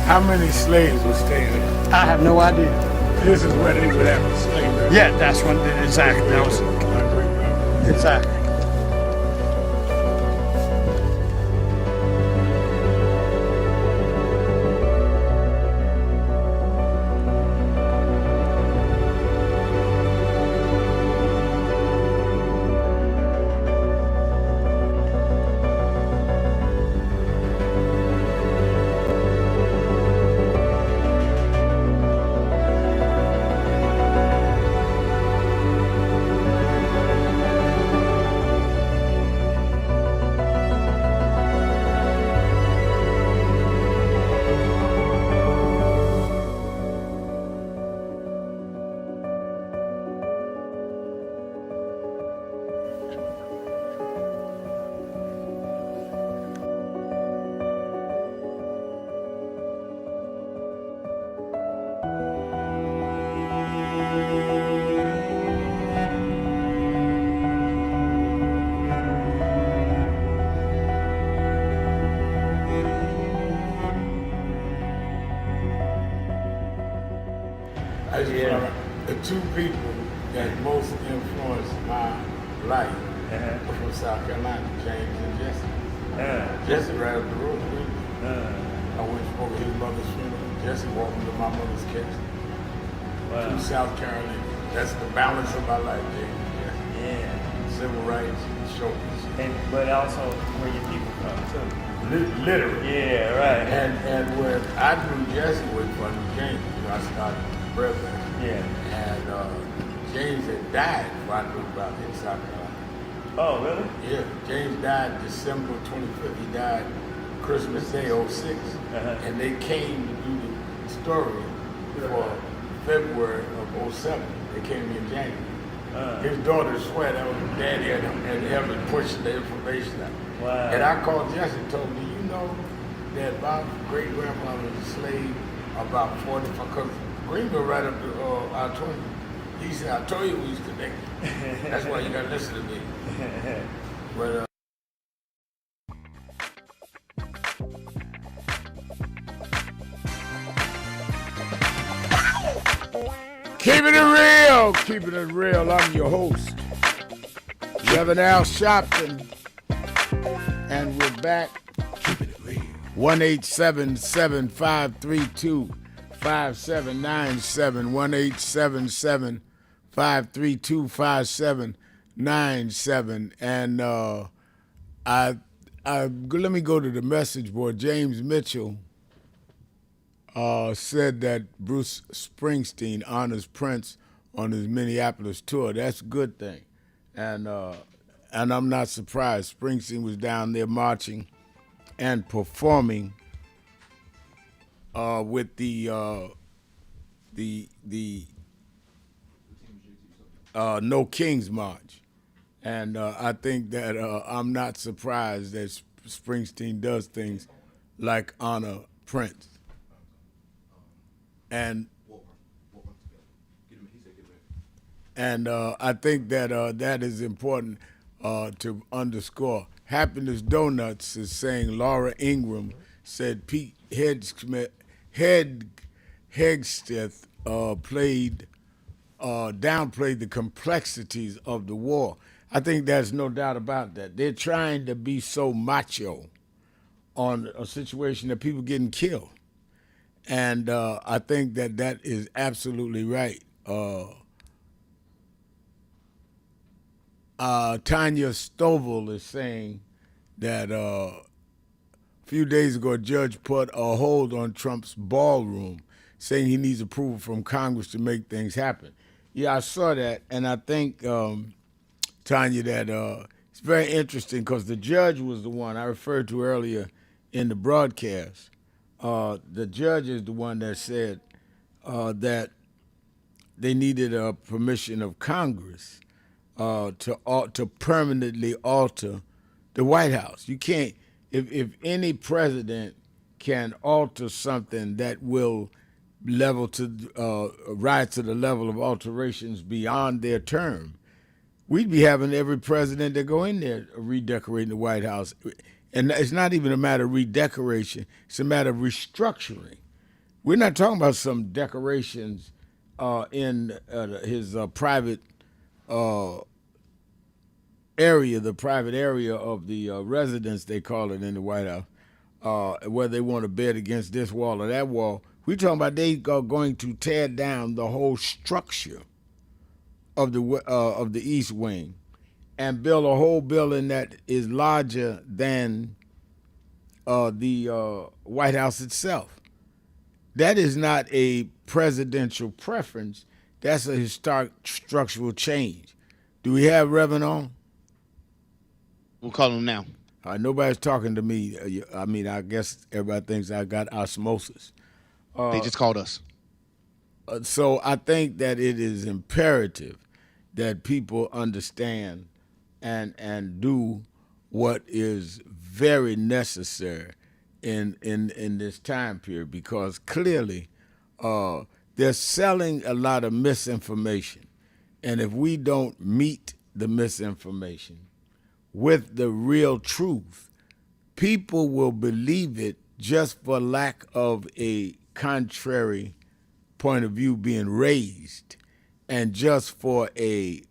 How many slaves were staying there? I have no idea. This is where they would have a slave. Yeah, that's when exactly. That was exactly. I just want the two people that most influenced my life are from South Carolina, James and Jesse. Jesse right up the road. I went and spoke at his mother's funeral. Jesse walked into my mother's casket. Wow. To South Carolina. That's the balance of my life, James and Jesse. Yeah. Civil rights, showbiz. But also where your people come too. Literally. Yeah, right. And when I knew Jesse was from James, I started president. Yeah. And James had died before I knew about it in South Carolina. Oh, really? Yeah. James died December 25th. He died Christmas Day, 06. And they came to do the story for February of 07. They came in January. His daughter swear that was daddy and him and pushing the information out. Wow. And I called Jesse and told me, you know that my great-grandfather was a slave about 45, because Greenville right up to our 20. He said, I told you we was connected. That's why you got to listen to me. But keeping it real, keeping it real. I'm your host, Reverend Al Sharpton, and we're back. Keeping it real. 1-877-532-5797. 1-877-532-5797. And let me go to the message board. James Mitchell said that Bruce Springsteen honors Prince on his Minneapolis tour. That's a good thing. And I'm not surprised. Springsteen was down there marching and performing with the No Kings March. And I think that I'm not surprised that Springsteen does things like honor Prince. And I think that that is important to underscore. Happiness Donuts is saying Laura Ingram said Pete Hegseth downplayed the complexities of the war. I think there's no doubt about that. They're trying to be so macho on a situation that people getting killed. And I think that that is absolutely right. Tanya Stovall is saying that a few days ago, a judge put a hold on Trump's ballroom, saying he needs approval from Congress to make things happen. Yeah, I saw that, and I think, Tanya, that it's very interesting because the judge was the one I referred to earlier in the broadcast. The judge is the one that said that they needed a permission of Congress to permanently alter the White House. You can't, if any president can alter something that will rise to the level of alterations beyond their term, we'd be having every president that go in there redecorating the White House. And it's not even a matter of redecoration, it's a matter of restructuring. We're not talking about some decorations in his private area, the private area of the residence, they call it in the White House, where they want to bed against this wall or that wall. We're talking about they are going to tear down the whole structure of the East Wing and build a whole building that is larger than the White House itself. That is not a presidential preference. That's a historic structural change. Do we have Reverend on? We'll call him now. Nobody's talking to me. I mean, I guess everybody thinks I got osmosis. They just called us. So I think that it is imperative that people understand and do what is very necessary in this time period, because clearly they're selling a lot of misinformation. And if we don't meet the misinformation with the real truth, people will believe it just for lack of a contrary point of view being raised, and just for a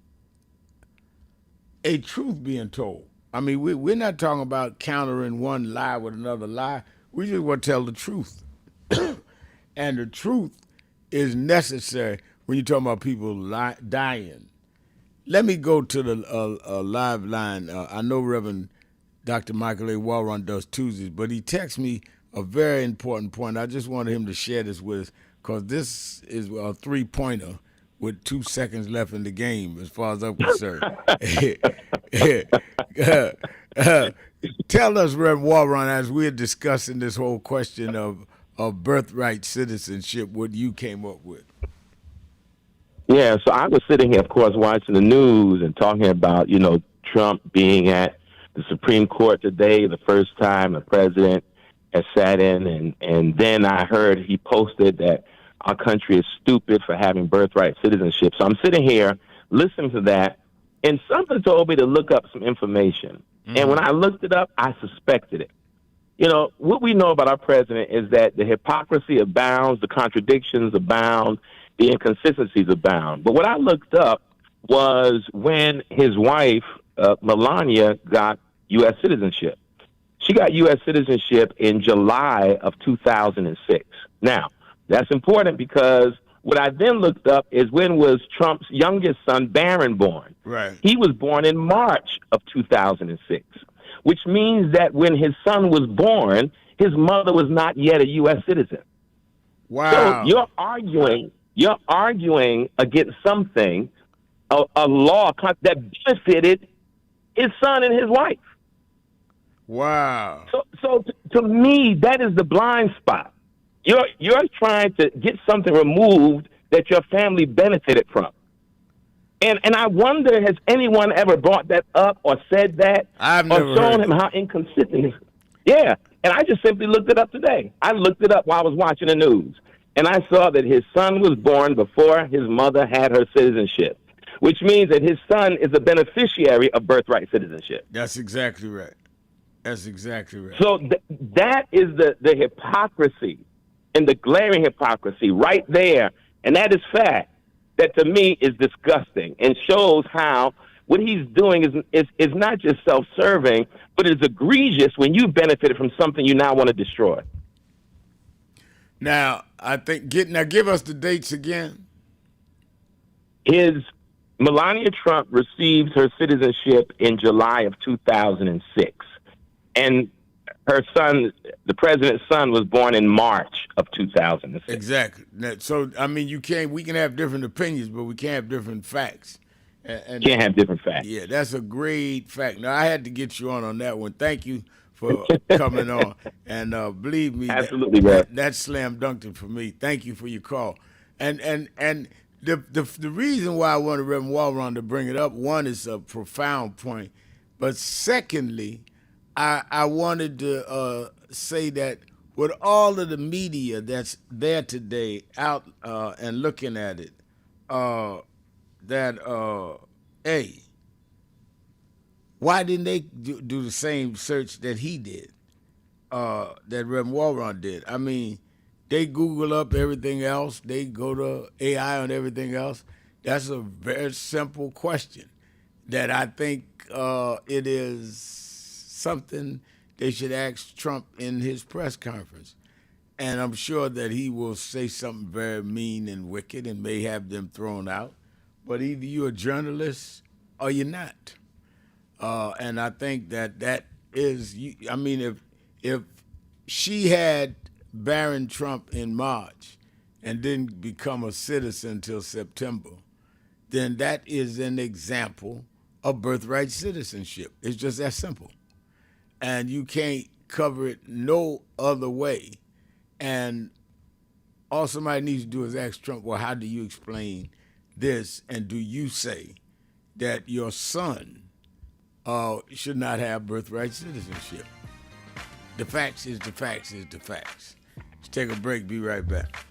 truth being told. I mean, we're not talking about countering one lie with another lie. We just want to tell the truth. And the truth is necessary when you're talking about people dying. Let me go to the live line. I know Reverend Dr. Michael A. Walron does Tuesdays, but he texted me a very important point. I just wanted him to share this with us because this is a three-pointer with 2 seconds left in the game as far as I'm concerned. Tell us, Reverend Walron, as we're discussing this whole question of birthright citizenship, what you came up with. Yeah, so I was sitting here, of course, watching the news and talking about, Trump being at the Supreme Court today, the first time a president has sat in, and then I heard he posted that our country is stupid for having birthright citizenship. So I'm sitting here listening to that, and something told me to look up some information. Mm-hmm. And when I looked it up, I suspected it. What we know about our president is that the hypocrisy abounds, the contradictions abound, the inconsistencies abound. But what I looked up was when his wife, Melania, got U.S. citizenship. She got U.S. citizenship in July of 2006. Now, that's important because what I then looked up is when was Trump's youngest son, Barron, born. Right. He was born in March of 2006, which means that when his son was born, his mother was not yet a U.S. citizen. Wow. So you're arguing against something, a law that benefited his son and his wife. Wow. So to me, that is the blind spot. You're trying to get something removed that your family benefited from. And I wonder, has anyone ever brought that up or said that? I've never or shown heard him it. how inconsistent he is? Yeah. And I just simply looked it up today. I looked it up while I was watching the news. And I saw that his son was born before his mother had her citizenship, which means that his son is a beneficiary of birthright citizenship. That's exactly right. That's exactly right. So that is the hypocrisy and the glaring hypocrisy right there. And that is fact. That to me is disgusting and shows how what he's doing is not just self-serving, but it's egregious when you benefited from something you now want to destroy. Now, I think, give us the dates again. Melania Trump received her citizenship in July of 2006. And her son, the president's son, was born in March of 2006. Exactly. So, I mean, we can have different opinions, but we can't have different facts. And can't have different facts. Yeah, that's a great fact. Now, I had to get you on that one. Thank you for coming on. And believe me, absolutely right. That's slam dunked it for me. Thank you for your call. And the reason why I wanted Reverend Walron to bring it up, one, is a profound point. But secondly, I wanted to say that with all of the media that's there today out and looking at it, why didn't they do the same search that he did, that Reverend Walron did? I mean, they Google up everything else. They go to AI on everything else. That's a very simple question that I think it is something they should ask Trump in his press conference. And I'm sure that he will say something very mean and wicked and may have them thrown out. But either you're a journalist or you're not. And I think that is, I mean, if she had Barron Trump in March and didn't become a citizen until September, then that is an example of birthright citizenship. It's just that simple. And you can't cover it no other way. And all somebody needs to do is ask Trump, well, how do you explain this? And do you say that your son should not have birthright citizenship? The facts is the facts is the facts. Let's take a break. Be right back.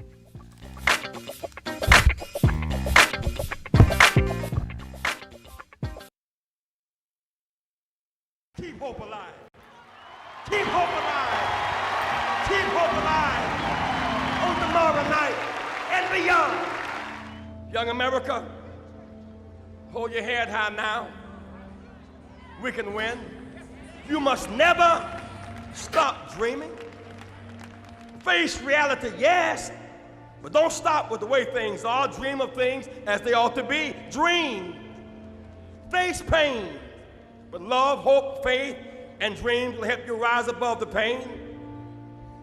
Keep hope alive. Keep hope alive. Keep hope alive. On tomorrow night and and beyond. Young America, hold your head high now. We can win. You must never stop dreaming. Face reality, yes, but don't stop with the way things are. Dream of things as they ought to be. Dream. Face pain, but love, hope, faith, and dreams will help you rise above the pain.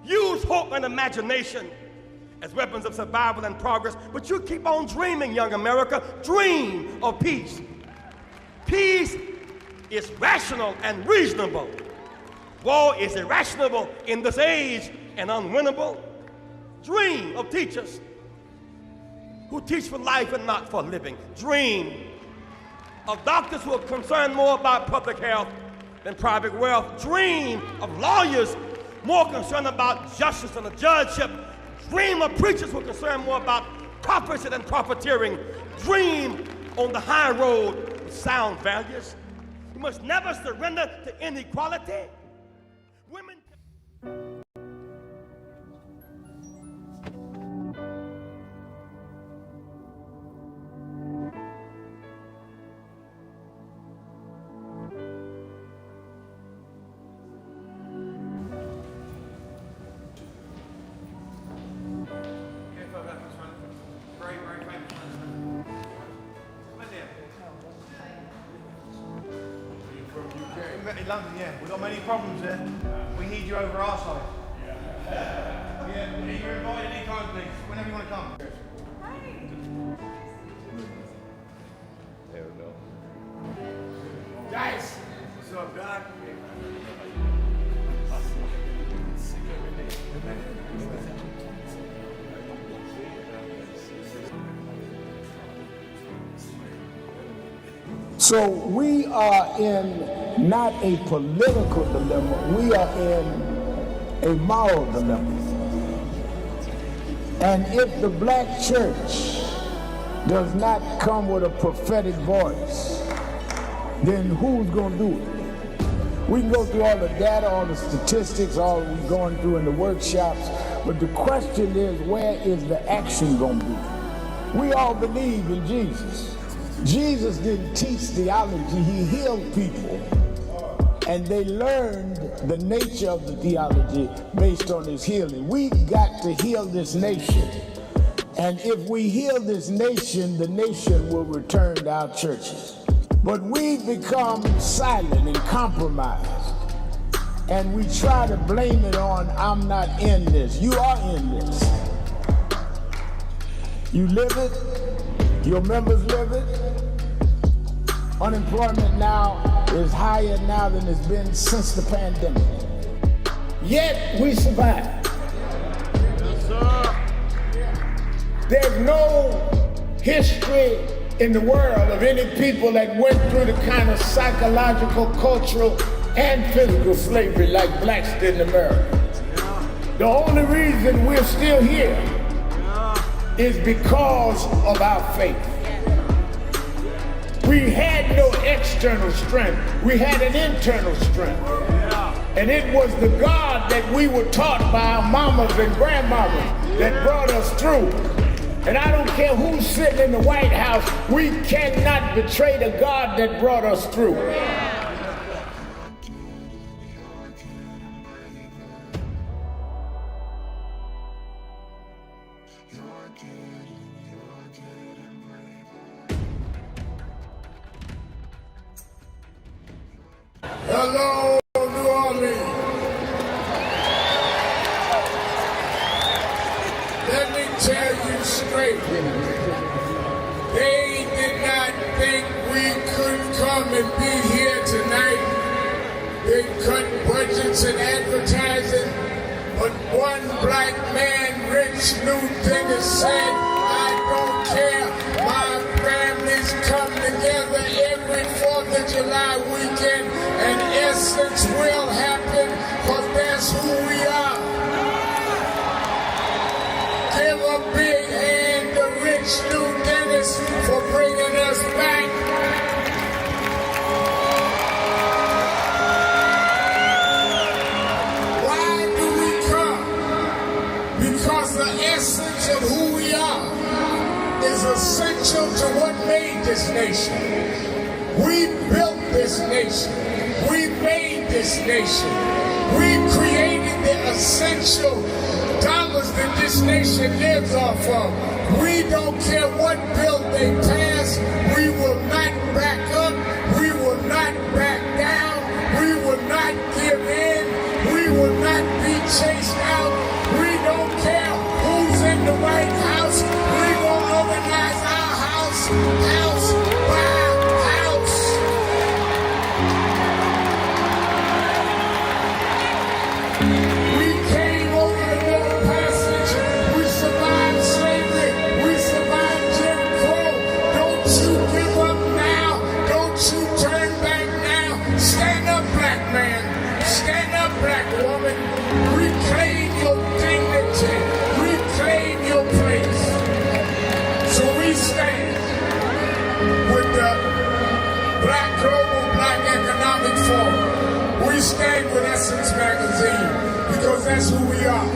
Use hope and imagination as weapons of survival and progress, but you keep on dreaming, young America. Dream of peace. Peace is rational and reasonable. War is irrational in this age and unwinnable. Dream of teachers who teach for life and not for living. Dream of doctors who are concerned more about public health than private wealth. Dream of lawyers more concerned about justice and the judgeship. Dream of preachers who are concerned more about prophecy than profiteering. Dream on the high road with sound values. You must never surrender to inequality. Women. London, yeah. We've got many problems there. We need you over our side. Yeah, you're invited anytime, please. Whenever you want to come. There we go. Guys! What's up, Doc? So we are in not a political dilemma, we are in a moral dilemma. And if the black church does not come with a prophetic voice, then who's going to do it? We can go through all the data, all the statistics, all we're going through in the workshops, but the question is, where is the action going to be? We all believe in Jesus. Jesus didn't teach theology, he healed people. And they learned the nature of the theology based on his healing. We've got to heal this nation. And if we heal this nation, the nation will return to our churches. But we've become silent and compromised. And we try to blame it on, I'm not in this. You are in this. You live it, your members live it. Unemployment now is higher now than it's been since the pandemic. Yet we survive. Yes, sir. There's no history in the world of any people that went through the kind of psychological, cultural, and physical slavery like blacks did in America. The only reason we're still here is because of our faith. We had no external strength. We had an internal strength. And it was the God that we were taught by our mamas and grandmamas that brought us through. And I don't care who's sitting in the White House, we cannot betray the God that brought us through. Hello, New Orleans. Let me tell you straight. They did not think we could come and be here tonight. They cut budgets and advertising, but one black man, Rich New Dennis, said, I don't care. My families come together every 4th of July weekend, and essence will happen, because that's who we are. Give a big hand to Rich New Dennis for bringing us back. Why do we come? Because the essence of who we are essential to what made this nation. We built this nation. We made this nation. We created the essential dollars that this nation lives off of. We don't care what bill they pass. We will not back up. We will not back down. We will not give in. We will not be chased out. We don't care who's in the White House. We will organize our house by house. We came over the Middle Passage. We survived slavery. We survived Jim Crow. Don't you give up now. Don't you turn back now. Stand up, black man. Stand up, black woman. Reclaim your dignity. Reclaim your place. So we stand with the Black Global Black Economic Forum. We stand with Essence Magazine because that's who we are.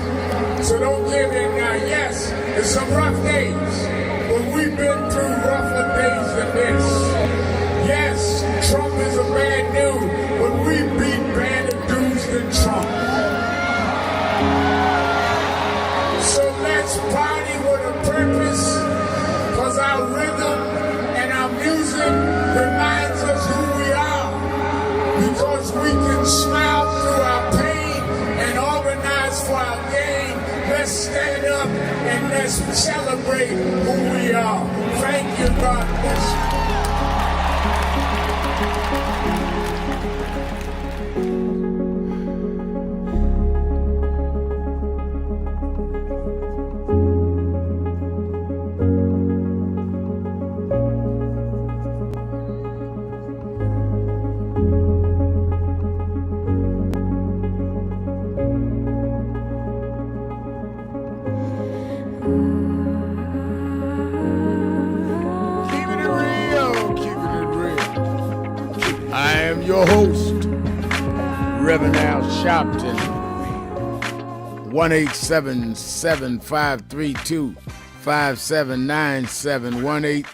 So don't give in now. Yes, it's some rough days, but we've been through rougher days than this. Yes, Trump is a bad dude, but we beat badder dudes than Trump. So let's party with a purpose, because our rhythm and our music reminds us who we are. Because we can smile through our pain and organize for our gain. Let's stand up and let's celebrate who we are. Thank you, God bless you. Your host, Reverend Al Sharpton, 1-877-532-5797,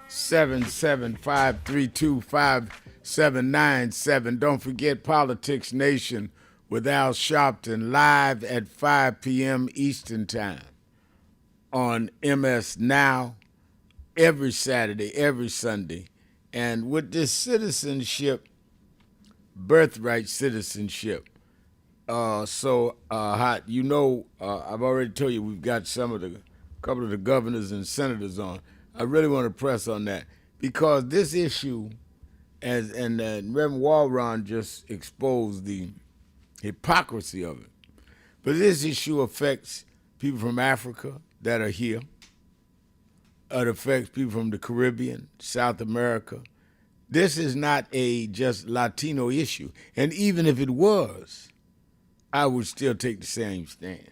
1-877-532-5797. Don't forget Politics Nation with Al Sharpton, live at 5 p.m. Eastern Time on MS Now, every Saturday, every Sunday. And with this citizenship, birthright citizenship, so hot. You know, I've already told you we've got couple of the governors and senators on. I really want to press on that because this issue, and Reverend Walron just exposed the hypocrisy of it. But this issue affects people from Africa that are here. It affects people from the Caribbean, South America. This is not a just Latino issue. And even if it was, I would still take the same stand.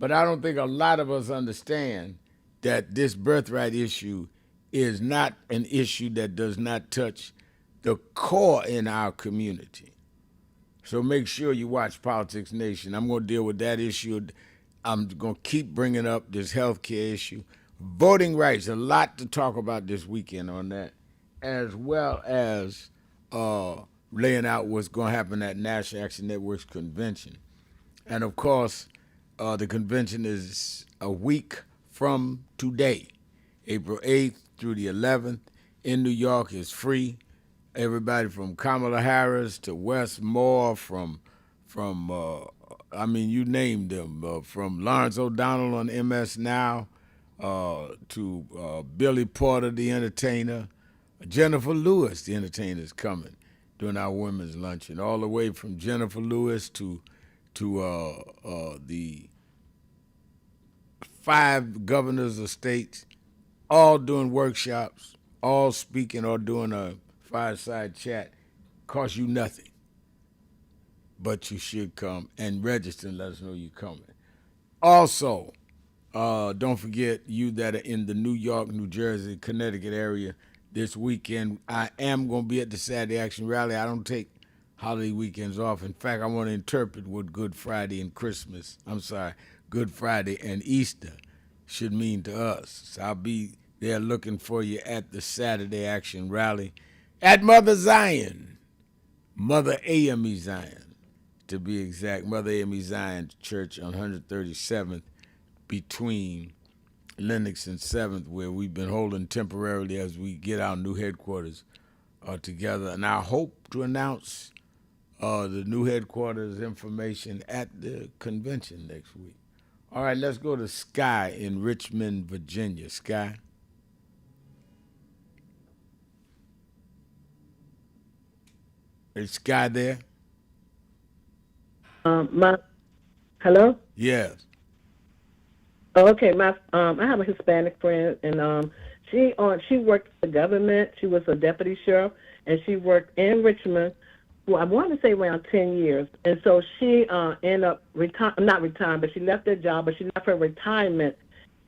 But I don't think a lot of us understand that this birthright issue is not an issue that does not touch the core in our community. So make sure you watch Politics Nation. I'm going to deal with that issue. I'm going to keep bringing up this health care issue. Voting rights, a lot to talk about this weekend on that, as well as laying out what's going to happen at National Action Network's convention. And of course, the convention is a week from today, April 8th through the 11th. In New York is free. Everybody from Kamala Harris to Wes Moore, from you named them, from Lawrence O'Donnell on MS Now, to Billy Porter, the entertainer, Jennifer Lewis, the entertainer, is coming during our women's luncheon, all the way from Jennifer Lewis to the 5 governors of states, all doing workshops, all speaking or doing a fireside chat. Costs you nothing, but you should come and register and let us know you're coming. Also, don't forget, you that are in the New York, New Jersey, Connecticut area this weekend, I am going to be at the Saturday Action Rally. I don't take holiday weekends off. In fact, I want to interpret what Good Friday and Good Friday and Easter should mean to us. So I'll be They're looking for you at the Saturday Action Rally at Mother Zion, Mother AME Zion, to be exact. Mother AME Zion Church on 137th between Lenox and 7th, where we've been holding temporarily as we get our new headquarters together. And I hope to announce the new headquarters information at the convention next week. All right, let's go to Sky in Richmond, Virginia. Sky. Is Sky there? Hello? Yes. Oh, okay. I have a Hispanic friend, and she worked for the government. She was a deputy sheriff, and she worked in Richmond. Well, I want to say around 10 years. And so she ended up not retiring, but she left that job, but she left her retirement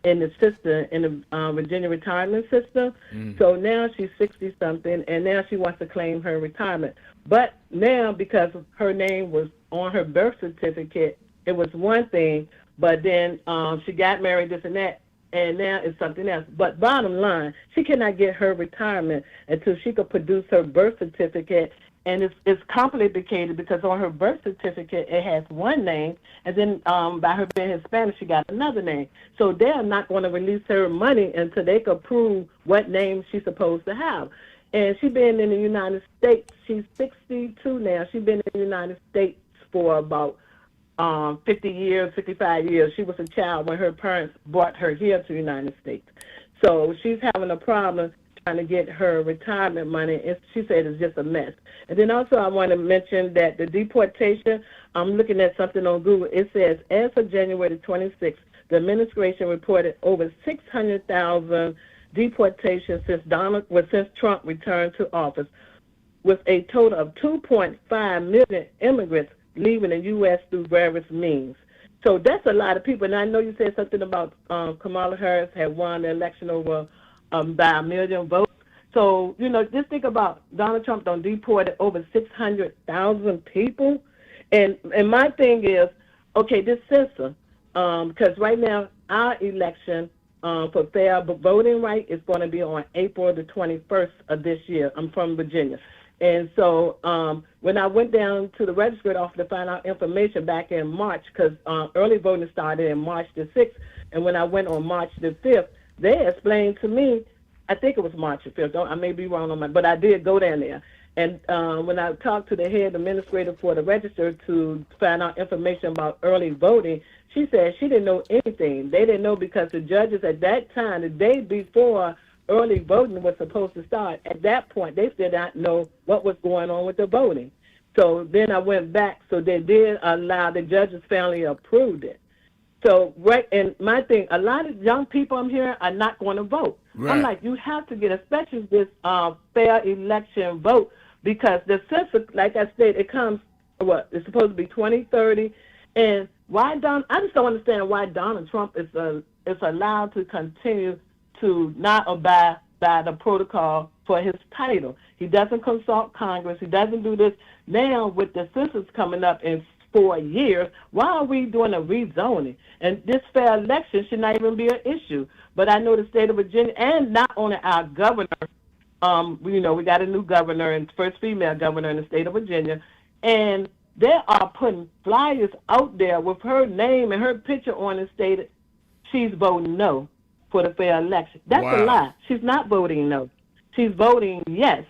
in the system, in the Virginia retirement system. So now she's 60-something, and now she wants to claim her retirement. But now, because her name was on her birth certificate, it was one thing, but then she got married, this and that, and now it's something else. But bottom line, she cannot get her retirement until she could produce her birth certificate. And it's complicated because on her birth certificate, it has one name, and then by her being Hispanic, she got another name. So they're not going to release her money until they can prove what name she's supposed to have. And she's been in the United States. She's 62 now. She's been in the United States for about 50 years, 55 years. She was a child when her parents brought her here to the United States. So she's having a problem trying to get her retirement money, and she said it's just a mess. And then also I want to mention that the deportation, I'm looking at something on Google. It says, as of January 26th, the administration reported over 600,000 deportations since Trump returned to office, with a total of 2.5 million immigrants leaving the U.S. through various means. So that's a lot of people. And I know you said something about Kamala Harris had won the election over by 1 million votes. So, just think about Donald Trump done deported over 600,000 people. And my thing is, okay, this system, because right now our election for fair voting right is going to be on April the 21st of this year. I'm from Virginia. And so when I went down to the registrar's office to find out information back in March, because early voting started in March the 6th, and when I went on March the 5th, they explained to me, I think it was March the 5th, I may be wrong on that, but I did go down there. And when I talked to the head administrator for the register to find out information about early voting, she said she didn't know anything. They didn't know because the judges at that time, the day before early voting was supposed to start, at that point, they did not know what was going on with the voting. So then I went back, so they did allow, the judges finally approved it. So, right, and my thing, a lot of young people I'm hearing are not going to vote. Right. I'm like, you have to get, especially this fair election vote, because the census, like I said, it comes, it's supposed to be 2030, and I just don't understand why Donald Trump is allowed to continue to not abide by the protocol for his title. He doesn't consult Congress. He doesn't do this. Now, with the census coming up in 4 years, why are we doing a rezoning? And this fair election should not even be an issue. But I know the state of Virginia, and not only our governor, we got a new governor and first female governor in the state of Virginia, and they are putting flyers out there with her name and her picture on it stated she's voting no for the fair election. That's a lie. She's not voting no. She's voting yes.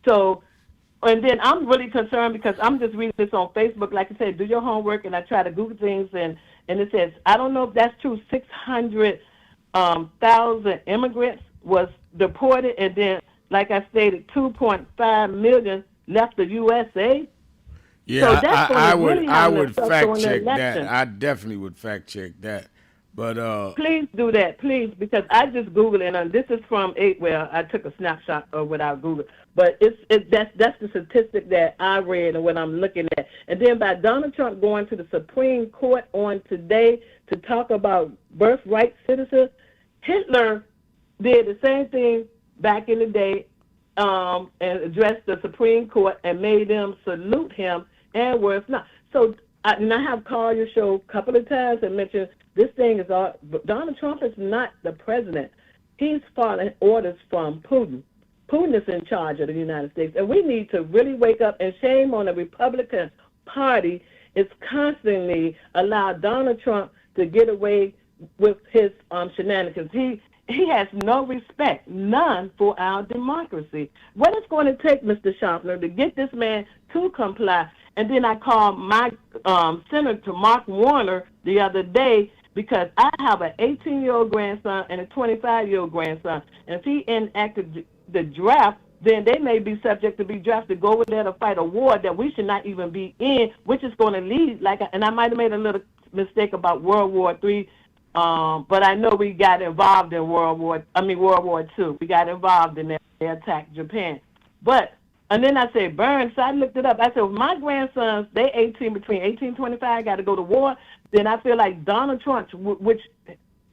So, and then I'm really concerned because I'm just reading this on Facebook. Like I said, do your homework, and I try to Google things, and it says, I don't know if that's true, 600,000 immigrants was deported, and then, like I stated, 2.5 million left the USA. Yeah, so I would fact check that. I definitely would fact check that. But please do that, please, because I just Googled it, and this is from I took a snapshot of without Google. But that's the statistic that I read and what I'm looking at. And then by Donald Trump going to the Supreme Court on today to talk about birthright citizens, Hitler did the same thing back in the day and addressed the Supreme Court and made them salute him and worse not. So I have called your show a couple of times and mentioned this thing is all. Donald Trump is not the president. he's following orders from Putin. Putin is in charge of the United States, and we need to really wake up, and shame on the Republican Party is constantly allowed Donald Trump to get away with his shenanigans. He has no respect, none, for our democracy. What it's going to take, Mr. Sharpton, to get this man to comply? And then I called my Senator Mark Warner the other day because I have an 18-year-old grandson and a 25-year-old grandson. And if he enacted the draft, then they may be subject to be drafted to go over there to fight a war that we should not even be in, which is going to lead, and I might have made a little mistake about World War III, but I know we got involved in World War II. We got involved in that. They attacked Japan. And then I said, Burns, so I looked it up. I said, if my grandsons, they between 18 and 25, got to go to war, then I feel like Donald Trump, which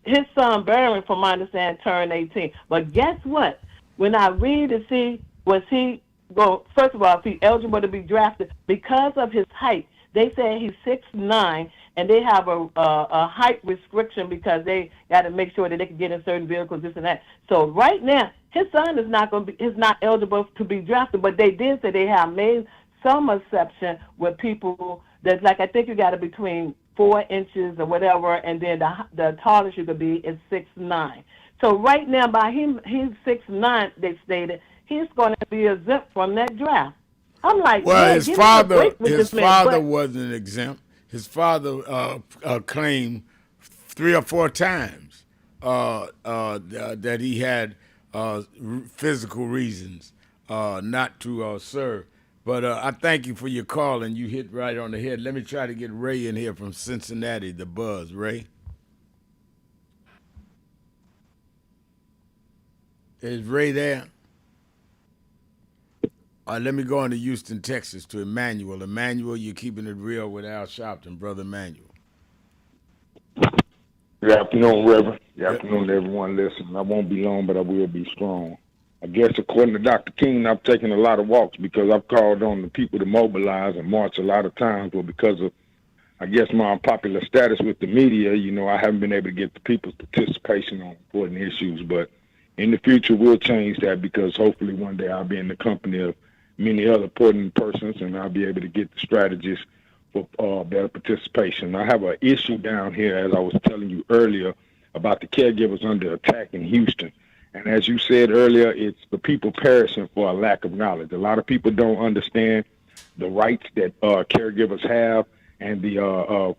his son Barron, from my understanding, turned 18. But guess what? When I read to see, first of all, if he's eligible to be drafted, because of his height, they say he's 6'9", and they have a height restriction because they got to make sure that they can get in certain vehicles, this and that. So right now, his son is not eligible to be drafted, but they did say they have made some exception with people that's I think you got to between 4 inches or whatever, and then the tallest you could be is 6'9". So right now, by he's 6'9", they stated, he's going to be exempt from that draft. I'm like, well, his father wasn't exempt. His father claimed 3 or 4 times that he had physical reasons not to serve. But I thank you for your call, and you hit right on the head. Let me try to get Ray in here from Cincinnati, the Buzz. Ray? Is Ray there? Let me go on to Houston, Texas, to Emmanuel. Emmanuel, you're keeping it real with Al Sharpton, Brother Emmanuel. Good afternoon, Reverend. Good afternoon to everyone listening. I won't be long, but I will be strong. I guess according to Dr. King, I've taken a lot of walks because I've called on the people to mobilize and march a lot of times, but because of, I guess, my unpopular status with the media, I haven't been able to get the people's participation on important issues. But in the future, we'll change that because hopefully one day I'll be in the company of many other important persons, and I'll be able to get the strategies for better participation. I have an issue down here, as I was telling you earlier, about the caregivers under attack in Houston. And as you said earlier, it's the people perishing for a lack of knowledge. A lot of people don't understand the rights that caregivers have and the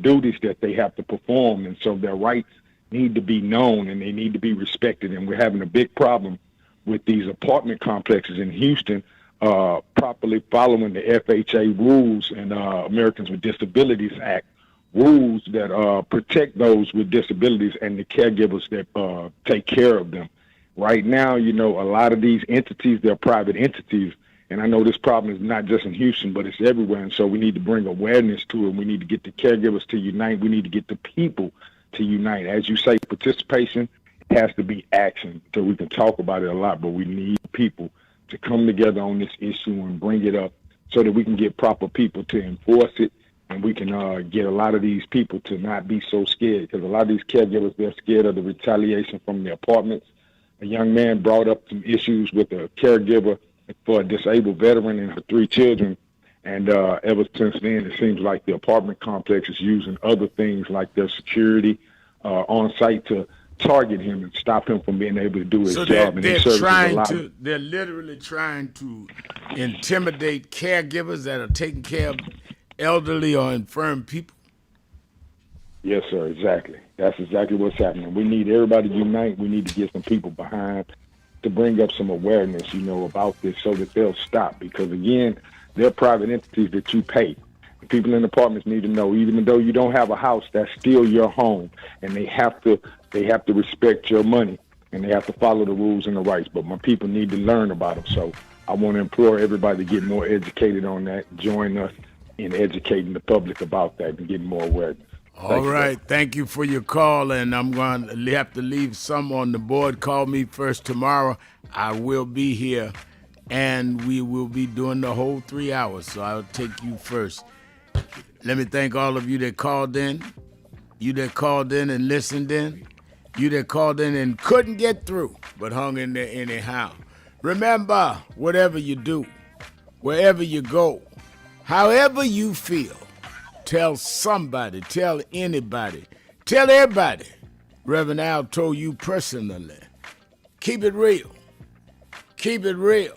duties that they have to perform. And so their rights need to be known and they need to be respected. And we're having a big problem with these apartment complexes in Houston properly following the FHA rules and Americans with Disabilities Act rules that protect those with disabilities and the caregivers that take care of them. Right now, a lot of these entities, they're private entities, and I know this problem is not just in Houston, but it's everywhere, and so we need to bring awareness to it. We need to get the caregivers to unite. We need to get the people to unite. As you say, participation has to be action, so we can talk about it a lot, but we need people to come together on this issue and bring it up so that we can get proper people to enforce it, and we can get a lot of these people to not be so scared, because a lot of these caregivers, they're scared of the retaliation from the apartments. A young man brought up some issues with a caregiver for a disabled veteran and her 3 children, and ever since then, it seems like the apartment complex is using other things like their security on site to target him and stop him from being able to do his job. And they're literally trying to intimidate caregivers that are taking care of elderly or infirm people. Yes, sir, exactly. That's exactly what's happening. We need everybody to unite. We need to get some people behind to bring up some awareness, about this so that they'll stop. Because, again, they're private entities that you pay. The people in apartments need to know, even though you don't have a house, that's still your home. And they have to respect your money, and they have to follow the rules and the rights. But my people need to learn about them. So I want to implore everybody to get more educated on that, join us in educating the public about that and getting more awareness. All right. Thank you for your call, and I'm going to have to leave some on the board. Call me first tomorrow. I will be here, and we will be doing the whole 3 hours, so I'll take you first. Let me thank all of you that called in, and listened in. You that called in and couldn't get through, but hung in there anyhow. Remember, whatever you do, wherever you go, however you feel, tell somebody, tell anybody, tell everybody. Reverend Al told you personally, keep it real. Keep it real.